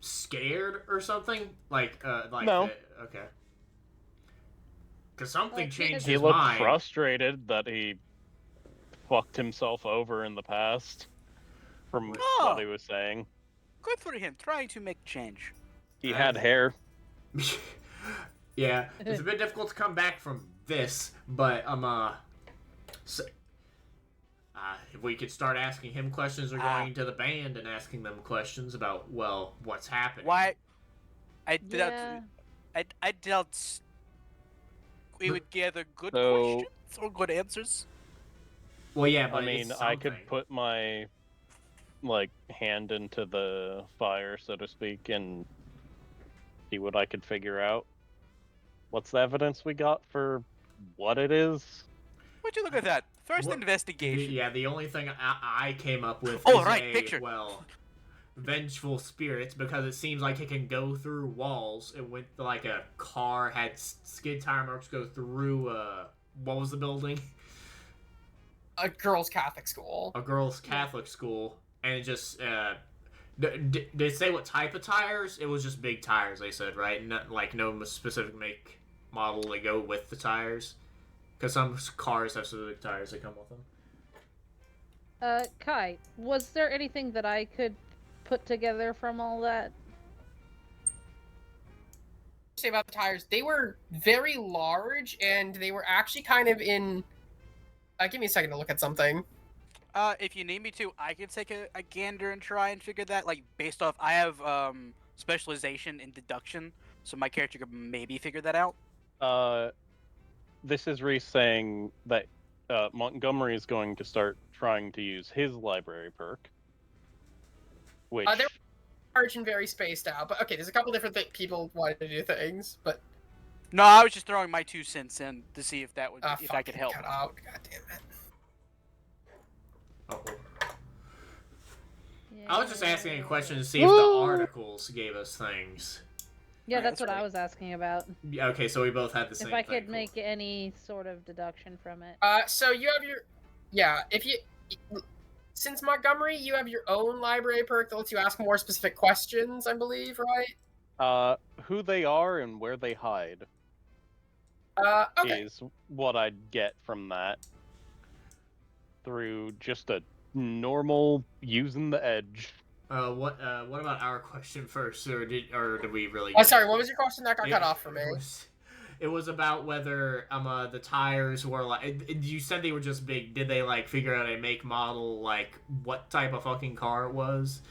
scared or something? Like No. Okay. Because something changed he his looked mind. frustrated that he fucked himself over in the past, from Oh. what he was saying. Good for him, trying to make change. He had hair. Yeah, it's a bit difficult to come back from this, but so, if we could start asking him questions or going to the band and asking them questions about, well, what's happening. Why? I doubt. Yeah. I doubt we would gather good So- questions or good answers. Well, yeah, but I mean, it's I could something. put my hand into the fire, so to speak, and see what I could figure out. What's the evidence we got for what it is? Would you look at that? First What- investigation. Yeah, the only thing I came up with Oh, is right, picture. well, vengeful spirits, because it seems like it can go through walls. It went like a car had skid tire marks go through. What was the building? A girls' Catholic school. A girls' Catholic school, and it just did it say what type of tires? It was just big tires. They said, right? Not like no specific make model to go with the tires, because some cars have specific tires that come with them. Kai, was there anything that I could put together from all that? Say about the tires, they were very large, and they were actually kind of in. Give me a second to look at something. If you need me to, I can take a gander and try and figure that. Like based off, I have specialization in deduction, so my character could maybe figure that out. This is Reese saying that Montgomery is going to start trying to use his library perk. Which They're large and very spaced out, but okay, there's a couple different people wanting to do things, but No, I was just throwing my 2 cents in to see if that would, if I could help. Cut out. God damn it. Oh. Yeah. I was just asking a question to see if the articles gave us things. Yeah, Right, that's that's what I right. was asking about. Yeah, okay, so we both had the same If I thing. could make any sort of deduction from it. So you have your, yeah. If you, since Montgomery, you have your own library perk that lets you ask more specific questions. I believe, right? Who they are and where they hide Okay. is what I'd get from that through just a normal using the edge. What about our question first, or did we really? Oh, sorry. What was your question? That got It- cut off for me. It was about whether the tires were like. You said they were just big. Did they like figure out a make model, like what type of fucking car it was,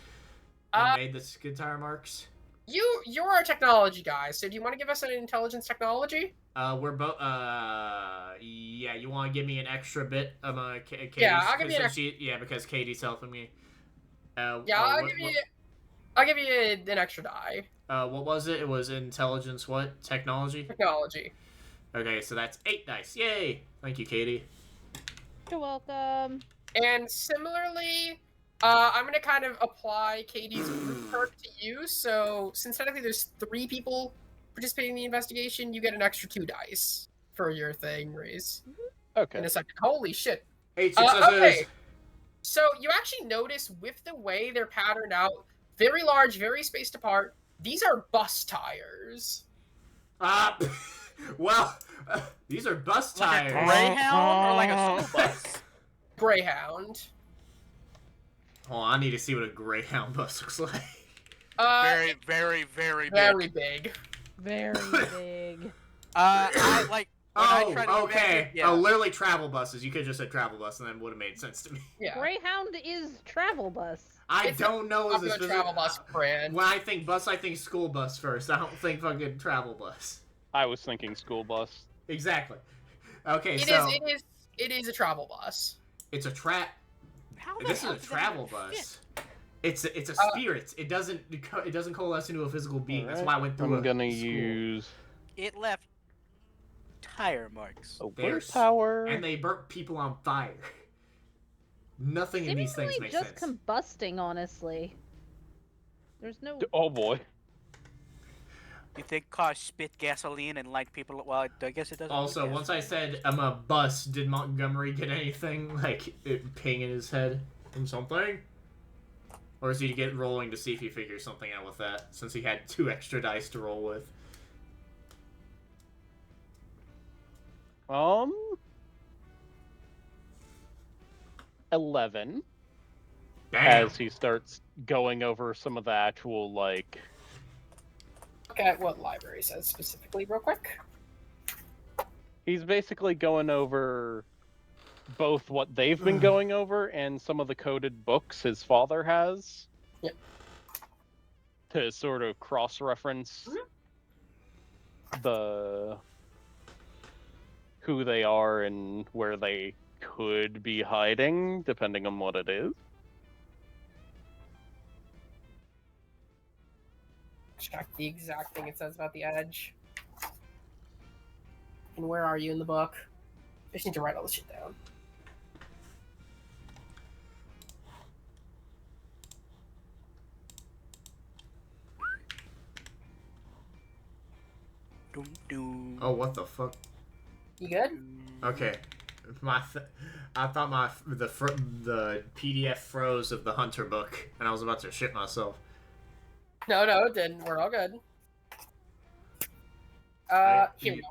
and made the skid tire marks? You're a technology guy, so do you want to give us an intelligence technology? We're both. Yeah. You want to give me an extra bit of Katie's? Yeah, I'll give you an Yeah, because Katie's helping me. Yeah, I'll give you an extra die. What was it? It was intelligence. What technology? Technology. Okay, so that's 8 dice. Yay! Thank you, Katie. You're welcome. And similarly, I'm gonna kind of apply Katie's group perk to you. So since technically there's 3 people participating in the investigation, you get an extra 2 dice for your thing, Raise. Okay. In a second. Holy shit. 8 successes. Okay. So you actually notice with the way they're patterned out, very large, very spaced apart. These are bus tires. Well, these are bus Like a tires. Greyhound or like a school bus? Greyhound. Oh, I need to see what a Greyhound bus looks like. Very, very, very big. Very big. Very big. I like. When I try to okay. imagine- yeah. Oh, literally travel buses. You could just said travel bus, and then would have made sense to me. Yeah. Greyhound is travel bus. I It's don't know as a Popular specific travel bus brand. When I think bus, I think school bus first. I don't think fucking travel bus. I was thinking school bus. Exactly. Okay, It so is a travel bus. it's a trap. How the This is hell a did that travel even bus. fit? It's a spirit. It doesn't coalesce into a physical being. That's why I went through. I'm gonna school. use It left tire marks. a There's- willpower. And they burnt people on fire. Nothing in these things Seemingly makes just sense. combusting, honestly. There's no. Oh boy. You think cars spit gasoline and light people? Well, I guess it doesn't. Also, do once I gasoline. said I'm a bus, did Montgomery get anything like ping in his head from something? Or is he get rolling to see if he figures something out with that, since he had 2 extra dice to roll with? 11 Damn. as he starts going over some of the actual like Look at what library says specifically, real quick. he's basically going over both what they've been going over and some of the coded books his father has. Yep. To sort of cross-reference the who they are and where they could be hiding, depending on what it is. Check the exact thing it says about the edge. And where are you in the book? I just need to write all this shit down. Dum, dum, Oh, what the fuck? You good? dum. Okay. I thought the PDF froze of the Hunter book, and I was about to shit myself. No, it didn't. We're all good. Right, Here we you- go.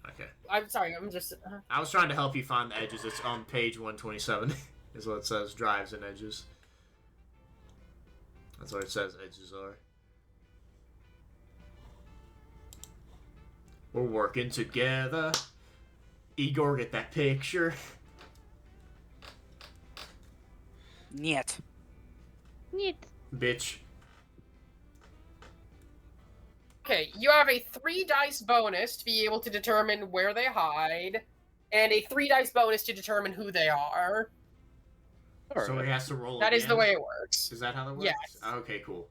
Okay. I'm sorry, I'm just... I was trying to help you find the edges. It's on page 127, is what it says. Drives and edges. That's what it says edges are. We're working together. Igor, get that picture. Niet. Neat. Bitch. Okay, you have a 3 dice bonus to be able to determine where they hide, and a 3 dice bonus to determine who they are. So he has to roll That is the again? way it works. Is that how that works? Yes. Okay, cool.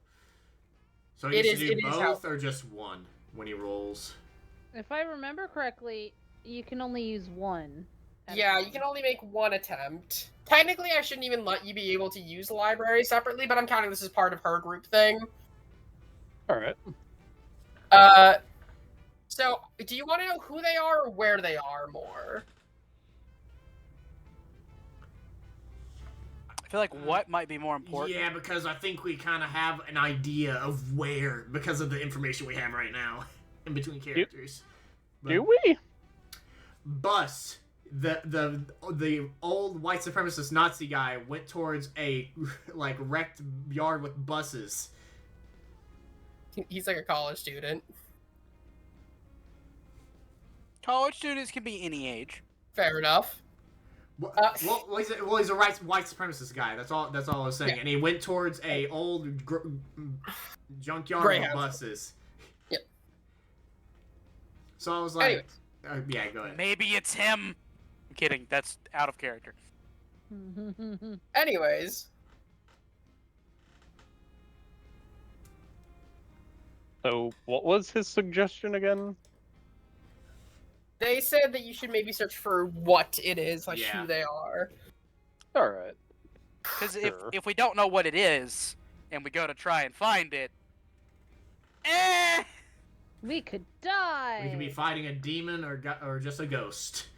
So he It has to is- do it is how- both or just one when he rolls? If I remember correctly, you can only use one. at a Yeah, you time. can only make 1 attempt. Technically, I shouldn't even let you be able to use the library separately, but I'm counting this as part of her group thing. Alright. So, do you want to know who they are or where they are more? I feel like what might be more important. Yeah, because I think we kind of have an idea of where, because of the information we have right now, in between characters. Do we? Bus, the old white supremacist Nazi guy went towards a like wrecked yard with buses. He's like a college student. College students can be any age. Fair enough. Well, he's a white supremacist guy. That's all I was saying. Yeah. And he went towards a old junkyard with Greyhound. buses. Yep. So I was like, Anyways. yeah, go ahead. Maybe it's him. I'm kidding. That's out of character. Anyways, So, what was his suggestion again? they said that you should maybe search for what it is, like Yeah. who they are. Alright. Because Sure. if we don't know what it is, and we go to try and find it, We could die. We could be fighting a demon or just a ghost.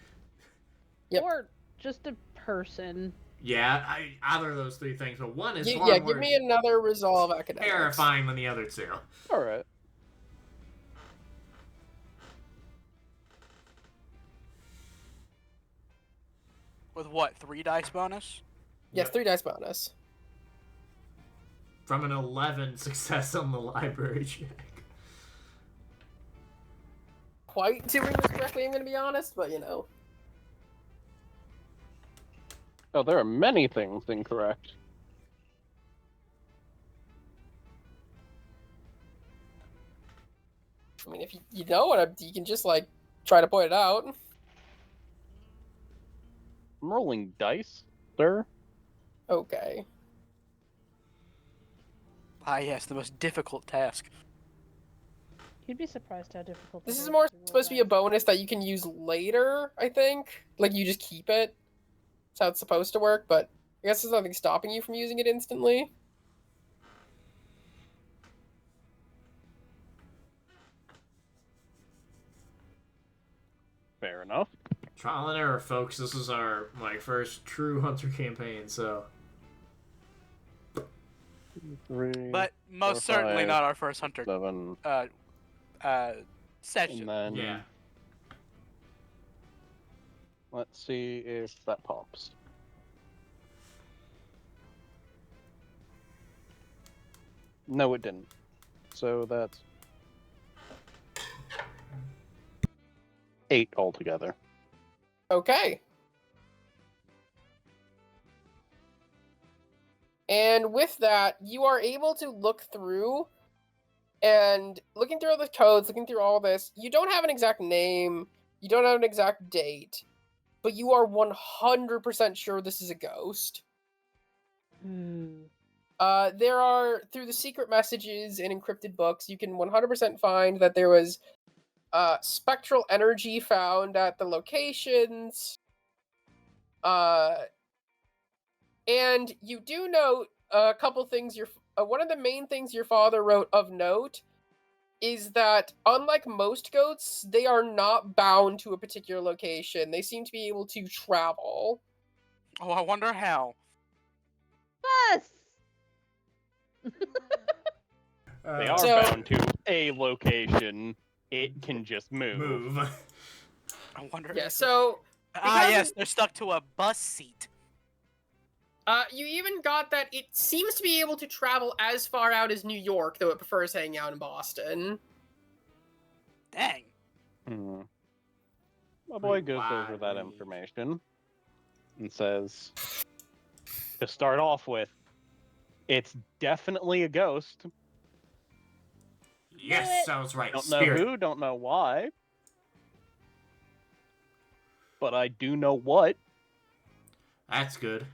Yep. Or just a person. Yeah, either of those three things, but one is far Yeah, more give me another resolve academics. terrifying than the other two. Alright. with what, 3 dice bonus? Yes, Yep. 3 dice bonus. From an 11 success on the library check. Quite doing this correctly, I'm gonna be honest, but you know. Oh, there are many things incorrect. I mean, if you know what, you can just like try to point it out. I'm rolling dice, sir. Okay. Ah, yes, the most difficult task. You'd be surprised how difficult. This it is is more to roll supposed to be a dice. bonus that you can use later, I think. Like, you just keep it. That's how it's supposed to work, but I guess there's nothing stopping you from using it instantly. Fair enough. Trial and error, folks. This is my first true hunter campaign, so 3, But most certainly 5, not our first hunter 7, session. and then yeah. let's see if that pops. No, it didn't. So that's 8 altogether. Okay. And with that, you are able to look through and looking through all the codes, looking through all this. You don't have an exact name, you don't have an exact date, but you are 100% sure this is a ghost. There are, through the secret messages and encrypted books, you can 100% find that there was spectral energy found at the locations. And you do note a couple things. One of the main things your father wrote of note is that, unlike most goats, they are not bound to a particular location. They seem to be able to travel. Oh, I wonder how. Yes. They are So- bound to a location. It can just Move. I wonder. Yeah, so Ah, because yes, of- they're stuck to a bus seat. you even got that it seems to be able to travel as far out as New York, though it prefers hanging out in Boston. Dang. My boy Pretty goes wide over that range. information and says, to start off with, it's definitely a ghost. Yes, sounds right. Don't know Spirit. who, don't know why. But I do know what. That's good.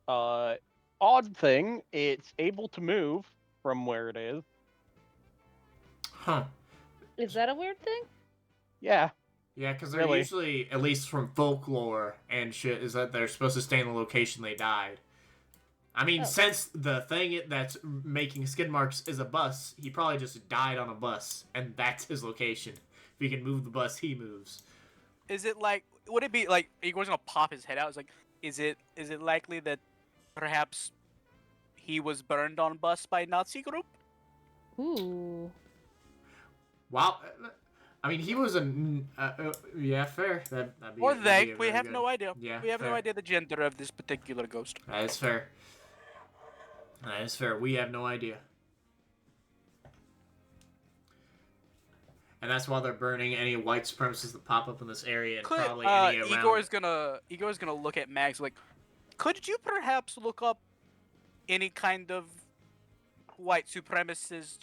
Odd thing, it's able to move from where it is. Huh. Is that a weird thing? Yeah. Yeah, because they're Really? usually, at least from folklore and shit, is that they're supposed to stay in the location they died. I mean, Oh. since the thing that's making skid marks is a bus, he probably just died on a bus, and that's his location. If he can move the bus, he moves. Is it like? Would it be like Igor's gonna pop his head out? It's like, is it likely that perhaps he was burned on bus by Nazi group? Ooh. Wow. I mean, he was yeah, fair. That'd be, Or that'd they? be a We very have good- no idea. Yeah, We have no fair. idea the gender of this particular ghost. That is fair. That is fair. We have no idea. And that's why they're burning any white supremacists that pop up in this area and Could probably any around. Igor's gonna look at Max like, could you perhaps look up any kind of white supremacist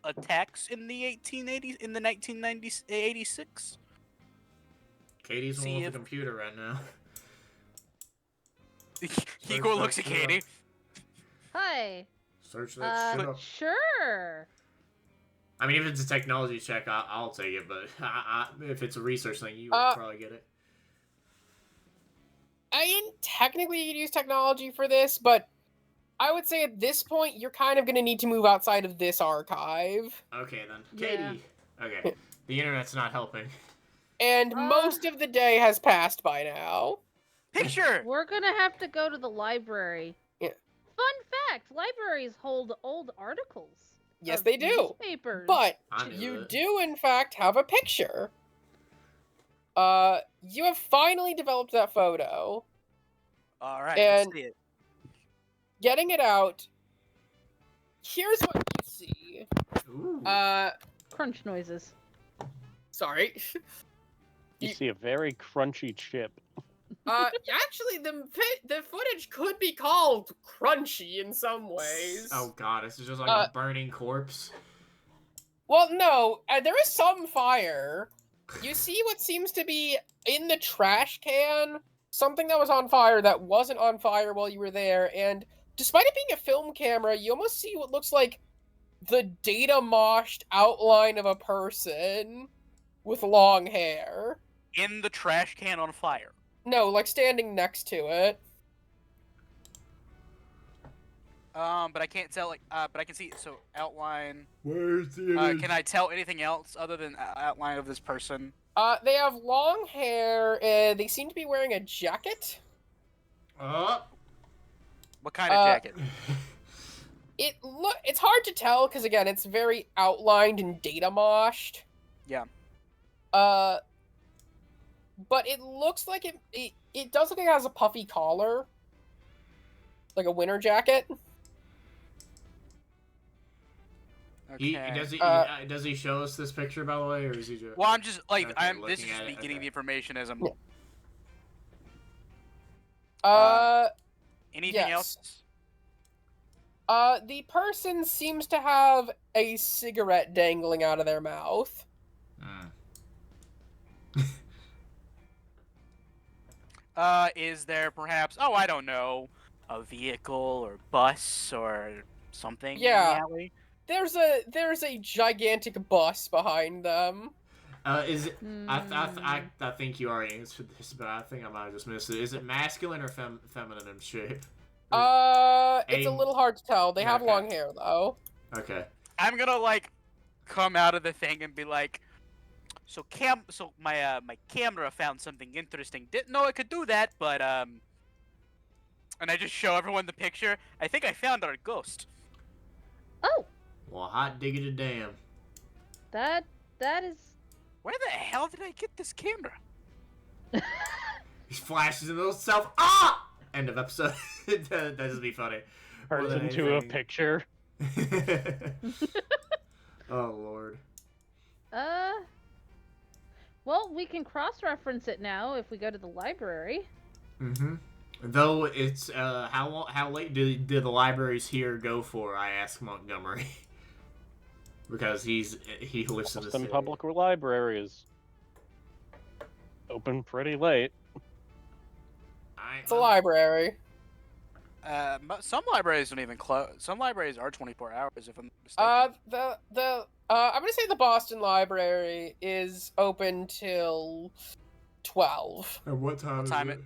attacks in the 1880s, in the 1990s, 86? Katie's See one with if- the computer right now. Igor that looks at shit up. Katie. Hi. Search that shit up. Sure. I mean, if it's a technology check, I'll take it, but if it's a research thing, you would probably get it. I didn't technically use technology for this, but I would say at this point you're kind of going to need to move outside of this archive. Okay, then. Yeah. Katie. Okay. The internet's not helping. And most of the day has passed by now. Picture. We're gonna have to go to the library. Yeah. Fun fact: libraries hold old articles. Yes, of they do. Newspapers. But I knew you it. do, in fact, have a picture. You have finally developed that photo. All right, And- let's see it. Getting it out. Here's what you see. Ooh. crunch noises. Sorry. You see a very crunchy chip. Actually, the footage could be called crunchy in some ways. Oh god, this is just like a burning corpse. Well, no, there is some fire. You see what seems to be in the trash can, something that was on fire that wasn't on fire while you were there, and despite it being a film camera, you almost see what looks like the data moshed outline of a person with long hair. In the trash can on fire. No, like standing next to it. But I can't tell. But I can see. So outline. Where's the Can I tell anything else other than outline of this person? They have long hair. They seem to be wearing a jacket. What kind of jacket? It's hard to tell because again, it's very outlined and data moshed. Yeah. But it looks like it does look like it has a puffy collar, like a winter jacket. Okay. Does he show us this picture, by the way, or is he just? Well, I'm just like Okay, this is looking just at me it, getting okay. the information as I'm. Uh, Anything yes. else? The person seems to have a cigarette dangling out of their mouth. Is there perhaps? Oh, I don't know, a vehicle or bus or something? Yeah. In the alley? There's a gigantic bus behind them. Is it? I think you already answered this, but I think I might have just missed it. Is it masculine or feminine in shape? It's a A- little hard to tell. They have Okay. long hair though. Okay. I'm gonna like come out of the thing and be like, so my my camera found something interesting. Didn't know it could do that, but and I just show everyone the picture. I think I found our ghost. Oh, Well, hot diggity damn. that is. Where the hell did I get this camera? He flashes into himself. Ah! End of episode. That just be funny. More Turns than into a anything. picture. Oh lord. Well, we can cross-reference it now if we go to the library. Mm-hmm. Though it's how late did the libraries here go for? I ask Montgomery. Because he lives in the Boston city. Public Library is open pretty late. It's a library. Some libraries don't even close. Some libraries are 24 hours, if I'm not mistaken. I'm gonna say the Boston Library is open till 12. At what time? What time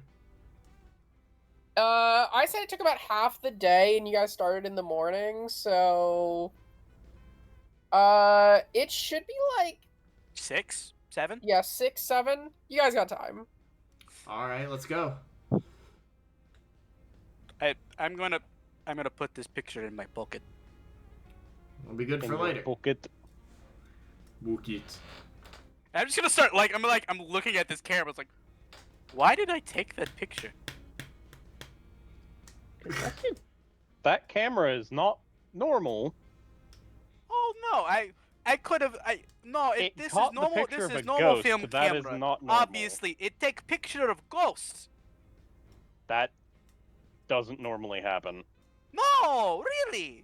I said it took about half the day, and you guys started in the morning, so it should be like 6, 7. yeah, 6, 7. You guys got time. All right, let's go. I'm gonna put this picture in my pocket. It'll be good In for your later. pocket. Book it. I'm just gonna start I'm looking at this camera. It's like, why did I take that picture? Good question. That camera is not normal. Oh no, I could have. No, It this is caught the normal. picture This of is a normal ghost. film That is camera. not normal. Obviously, it take picture of ghosts. That doesn't normally happen. No, really.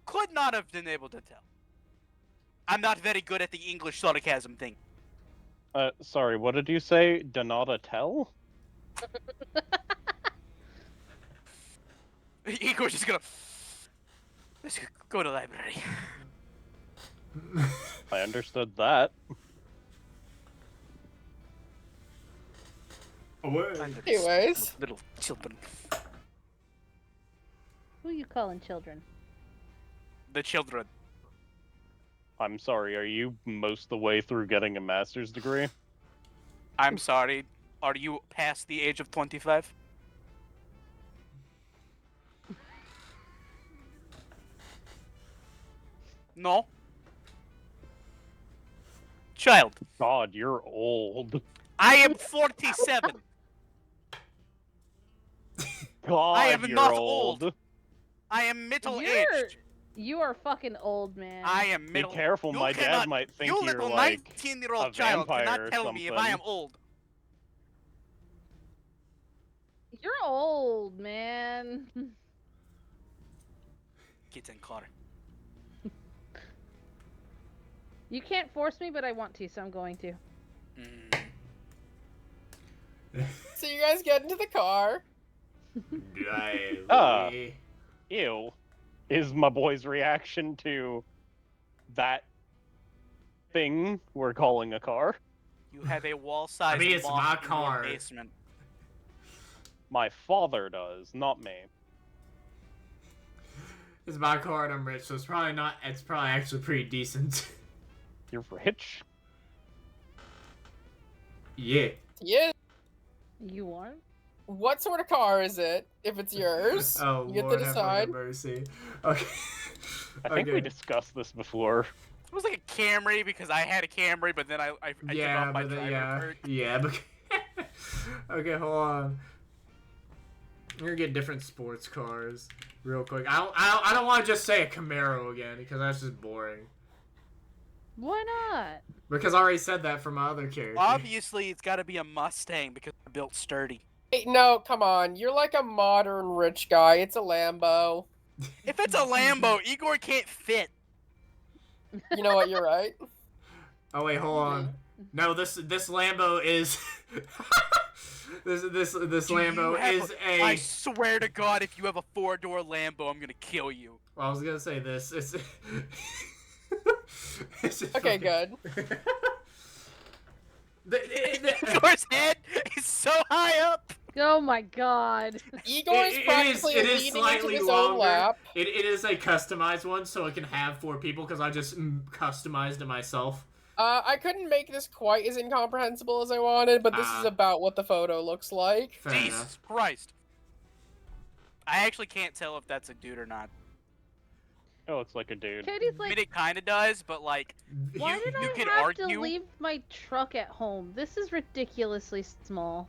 Could not have been able to tell. I'm not very good at the English sarcasm thing. Sorry, what did you say? Donata tell? Igor's just gonna. Let's go to the library. I understood that. Away. Find the Anyways. little children. Who you calling children? The children. I'm sorry, are you most the way through getting a master's degree? I'm sorry. Are you past the age of 25? No. Child. God, you're old. I am 47. God, I am you're not old. old. I am middle You're- aged. You are fucking old, man. I am Be middle. careful, You my dad cannot- might think You you're little like 19-year-old a child vampire cannot or tell me if I am something. old. You're old, man. Kids in car. You can't force me, but I want to, so I'm going to. So you guys get into the car. Drive Ah. away. Ew, is my boy's reaction to that thing we're calling a car. You have a wall-sized I mean, it's moth my in your car. basement. My father does, not me. It's my car and I'm rich, so it's probably not. It's probably actually pretty decent. You're rich? Yeah. Yeah. You are? What sort of car is it? If it's yours, Oh, you get Lord to have decide. mercy. Okay. I think we Okay. discussed this before. It was like a Camry because I had a Camry, but then I took Yeah, off my but then, driver yeah, perk. yeah. But okay, hold on. We're gonna get different sports cars real quick. I don't want to just say a Camaro again because that's just boring. Why not? Because I already said that for my other character. Obviously, it's got to be a Mustang because it's built sturdy. Hey, no, come on. You're like a modern rich guy. It's a Lambo. If it's a Lambo, Igor can't fit. You know what? You're right. Oh wait, hold on. No, this Lambo is this Do you Lambo have is I swear to God, if you have a 4-door Lambo, I'm gonna kill you. Well, I was gonna say this. It's Okay, good. Igor's head is so high up. Oh my god. Igor is practically it is leaning into slightly his own longer. lap. It is a customized one, so it can have 4 people because I just customized it myself. I couldn't make this quite as incomprehensible as I wanted, but this is about what the photo looks like. Fair Jesus enough. Christ. I actually can't tell if that's a dude or not. It looks like a dude. Katie's I mean, like, it kind of does, but like, why did you I could have argue- to leave my truck at home? This is ridiculously small.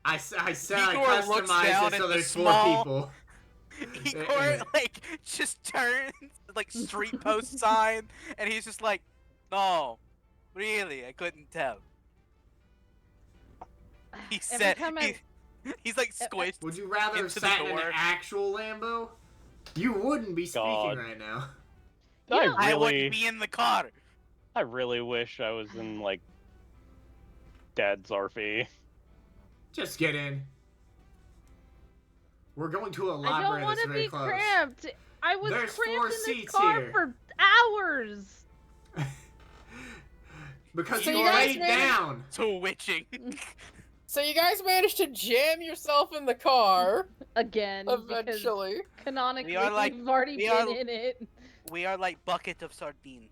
I said I Igor looks down customized it at so the there's 4 small- people. Igor like just turns like street post sign, and he's just like, no, really, I couldn't tell. He Every said time he's like squished. Would you rather have Into the sat in an door. actual Lambo? You wouldn't be speaking God. right now. You know, I really, wouldn't be in the car. I really wish I was in like Dad's RV. Just get in. We're going to a I don't library want that's to very be close. cramped. I was There's 4 cramped in this seats car here. for hours. Because So you you guys laid made it- down. Twitching. So you guys managed to jam yourself in the car Again, because eventually. canonically We are like- we've already we been are- in it. We are like bucket of sardine.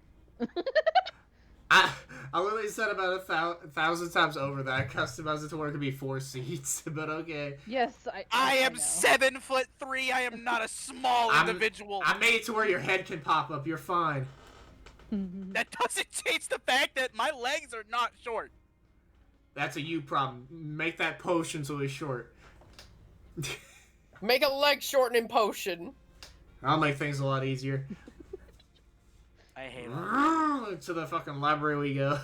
I literally said about a thousand times over that I customized it to where it could be 4 seats, but okay. Yes, I am know. 7'3". I am not a small I'm- individual. I made it to where your head can pop up. You're fine. That doesn't change the fact that my legs are not short. That's a you problem. Make that potion so it's short. Make a leg shortening potion. I'll make things a lot easier. I hate it. To the fucking library we go.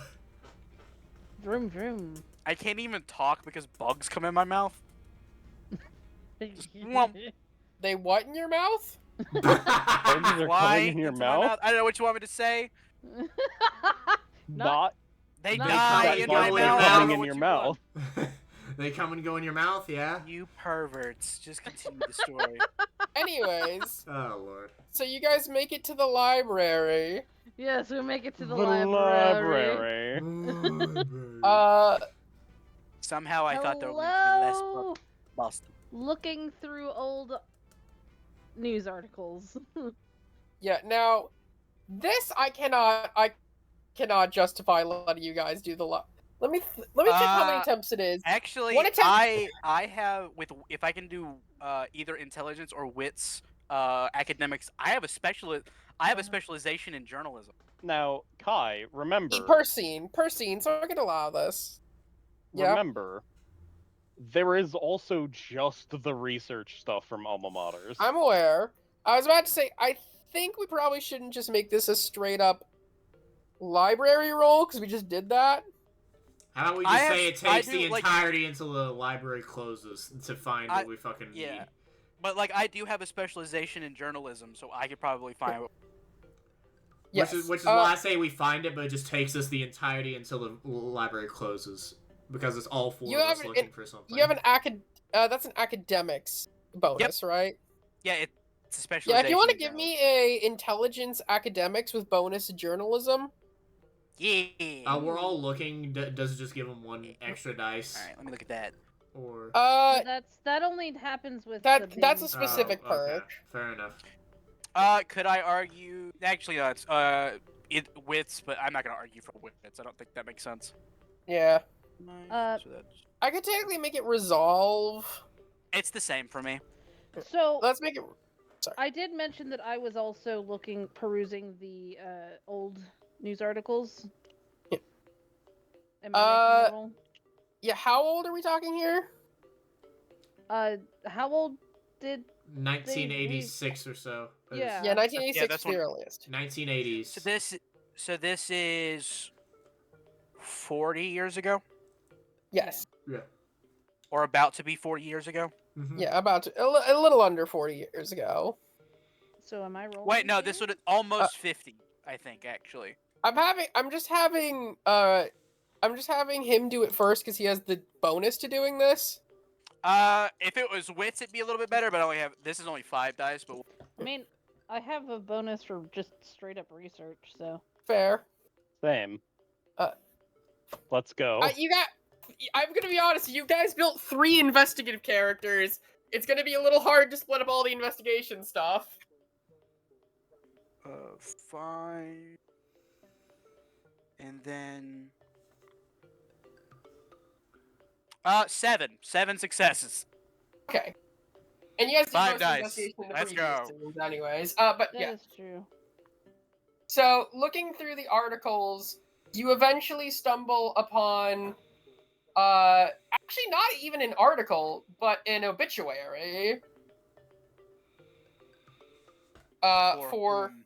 Vroom vroom. I can't even talk because bugs come in my mouth. Womp. They what in your mouth? Bugs are Why coming in your into my mouth? I don't know what you want me to say. Not They Not die quite in go my in mouth. your I don't coming know in what your you mouth. want. They come and go in your mouth, yeah? You perverts. Just continue the story. Anyways, Oh, Lord. so you guys make it to the library. Yes, we make it to the, The library. library. Somehow I thought there would be less Hello. bust. Looking through old news articles. Yeah, now this I cannot justify letting you guys do the let me check how many attempts it is. Actually, One attempt- I have if I can do either intelligence or wits academics. I have a specialization in journalism. Now, Kai, remember. Per scene, so I can allow this. Yeah. Remember, there is also just the research stuff from alma maters. I'm aware. I was about to say, I think we probably shouldn't just make this a straight up library roll, because we just did that. How about we I just have- say it I takes do, the like- entirety until the library closes to find what we fucking need. Yeah. But like I do have a specialization in journalism, so I could probably find. Yes. Which is why I say we find it, but it just takes us the entirety until the library closes. Because it's all four You of us have looking for something. You have that's an academics bonus, right? Yeah, it's a Yeah, specialization. if you want to in give journalism. me a intelligence academics with bonus journalism. Yeah. We're all looking. Does it just give them one extra dice? All right, let me look at that. Or That only happens with that's the a big- specific Oh, perk. okay. Fair enough. Could I argue? Actually, no. It's wits, but I'm not gonna argue for wits. I don't think that makes sense. Yeah. So that's- I could technically make it resolve. it's the same for me. So Let's make it. I did mention that I was also perusing the old news articles. Yeah. Am I making a roll? Yeah, how old are we talking here? How old did 1986 or so. It was Yeah. Yeah, 1986 Yeah, that's is the one- earliest. 1980s. So this is 40 years ago, Yes. or about to be 40 years ago. Mhm. Yeah, about a little under 40 years ago. So am I rolling? Wait, no, here? this would almost 50. I think actually. I'm just having him do it first because he has the bonus to doing this. If it was wits, it'd be a little bit better, but I only have this is only 5 dice, but I mean, I have a bonus for just straight up research, so. Fair. Same. Uh, Let's go. I'm gonna be honest. You guys built 3 investigative characters. It's gonna be a little hard to split up all the investigation stuff. 5, and then 7 successes. Okay. And you guys did 5 most of the dice. investigation in the Let's previous go. scenes anyways. But That is yeah. true. So, looking through the articles, you eventually stumble upon, actually not even an article, but an obituary. For whom?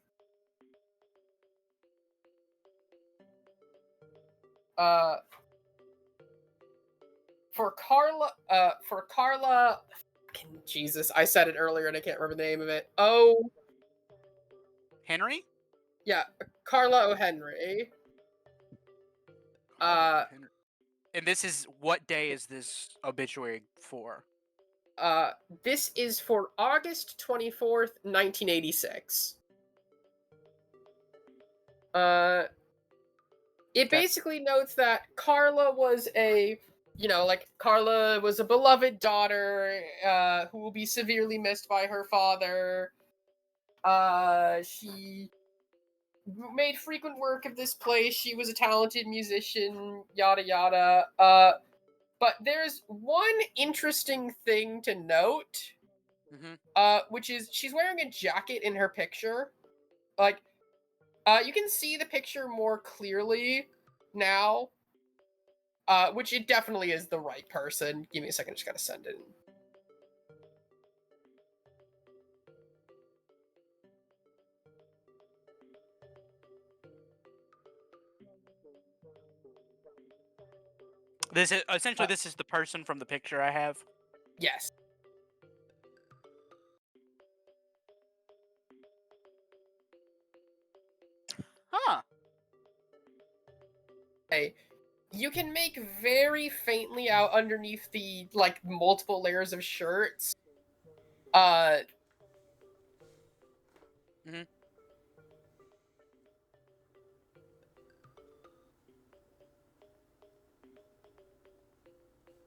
For Carla, fucking Jesus, I said it earlier and I can't remember the name of it. Oh, Henry. yeah, Carla O'Henry. Henry. And this is what day is this obituary for? This is for August 24th, 1986. It basically notes that Carla was a like Carla was a beloved daughter who will be severely missed by her father. She made frequent work of this place. She was a talented musician, yada yada. But there's one interesting thing to note, which is she's wearing a jacket in her picture. Like, you can see the picture more clearly now. Which it definitely is the right person. Give me a second, I just gotta send it. This is essentially this is the person from the picture I have. Yes. Huh. Hey, you can make very faintly out underneath the like multiple layers of shirts. Mhm.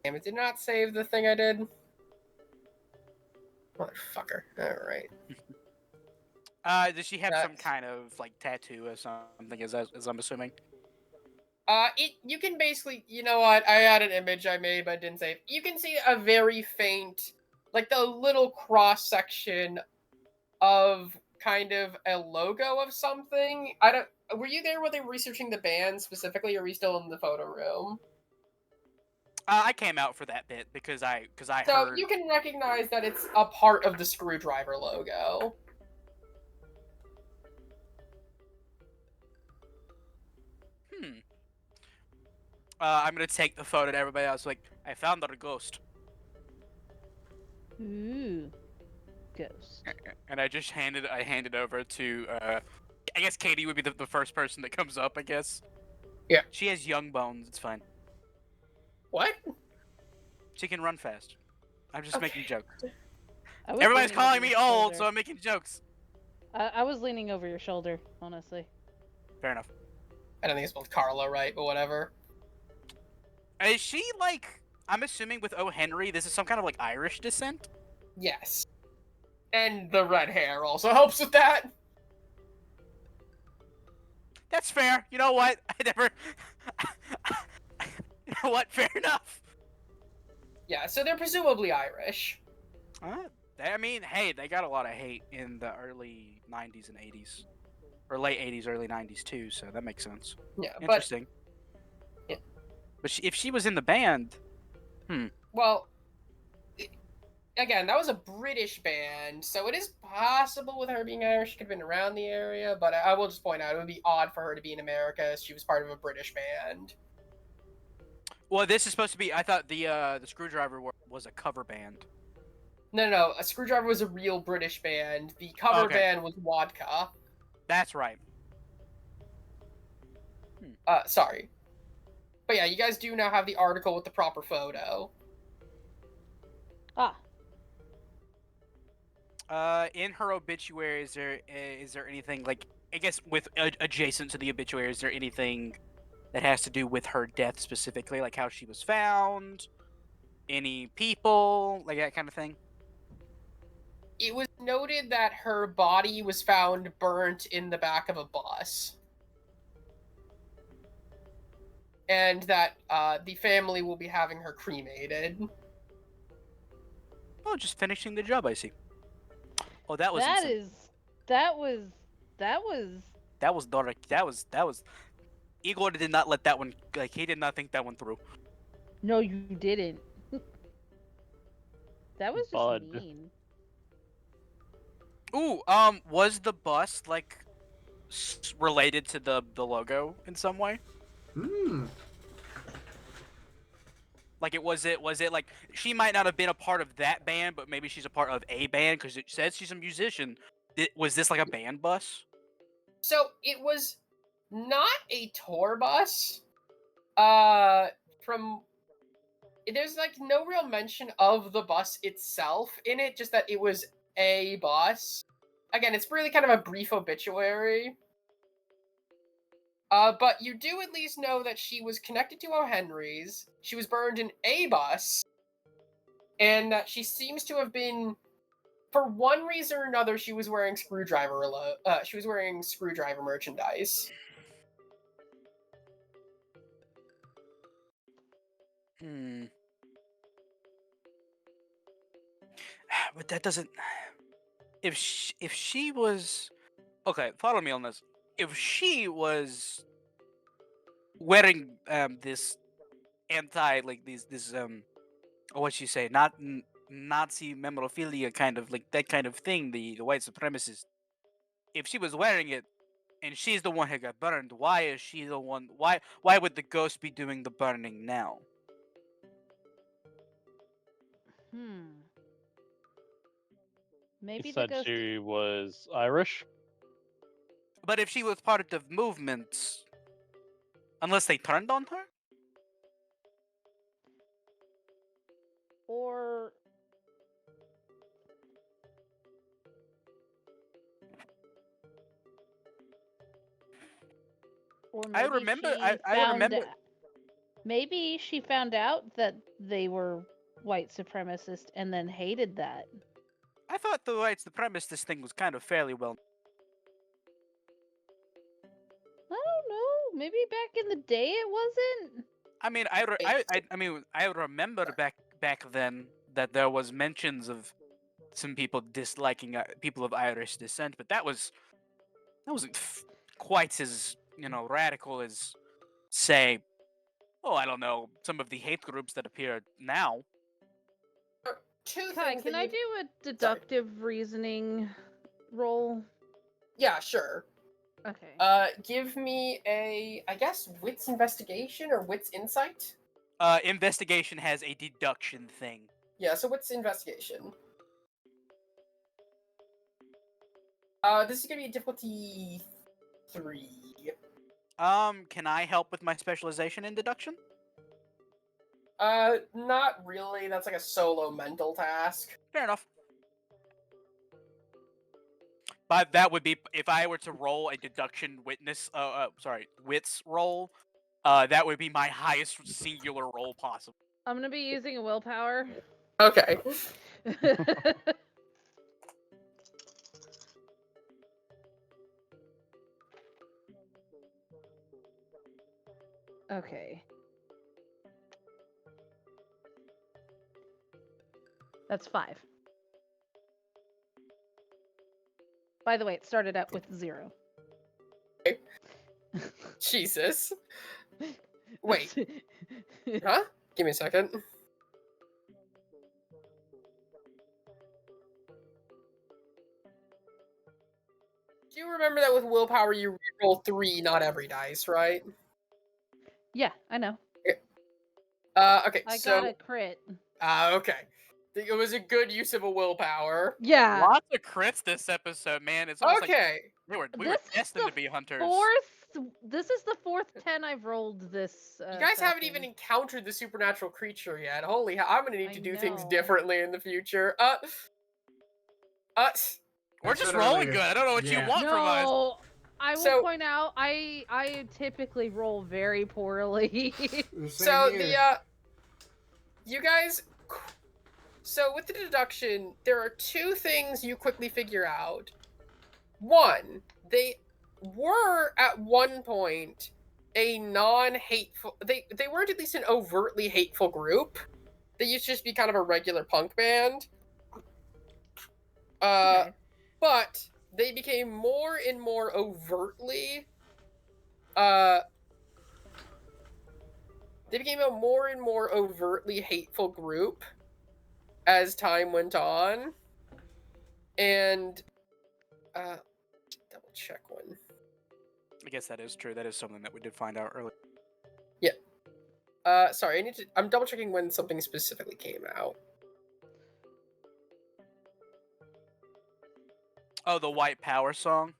Damn, it did not save the thing I did. Motherfucker. Alright. Does she have some That's- kind of like tattoo or something? As I'm assuming. You can basically, you know what? I had an image I made, but I didn't save. You can see a very faint, like the little cross section of kind of a logo of something. I don't. Were you there when they were researching the band specifically, or were you still in the photo room? I came out for that bit because I So heard. you can recognize that it's a part of the screwdriver logo. I'm gonna take the photo to everybody else. Like, I found our ghost, Ooh. Ghost. and I handed over to. I guess Katie would be the first person that comes up. I guess. Yeah. She has young bones. It's fine. What? She can run fast. I'm just making jokes. I was Everybody's leaning over calling me your old, shoulder. so I'm making jokes. I was leaning over your shoulder, honestly. Fair enough. I don't think it's both Carla, right? But whatever. Is she like? I'm assuming with O. Henry, this is some kind of like Irish descent. Yes. And the red hair also helps with that. That's fair. You know what? I never. You know what? Fair enough. Yeah, so they're presumably Irish. I mean, hey, they got a lot of hate in the early '90s and '80s, or late '80s, early '90s too. So that makes sense. Yeah, but Interesting. Yeah. But if she was in the band, well, again, that was a British band, so it is possible with her being Irish, she could have been around the area. But I will just point out, it would be odd for her to be in America as she was part of a British band. well, this is supposed to be. I thought the Screwdriver was a cover band. No, a Screwdriver was a real British band. The cover Okay. band was Vodka. That's right. Sorry. But yeah, you guys do now have the article with the proper photo. Ah. In her obituary, is there anything like? I guess with adjacent to the obituary, is there anything that has to do with her death specifically, like how she was found, any people, like that kind of thing? It was noted that her body was found burnt in the back of a bus. And that the family will be having her cremated. Oh, just finishing the job. I see. Oh, that was That insane. that was Not that was. Igor did not let that one. Like he did not think that one through. No, you didn't. That was just Bud. mean. Ooh, was the bus like related to the logo in some way? Hmm. Like was it like she might not have been a part of that band, but maybe she's a part of a band because it says she's a musician. Was this like a band bus? So it was not a tour bus. From there's like no real mention of the bus itself in it, just that it was a bus. Again, it's really kind of a brief obituary. But you do at least know that she was connected to O'Henry's, she was burned in a bus, and that she seems to have been, for one reason or another, she was wearing screwdriver merchandise. Hmm. But that doesn't. If she was, okay, follow me on this. If she was wearing this like this what you say, not Nazi memorabilia kind of like that kind of thing, the white supremacist. If she was wearing it and she's the one who got burned, why is she the one? Why would the ghost be doing the burning now? Hmm. He Maybe the said ghost. she was Irish. But if she was part of the movement, unless they turned on her. Or I maybe remember. she I remember. maybe she found out that they were white supremacist and then hated that. I thought the white supremacist thing was kind of fairly well. I don't know. Maybe back in the day it wasn't. I mean, I remember back then that there was mentions of some people disliking people of Irish descent, but that wasn't quite as radical as, say, oh, I don't know, some of the hate groups that appear now. Two Kai, things can that I you... do a deductive reasoning roll? Yeah, sure. Okay. Give me a, I guess, wits investigation or wits insight? Investigation has a deduction thing. Yeah, so what's investigation? This is gonna be a difficulty 3. Can I help with my specialization in deduction? Not really. That's like a solo mental task. Fair enough. But that would be if I were to roll a deduction wits roll. That would be my highest singular roll possible. I'm gonna be using a willpower. Okay. Okay. That's 5. By the way, it started out with 0. Jesus. Wait. Huh? Give me a second. Do you remember that with willpower you roll 3, not every dice, right? Yeah, I know. Okay, I so... got a crit. okay. It was a good use of a willpower. Yeah. Lots of crits this episode, man. It's almost like Okay. we were This is destined the to be hunters. This is the fourth 10 I've rolled this. You guys haven't session. even encountered the supernatural creature yet. Holy hell, I'm gonna need I to do things know. differently in the future. We're That's just what rolling earlier- good. I don't know what yeah. you want from us. No, I will So- point out I typically roll very poorly. So the you guys, so with the deduction, there are 2 things you quickly figure out. One, they were at one point a non-hateful. They weren't at least an overtly hateful group. They used to just be kind of a regular punk band. Okay. But they became more and more overtly. They became a more and more overtly hateful group as time went on. And double check one. I guess that is true. That is something that we did find out earlier. Sorry, I'm double checking when something specifically came out. Oh, the White Power song?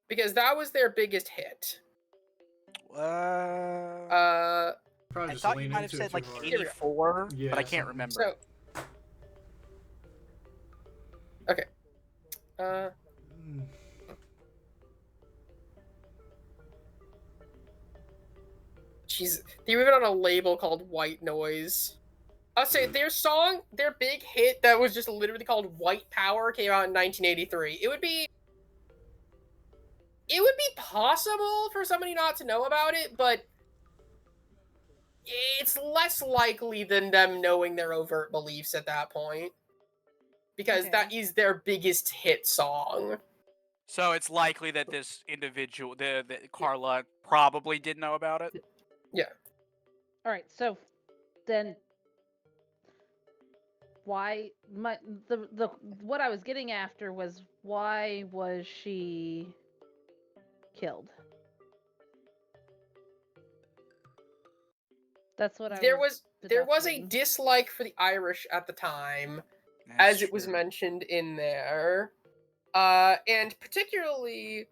Because that was their biggest hit. I Probably just thought you lean might have into it said too like hard. 84, Yeah, but I can't something. remember. So okay. Mm. they were even on a label called White Noise. I'll say their big hit that was just literally called White Power came out in 1983. It would be possible for somebody not to know about it, but it's less likely than them knowing their overt beliefs at that point. Because that is their biggest hit song. So it's likely that this individual, the Carla, probably did know about it. Yeah. All right. So then, why the what I was getting after was why was she killed? That's what There was a deducting. dislike for the Irish at the time, That's as it was true. mentioned in there. And particularly,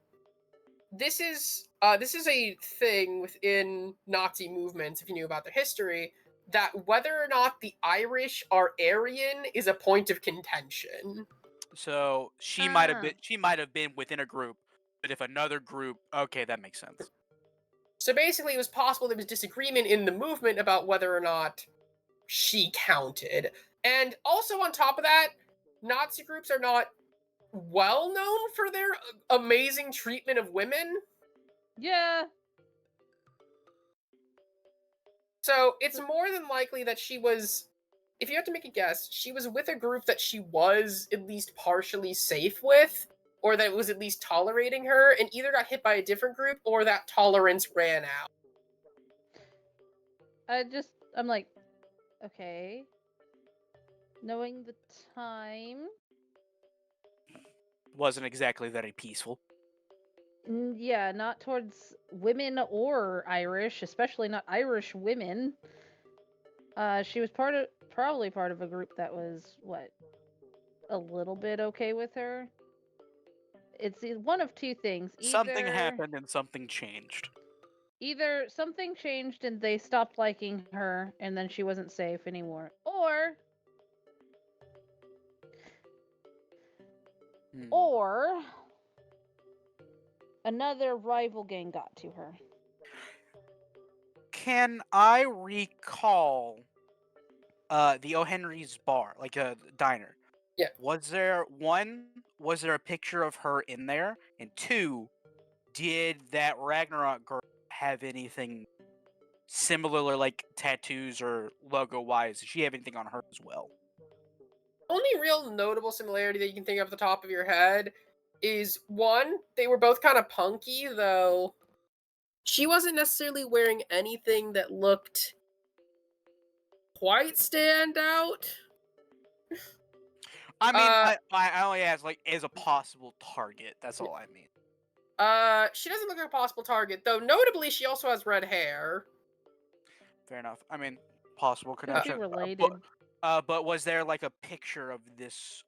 this is a thing within Nazi movements, if you knew about their history, that whether or not the Irish are Aryan is a point of contention. So she might have been within a group, but if another group, okay, that makes sense. So basically, it was possible there was disagreement in the movement about whether or not she counted. And also, on top of that, Nazi groups are not well known for their amazing treatment of women. Yeah. So it's more than likely that she was, if you have to make a guess, she was with a group that she was at least partially safe with, or that was at least tolerating her, and either got hit by a different group or that tolerance ran out. I'm like, okay. Knowing the time. Wasn't exactly very peaceful. Yeah, not towards women or Irish, especially not Irish women. She was probably part of a group that was a little bit okay with her. It's one of two things. Something happened and something changed. Either something changed and they stopped liking her and then she wasn't safe anymore. Or another rival gang got to her. Can I recall the O'Henry's bar, like a diner? Yeah. Was there a picture of her in there? And two, did that Ragnarok girl have anything similar, like tattoos or logo wise? Did she have anything on her as well? Only real notable similarity that you can think of off the top of your head is one, they were both kind of punky, though she wasn't necessarily wearing anything that looked quite stand out. I mean, I only ask like as a possible target. That's all I mean. She doesn't look like a possible target, though. Notably, she also has red hair. Fair enough. I mean, possible Could be connection. related. But was there like a picture of this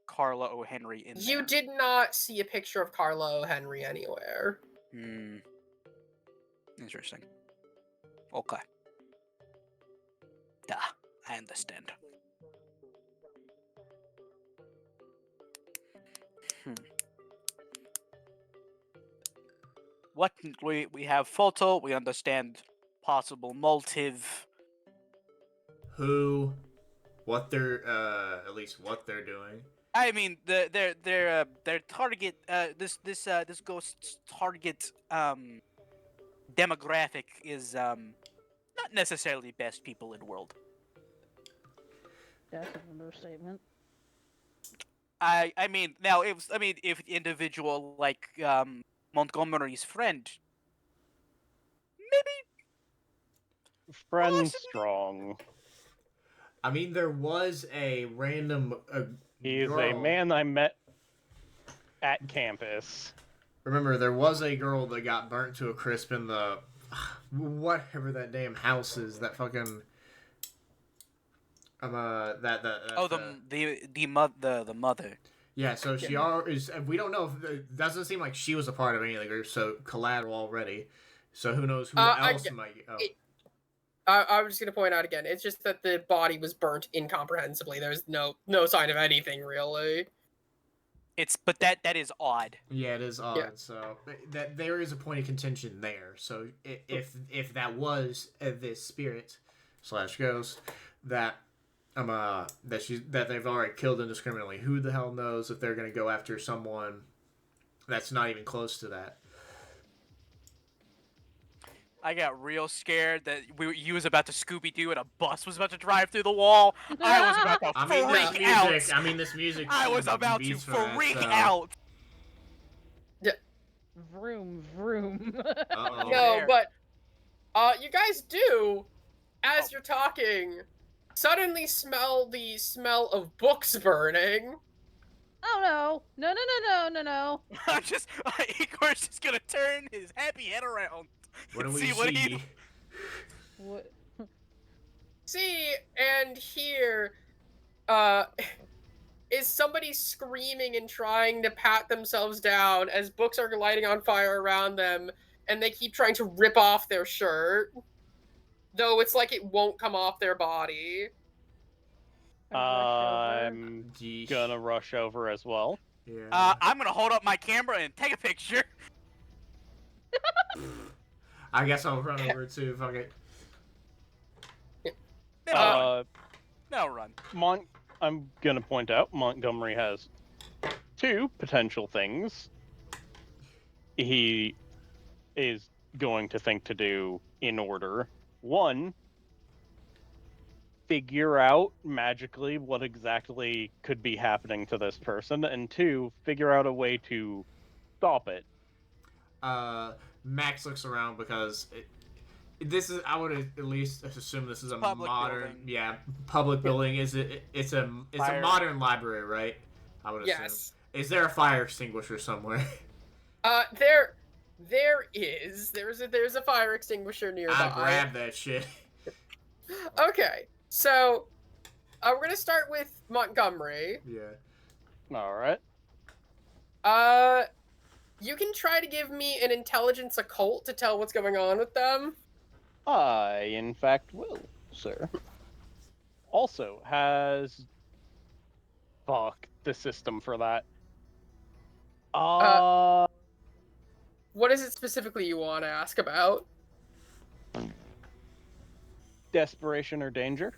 Carla O'Henry in there? You did not see a picture of Carla O'Henry anywhere. Interesting. Okay. Duh, I understand. What we have photo, we understand possible motive. Who, what they're at least what they're doing. I mean, their target this ghost's target demographic is not necessarily best people in the world. That's an understatement. I mean now if individual like Montgomery's friend, maybe Friend possibly. strong. I mean, there was a random He's girl. a man I met at campus. Remember, there was a girl that got burnt to a crisp in the whatever that damn house is. That fucking the mother. Yeah, so she is. We don't know if it doesn't seem like she was a part of any of the group. So collateral already. So who knows who else might? Oh. I was just gonna point out again. It's just that the body was burnt incomprehensibly. There's no sign of anything really. But that is odd. Yeah, it is odd. So that there is a point of contention there. So if that was this spirit / ghost that that they've already killed indiscriminately, who the hell knows if they're gonna go after someone that's not even close to that. I got real scared that you was about to Scooby-Doo and a bus was about to drive through the wall. I was about to freak out. This music. I was about to beats for that, freak so- out. Vroom, vroom. Uh-oh. No, There. but you guys do, as you're talking, suddenly smell the smell of books burning. Oh no. No, no, no, no, no, no. I'm just Igor's just gonna turn his happy head around. What do and we see what he What? See and hear, is somebody screaming and trying to pat themselves down as books are lighting on fire around them, and they keep trying to rip off their shirt, though it's like it won't come off their body. I'm Yeesh. gonna rush over as well. Yeah. I'm gonna hold up my camera and take a picture. I guess I'll run over too. Fuck it. No run. I'm gonna point out Montgomery has two potential things he is going to think to do in order. One, figure out magically what exactly could be happening to this person, and two, figure out a way to stop it. Max looks around because this is. I would at least assume this is a Public modern, building. public building. It's a Fire. modern library, right? I would assume. Yes. Is there a fire extinguisher somewhere? There is. There's a fire extinguisher nearby. I grab that shit. Okay, so we're gonna start with Montgomery. Yeah. All right. You can try to give me an intelligence occult to tell what's going on with them. I, in fact, will, sir. Also, has... Fuck the system for that. What is it specifically you want to ask about? Desperation or danger?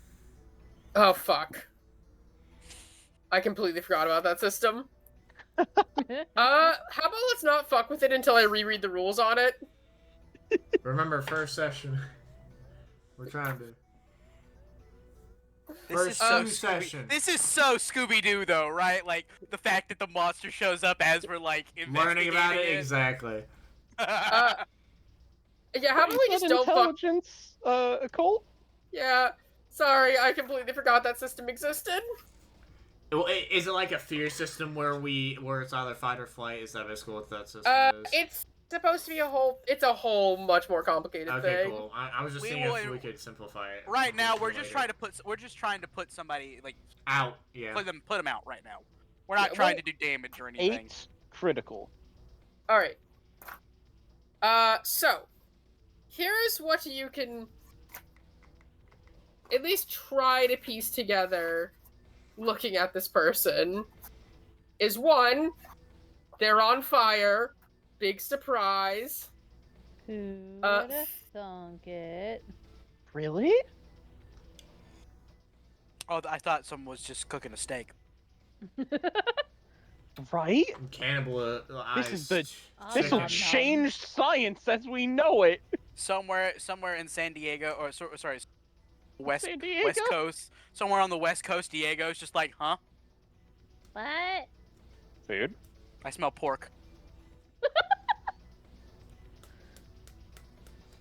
Oh, fuck. I completely forgot about that system. How about let's not fuck with it until I reread the rules on it? Remember, first session. We're trying to. First session. This is so Scooby-Doo, though, right? Like the fact that the monster shows up as we're like Learning about it investigating exactly. Yeah, how about we You just said don't fuck... intelligence occult? Yeah, sorry, I completely forgot that system existed. Well, is it like a fear system where it's either fight or flight? Is that basically what that system is? It's supposed to be it's a whole much more complicated Okay, thing. cool. I was just We seeing if will- we could simplify it. Right now, we're later. just trying to put somebody like out. Yeah. put them out right now. We're not Yeah, trying well- to do damage or anything. 8 critical. Alright. So, here's what you can at least try to piece together looking at this person. Is one, they're on fire. Big surprise. Who would have thunk it? Really? Oh, I thought someone was just cooking a steak. Right? Cannibal. This is the- Nom, This will nom, nom. change science as we know it. Somewhere in San Diego, or sorry, West San Diego? West Coast, somewhere on the West Coast, Diego's just like, huh? What? Food. I smell pork.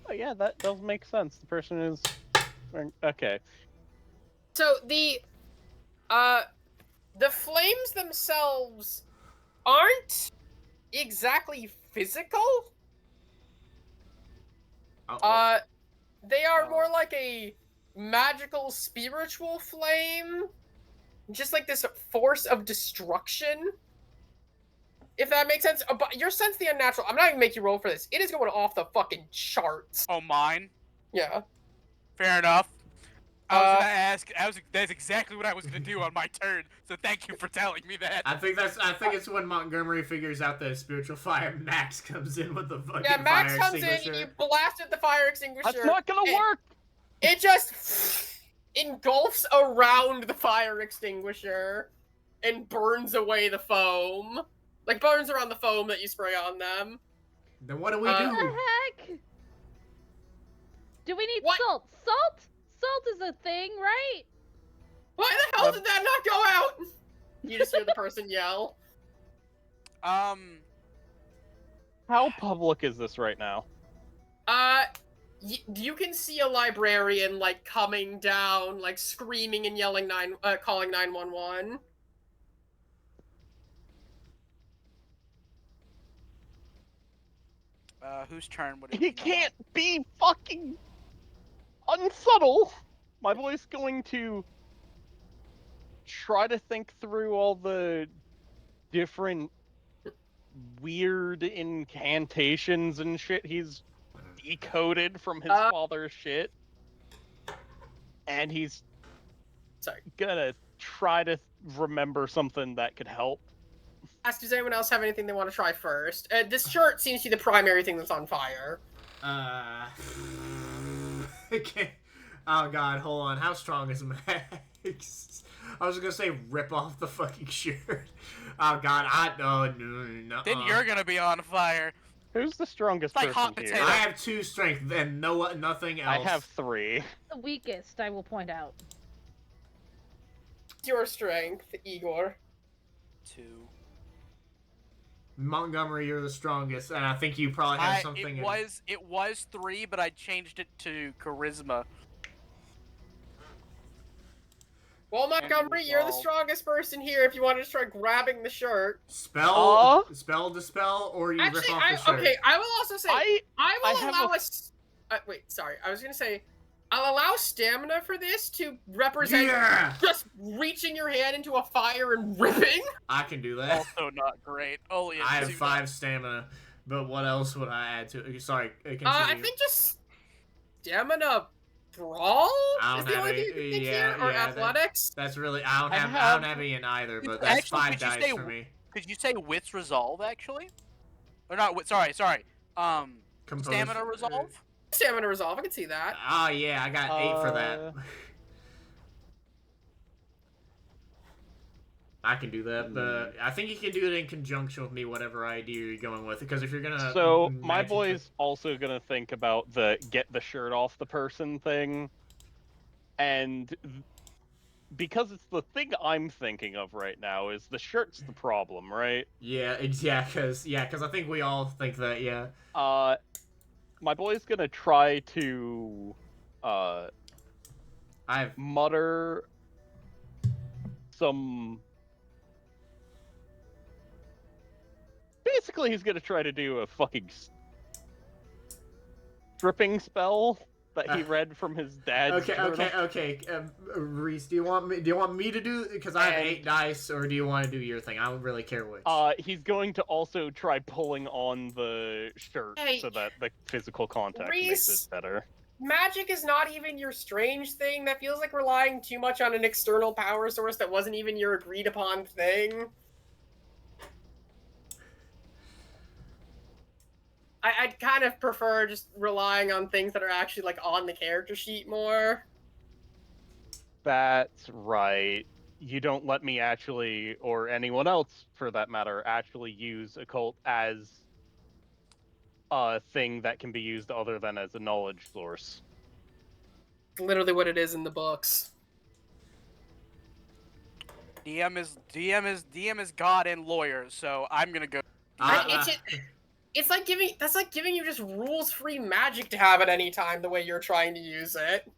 Oh yeah, that does make sense. The person is okay. So the flames themselves aren't exactly physical. Uh-oh. They are more like a magical spiritual flame. Just like this force of destruction. If that makes sense. But your sense the unnatural. I'm not even making you roll for this. It is going off the fucking charts. Oh, mine. Yeah. Fair enough. I was gonna ask. That's exactly what I was gonna do on my turn. So thank you for telling me that. I think it's when Montgomery figures out that spiritual fire. Max comes in with the fucking Yeah, Max fire comes in, extinguisher. you blast at the fire extinguisher. That's not gonna work. It just engulfs around the fire extinguisher and burns away the foam. Like, burns around the foam that you spray on them. Then what do we Uh, do? What the heck? Do we need What? salt? Salt? Salt is a thing, right? Why the hell did that not go out? You just hear the person yell. How public is this right now? You can see a librarian, like, coming down, like, screaming and yelling, calling 911. Whose turn would it He be now? can't be fucking unsubtle. My boy's going to try to think through all the different weird incantations and shit he's decoded from his father's shit. And he's gonna try to remember something that could help. Does anyone else have anything they want to try first? This shirt seems to be the primary thing that's on fire. Okay. Oh god, hold on. How strong is Max? I was gonna say rip off the fucking shirt. Oh god, no. Then you're gonna be on fire. Who's the strongest It's like person hot here? potato. I have 2 strength and nothing else. I have 3. The weakest, I will point out. Your strength, Igor. 2. Montgomery, you're the strongest, and I think you probably have something. It was 3, but I changed it to charisma. Well, Montgomery, you're the strongest person here if you want to try grabbing the shirt. Spell dispel, or you Actually, rip off the shirt. okay, I will also say, I will have allow us. Wait, sorry. I was gonna say, I'll allow stamina for this to represent just reaching your hand into a fire and ripping. I can do that. Also not great. Only I have 5 stamina, but what else would I add to it? Sorry, continue. I think just stamina brawl I is don't the have only thing you think here, or athletics. That's really I don't have any in either, but that's 5 dice for me. Could you say wits resolve actually? Or not? Sorry. Stamina resolve. Stamina resolve. I can see that. Oh yeah, I got 8 for that. I can do that, but I think you can do it in conjunction with me, whatever idea you're going with. Because if you're gonna, so my boy's also gonna think about the get the shirt off the person thing, and because it's the thing I'm thinking of right now is the shirt's the problem, right? Yeah, because I think we all think that. Yeah. My boy's gonna try to mutter some. Basically, he's gonna try to do a fucking stripping spell that he read from his dad's journal. Okay. Reese, do you want me to do? Because I have 8 dice, or do you want to do your thing? I don't really care which. He's going to also try pulling on the shirt so that the physical contact makes it better. Magic is not even your strange thing. That feels like relying too much on an external power source that wasn't even your agreed upon thing. I'd kind of prefer just relying on things that are actually, like, on the character sheet more. That's right. You don't let me actually, or anyone else for that matter, actually use occult as a thing that can be used other than as a knowledge source. Literally what it is in the books. DM is God and lawyer, so I'm gonna go. That's like giving you just rules-free magic to have at any time the way you're trying to use it.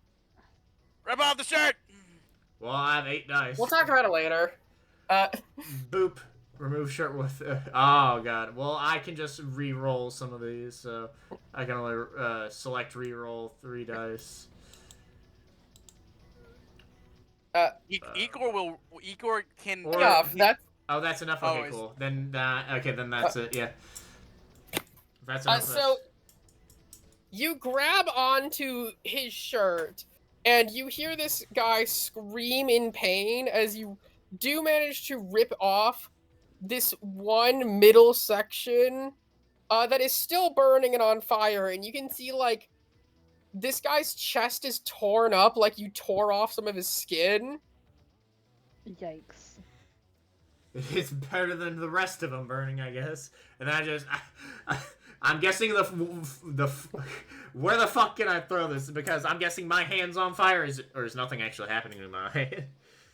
Rip off the shirt! Well, I have 8 dice. We'll talk about it later. Boop. Remove shirt with... oh, God. Well, I can just re-roll some of these, so... I can only select re-roll 3 dice. Igor can... Enough. Oh, that's enough? Okay, cool. Then that's it, yeah. That's enough. So, you grab onto his shirt, and you hear this guy scream in pain as you do manage to rip off this one middle section that is still burning and on fire, and you can see like this guy's chest is torn up, like you tore off some of his skin. Yikes. It's better than the rest of them burning, I guess. And I'm guessing where the fuck can I throw this? Because I'm guessing my hand's on fire, or is nothing actually happening to my hand?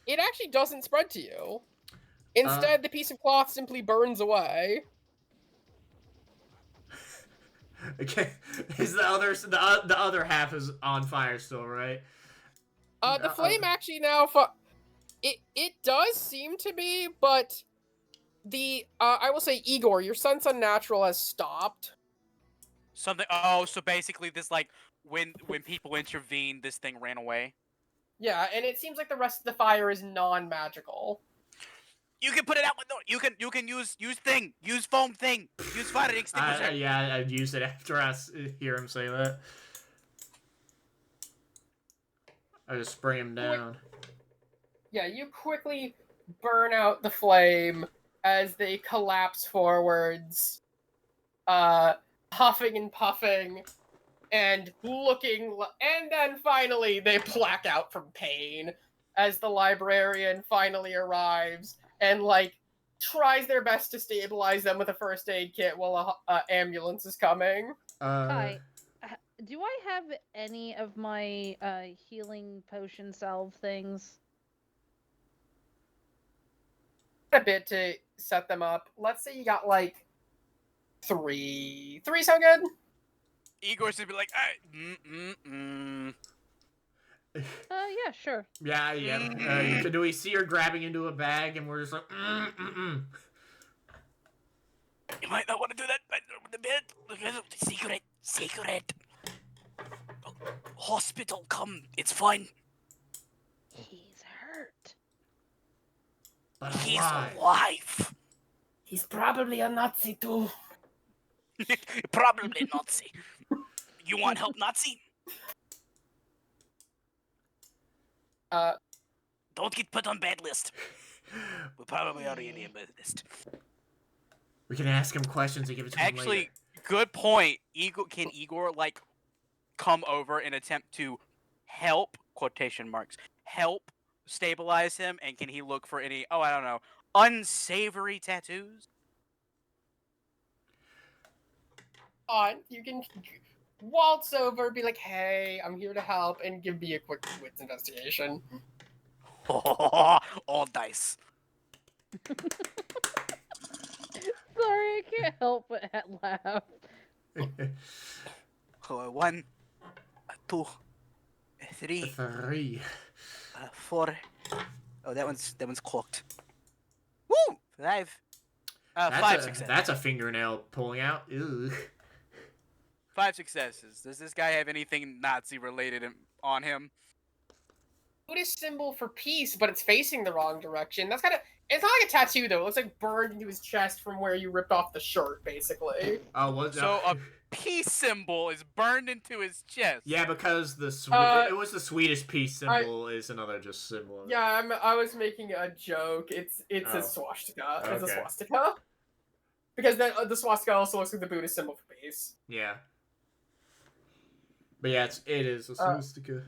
It actually doesn't spread to you. Instead, the piece of cloth simply burns away. Okay, is the other half is on fire still, right? The flame actually now it does seem to be, but the I will say, Igor, your sense unnatural has stopped. Something. Oh, so basically, this like when people intervene, this thing ran away. Yeah, and it seems like the rest of the fire is non-magical. You can put it out with you can use foam thing, use fire extinguisher. Yeah, I'd use it after I hear him say that. I just spray him down. Yeah, you quickly burn out the flame as they collapse forwards, huffing and puffing, and and then finally they black out from pain as the librarian finally arrives and, like, tries their best to stabilize them with a first aid kit while a ambulance is coming. Hi. Do I have any of my healing potion salve things? A bit to set them up. Let's say you got, like, 3. 3 sound good? Igor's gonna be like, Yeah, sure. Yeah. Do we see her grabbing into a bag and we're just like, You might not want to do that with the bed. Secret. Hospital, come. It's fine. He's hurt. but He's alive. alive. He's probably a Nazi too. Probably Nazi. You want help, Nazi? Don't get put on bad list. We probably already in the list. We can ask him questions and give it to him Actually, later. good point. Can Igor like come over and attempt to help quotation marks help stabilize him? And can he look for any I don't know unsavory tattoos? You can waltz over, be like, "Hey, I'm here to help," and give me a quick wits investigation. All dice. Sorry, I can't help but laugh. 1, 2, 3, 3. 4. Oh, that one's cocked. Woo! 5. 5 successes. That's a fingernail pulling out. Ew. 5 successes. Does this guy have anything Nazi related on him? Buddhist symbol for peace, but it's facing the wrong direction. That's it's not like a tattoo though. It looks like burned into his chest from where you ripped off the shirt, basically. Oh, what's So a peace symbol is burned into his chest. Yeah, because it was the Swedish peace symbol is another just symbol. Yeah, I was making a joke. It's a swastika. It's a swastika. Because the swastika also looks like the Buddhist symbol for peace. Yeah. But yeah, it is a swastika.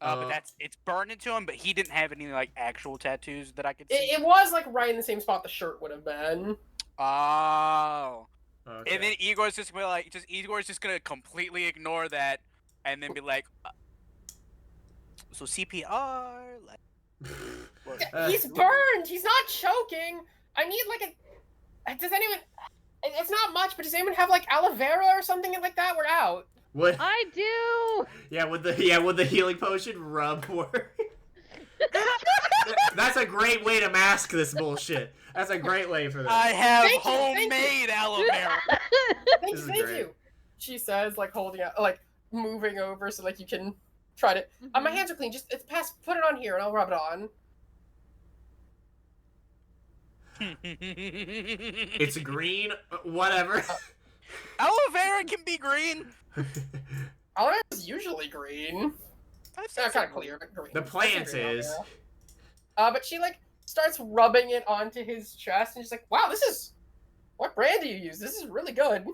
But it's burned into him. But he didn't have any like actual tattoos that I could see. It was like right in the same spot the shirt would have been. Oh. Okay. And then Igor's just gonna Igor's just gonna completely ignore that, and then be like, so CPR. He's burned. He's not choking. I need like a. Does anyone? It's not much, but does anyone have like aloe vera or something like that? We're out. What? I do. Yeah, with the healing potion rub work. That's a great way to mask this bullshit. That's a great way for that. I have Thank you, homemade aloe vera. Thank you. She says, like holding out, like moving over so like you can try to. My hands are clean. Just put it on here and I'll rub it on. It's green, whatever. Aloe vera can be green. Aloe vera is usually green. I've Not seen kind of some clear, but green. The I've seen plant green on is. there. But she like starts rubbing it onto his chest, and she's like, "Wow, this is what brand do you use? This is really good."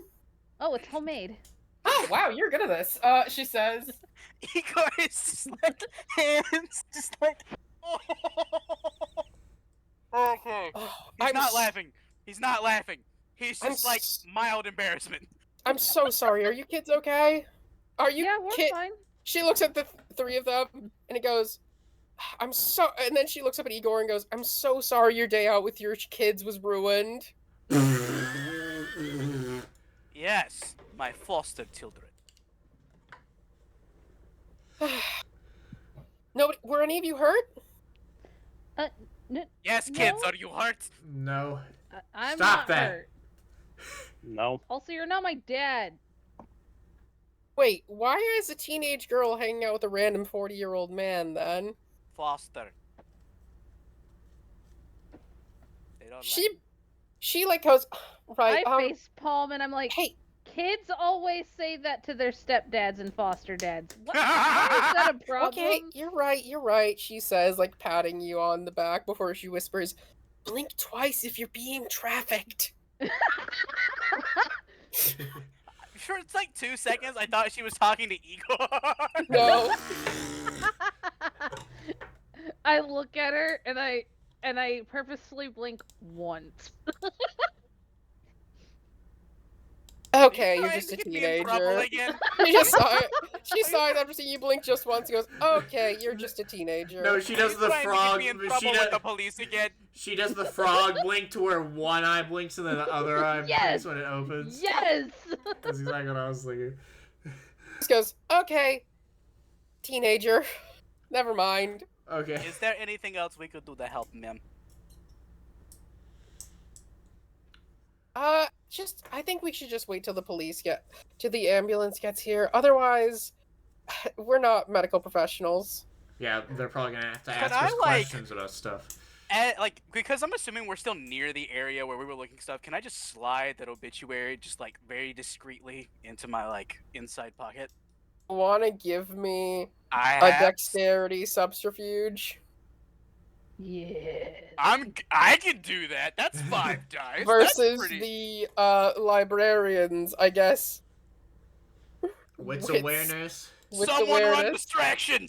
Oh, it's homemade. Oh, wow, you're good at this. She says. Igor is just like hands, just like. Okay. Oh, He's not laughing. He's not laughing. He's I'm just like s- mild embarrassment. I'm so sorry. Are you kids okay? Are you Yeah, we're kid? fine. She looks at the three of them, and it goes, "I'm so." And then she looks up at Igor and goes, "I'm so sorry. Your day out with your kids was ruined." Yes, my foster children. Nobody. Were any of you hurt? Yes, kids, No. are you hurt? No. I'm Stop not that. hurt. No. Also, you're not my dad. Wait, why is a teenage girl hanging out with a random 40-year-old man then? Foster. They don't She like goes, right, I face palm and I'm like, hey, kids always say that to their stepdads and foster dads. What? How is that a problem? okay, you're right, she says, like patting you on the back before she whispers, blink twice if you're being trafficked. For it's like 2 seconds, I thought she was talking to Igor. No. I look at her and I purposely blink once. Okay, you're Trying just a to get me in trouble teenager. again. She sighed after seeing you blink just once and goes, okay, you're just a teenager. No, she does You the trying to get frog. me in She trouble with the does. police again. She does the frog blink to where one eye blinks and then the other eye Yes! blinks when it opens. Yes. That's exactly what I was thinking. Just goes, okay, teenager. Never mind. Okay. Is there anything else we could do to help, ma'am? I think we should just wait till the ambulance gets here. Otherwise, we're not medical professionals. Yeah, they're probably gonna have to Could ask I, us like- questions about stuff. Like, because I'm assuming we're still near the area where we were looking stuff, can I just slide that obituary just, like, very discreetly into my, like, inside pocket? Wanna give me I a have... dexterity subterfuge Yes. I can do that. That's 5 dice. versus That's pretty... the librarians, I guess. Wits Wits. awareness. With Someone run awareness. distraction!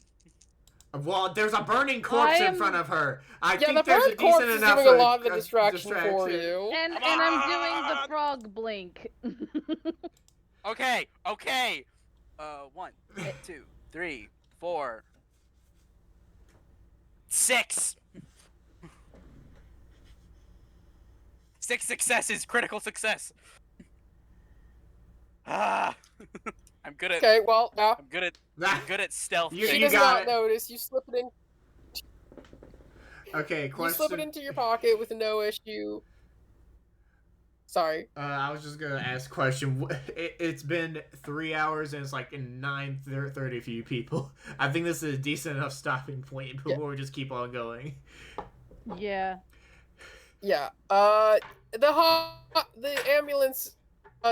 Well, there's a burning corpse in am- front of her. I Yeah, the think there's a bird corpse decent is enough doing a lot of the distraction for distraction. you. And Come I'm doing on! the frog blink. Okay. 1, 2, 3, 4, 6. 6 successes, critical success. Ah, I'm good at. Okay, well, yeah. I'm good at stealth. You- She things. does got not it. notice. You slip it in. Okay, You question. slip it into your pocket with no issue. Sorry. I was just gonna ask a question. It's been 3 hours and it's like 9:30 for you people. I think this is a decent enough stopping point before we just keep on going. Yeah. Yeah. The ambulance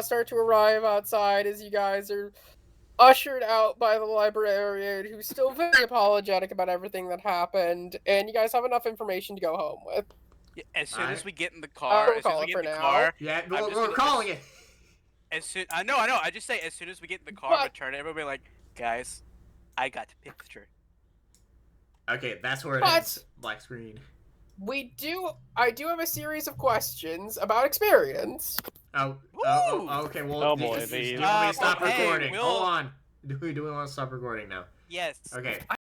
start to arrive outside as you guys are ushered out by the librarian, who's still very apologetic about everything that happened, and you guys have enough information to go home with. Yeah, as soon as Alright. we get in the car, we'll as soon as call we it get for in the now. car, Yeah, I'm we're just gonna- calling it. as soon I know. I just say as soon as we get in the car, But- return it. Everybody like, guys, I got the picture. Okay, that's where it But- ends. Black screen. I do have a series of questions about experience. Okay. Well, Oh do you boy, want these- me to stop hey, recording? we'll- Hold on. Do we want to stop recording now? Yes. Okay.